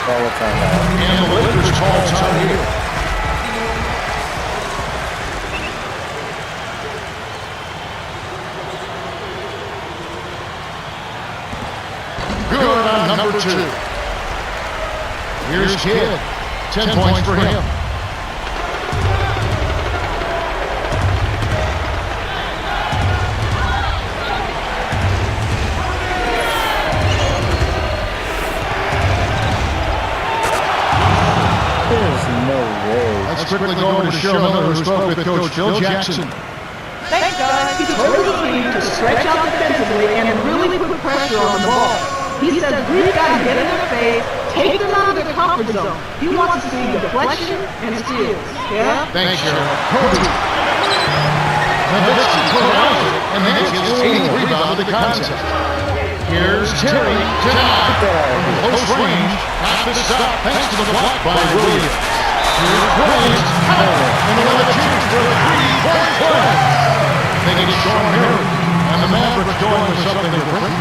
And the Lakers call time here. Good on number two. Here's Kidd. 10 points for him. Let's quickly go over to Cheryl Miller, who spoke with Coach Phil Jackson. Thanks, guys. He told the team to stretch out defensively and really put pressure on the ball. He said we've got to get in their face, take them out of their comfort zone. He wants to see deflection and steals. Yeah? Thanks, Cheryl. Kobe. Nowitzki around it, and then gets 8th rebound of the contest. Here's Terry denied from close range. Not the stop thanks to the block by Williams. Here's Williams, and another chance for a three-point play. They get Sean Murray, and the Mavericks going with something different.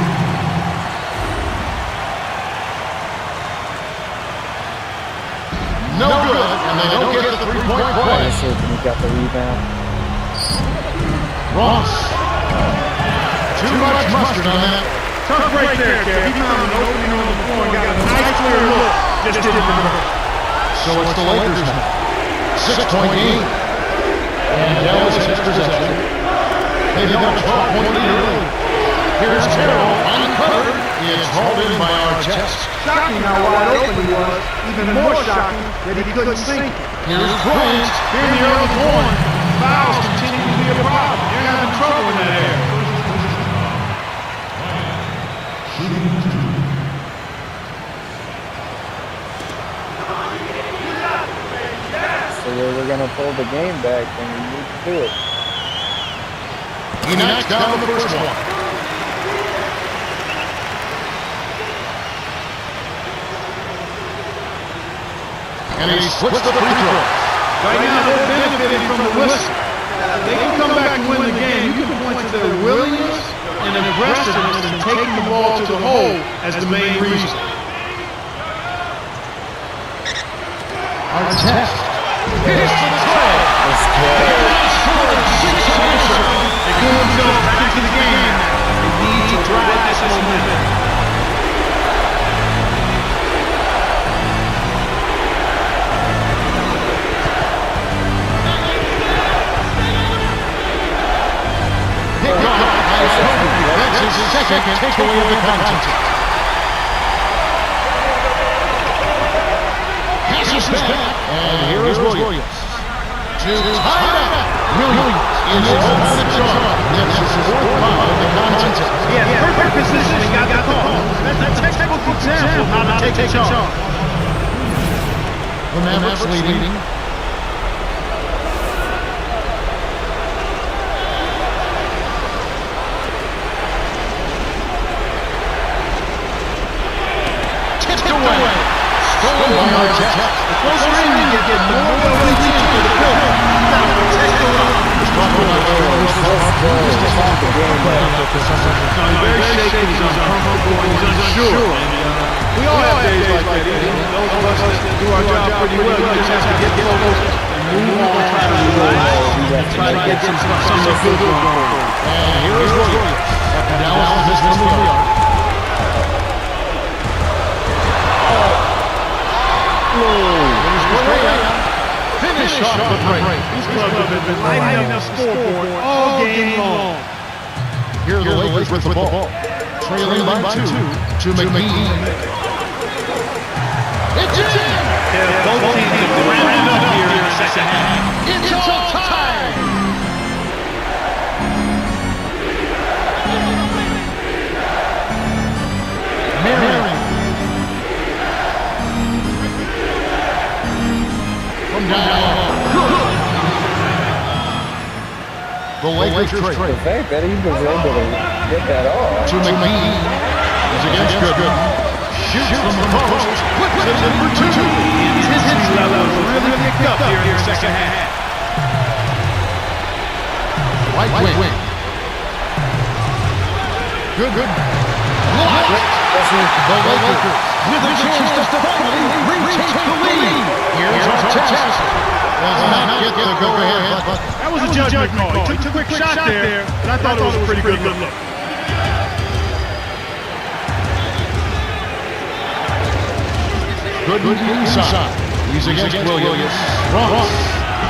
No good, and they don't get the three-point play. He got the rebound. Ross. Too much mustard on that. Tough right there, Kev. He found an opening on the floor and got a nice clear look. Just didn't convert. So it's the Lakers now. 6-point game. And Dallas has possession. They've got a 12-point lead early. Here's Terrell uncovered. It's hauled in by Artest. Shocking how wide open he was. Even more shocking that he couldn't sink it. Here's Bryant. Here in the early going, fouls continue to be be a problem. You're going to have trouble in that area. So we're gonna pull the game back and we need to do it. He knocks down the first one. And he splits the free throw. Right now, they're benefiting from the whistle. They can come back and win the game. You can point to their willingness and aggressiveness in taking the ball to the hole as the main reason. Our test. Here's the try. Let's go. They pull themselves back into the game. They need to drive this momentum. That's his second takeaway of the contest. Passes back, and here is Williams. To tie it up. Williams is on the charge. That's his fourth foul of the contest. Yeah, perfect positioning got the call. That's a textbook example of how to take charge. The Mavericks leading. Stolen by Artest. The closer in you get, the more ability to the field. You got to protect the line. He's very shaky, he's uncomfortable, he's unsure. We all have days like that. Those of us that do our job pretty well, you just have to get focused and move on, try to relax, and try to get something good going forward. And here is Williams. Dallas is his number 3. Finish off the break. These clubs have been lighting up the scoreboard all game long. Here are the Lakers with the ball. Trailing by 2 to McGee. It's in! Yeah, both teams have ramped up here in the second half. It's all time! Marion. From down. The Lakers trade. The fact that he was able to get that off. To McGee. He's against Good. Shoots from the post. Puts it in for 2. The intensity level really picked up here in the second half. Right wing. Good. Blocked. The Lakers with a chance to finally retake the lead. Here's Artest. Does not get the go-ahead button. That was a judgment call. He took a quick shot there, but I thought it was a pretty good look. Good inside. He's against Williams. Ross.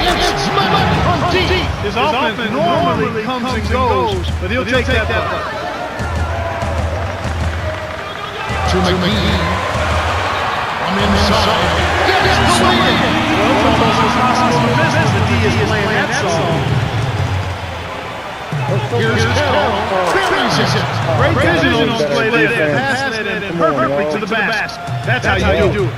It's Smith from deep. His offense normally comes and goes, but he'll take that puck. To McGee. From inside. Gets the lead. Well, it's almost impossible to miss as the D is playing that song. Here's Carroll. Buries it. Great vision on display there. Pass it perfectly to the basket. That's how you do it.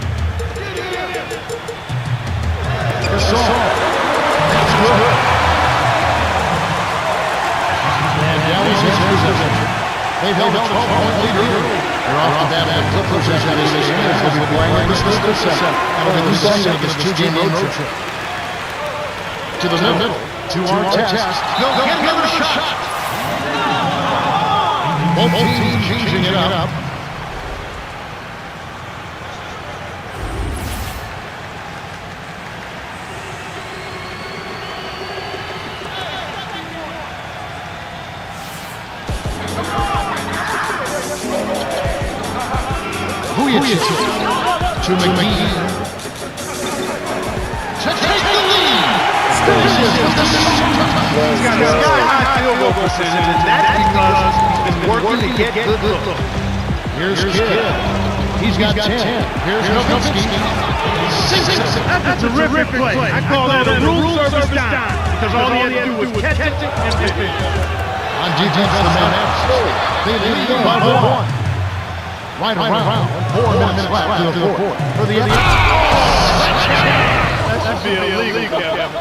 Gasol. That's good. And Dallas has possession. They've held a 12-point lead early. They're off the bat at Clippers as that is they'll be playing at the Crystal Center. That'll be the second of this 2-game road trip. To the middle. To Artest. They'll get another shot. Both teams changing it up. Vujacic to McGee to take the lead. He's got a sky-high field goal percentage, and that's because he's been working to get good looks. Here's Kidd. He's got 10. Here's Nowitzki. That's a terrific play. I call that a rule service dime. because all he had to do was catch it and finish. On defense, the Mavs. They lead by 1. Right around. 4 minutes left to the fourth. For the That should be illegal, Kevin.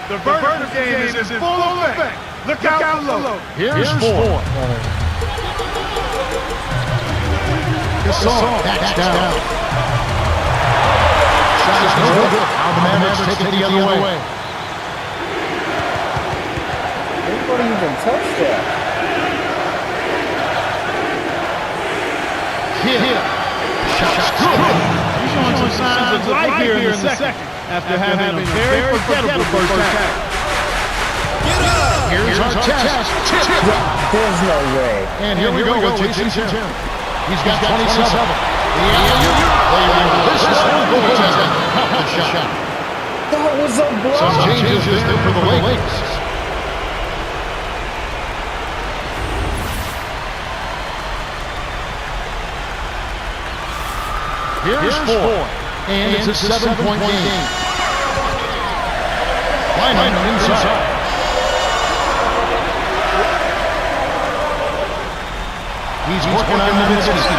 The Vertical game is in full effect. Look out below. Here's 4. Gasol backs down. Shot is no good. Now the Mavericks take it the other way. Nobody even touched that. Hit. Shot's good. He's showing some signs of life here in the second after having a very forgettable first half. Here's Artest. There's no way. And here we go with Jason Tatum. He's got 27. This is the shot. That was a block. Some changes there for the Lakers. Here's 4. And it's a 7-point game. Line inside. He's working on the Nowitzki.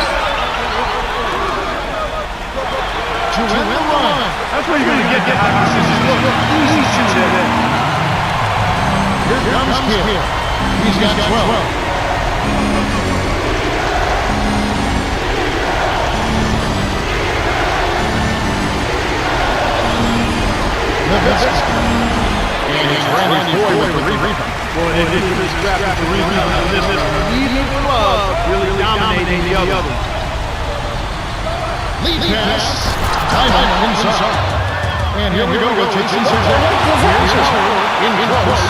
To win the run. That's where you're going to get the easy shooter there. Here comes Kidd. He's got 12. Nowitzki. And it's Randy Boyd with the rebound. Boy, they did this scrap with the rebound. This is neither club really dominating the other. Lead pass. Diamond inside. And here we go with Jason Tatum. Here's his in close.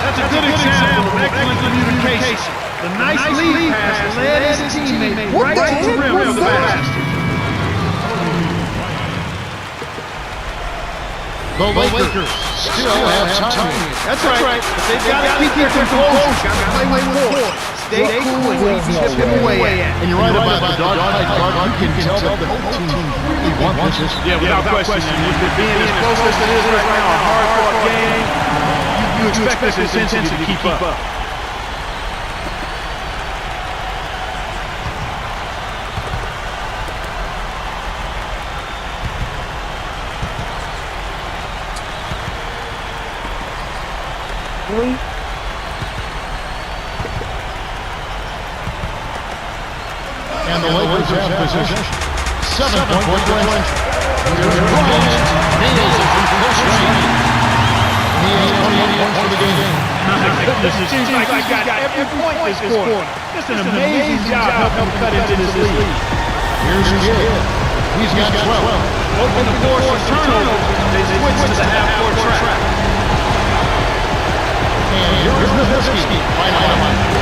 That's a good example of excellent communication. The nice lead pass led his teammate right to the rim of the basket. The Lakers still have time. That's right. But they've got to keep their composure. Got to play forward. Stay cool and keep chipping away at it. And you're right about the dog fight. You can tell that both teams really want this. Yeah, without question. With it being as close as it is right now, a hard-fought game, you expect this intensity to keep up. And the Lakers have possession. 7-point differential. Here's Bryant. Nails it from close range. He has 28 points for the game. My goodness, it seems like he's got every point this quarter. Just an amazing job helping cut into this lead. Here's Kidd. He's got 12. Open the door for turnovers. They switch to the half-court track. And here's Nowitzki.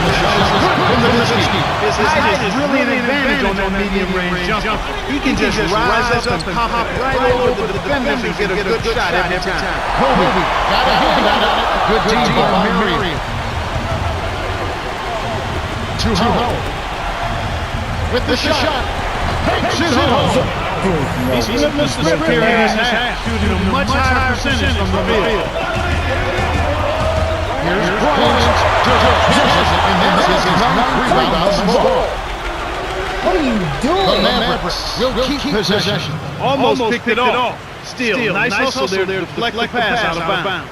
The shot is good from Nowitzki. His height is really an advantage on that medium-range jumper. He can just rise up and pop right over the defenders and get a good shot every time. Kobe got a hand on it. Good team by Murray. To Howell. With the shot. Takes it home. He's flipped the script here in this half, shooting a much higher percentage from the field. Here's Bryant. And this is his 9th rebound on the ball. What are you doing? The Mavericks will keep possession. Almost picked it off. Still, nice hustle there to deflect the pass out of bounds.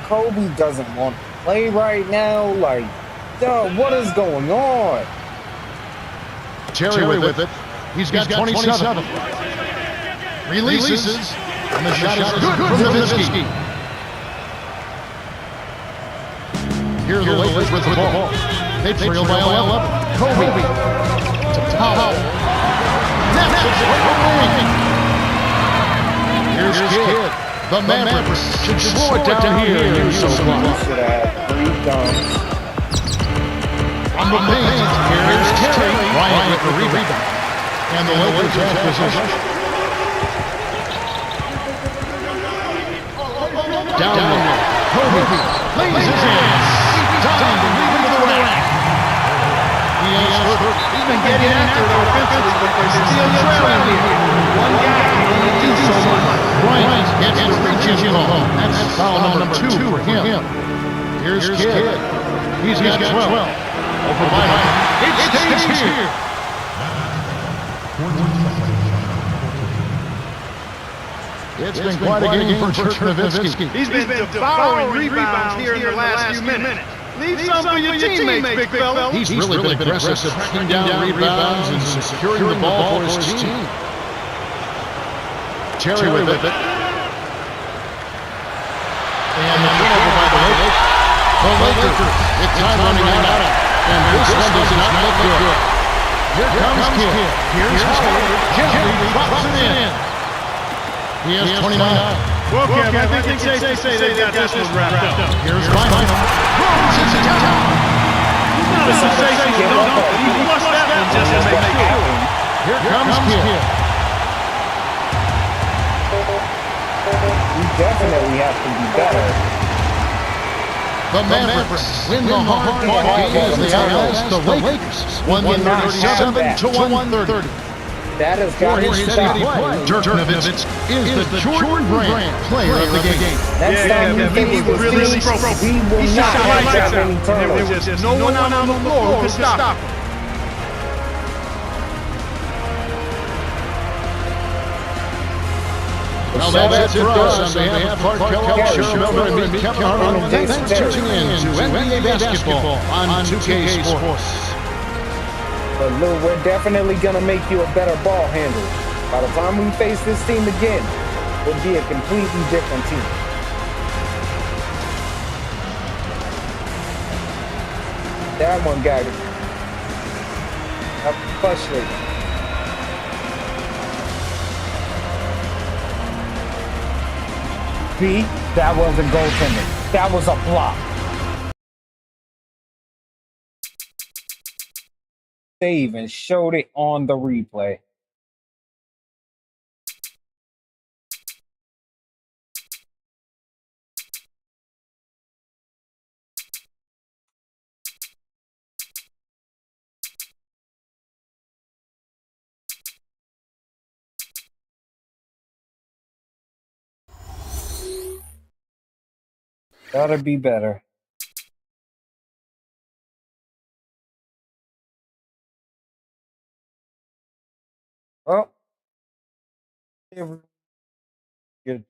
Kobe doesn't want to play right now. Like, duh, what is going on? Terry with it. He's got 27. Releases. And the shot is good from Nowitzki. Here are the Lakers with the ball. They trail by 11. Kobe. To Powell. Here's Kidd. The Mavericks should slow it down here. Should have 3 dunks. On the paint, here's Terry. Bryant with the rebound. And the Lakers have possession. Down low. Kobe lays his hands. Time to lead into the rack. He's been getting after it offensively, but they're still trailing here. One guy can only do so much. Bryant gets the Foul number 2 for him. Here's Kidd. He's got 12. Over by him. It stays here. It's been quite a game for Dirk Nowitzki. He's been devouring rebounds here in the last few minutes. Leave some for your teammates, big fella. He's really been aggressive, tracking down rebounds and securing the ball for his team. Terry with it. And the turnover by the Lakers. The Lakers, it's time running out. And this one does not look good. Here comes Kidd. Here's Howard. Gently drops it in. He has 29. Well, Kev, I think it's safe to say they got this one wrapped up. Here's Bynum. Sits it down. Not a sensational dunk, but he must that one just to make sure. Here comes Kidd. We definitely have to be better. The Mavericks win the hard-fought game as they outlast the Lakers. 137 to 130. That has For got his to steady stop. play, Dirk Nowitzki is the Jordan Brand player of the game. Next time we face was this really team, strong. we will He not shot have lights that out. many There turnovers. was just no one out on the floor who could stop him. Well, that's it for us. On behalf of Clark Kellogg, Cheryl Miller, and me, Kevin Harlan, thanks for tuning in to NBA Basketball on 2K Sports. But Lou, we're definitely going to make you a better ball handler. By the time we face this team again, we'll be a completely different team. That one got it. I'm frustrated. B, that wasn't goaltending. That was a block. They even showed it on the replay. Gotta be better. Well, good.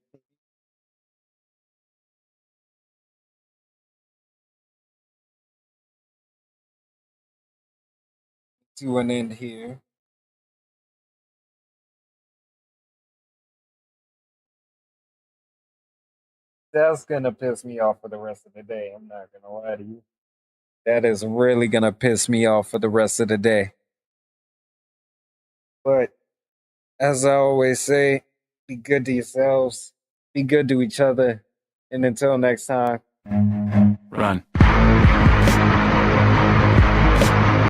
To an end here. That's gonna piss me off for the rest of the day. I'm not gonna lie to you. That is really gonna piss me off for the rest of the day. But as I always say, be good to yourselves, be good to each other, and until next time. Run.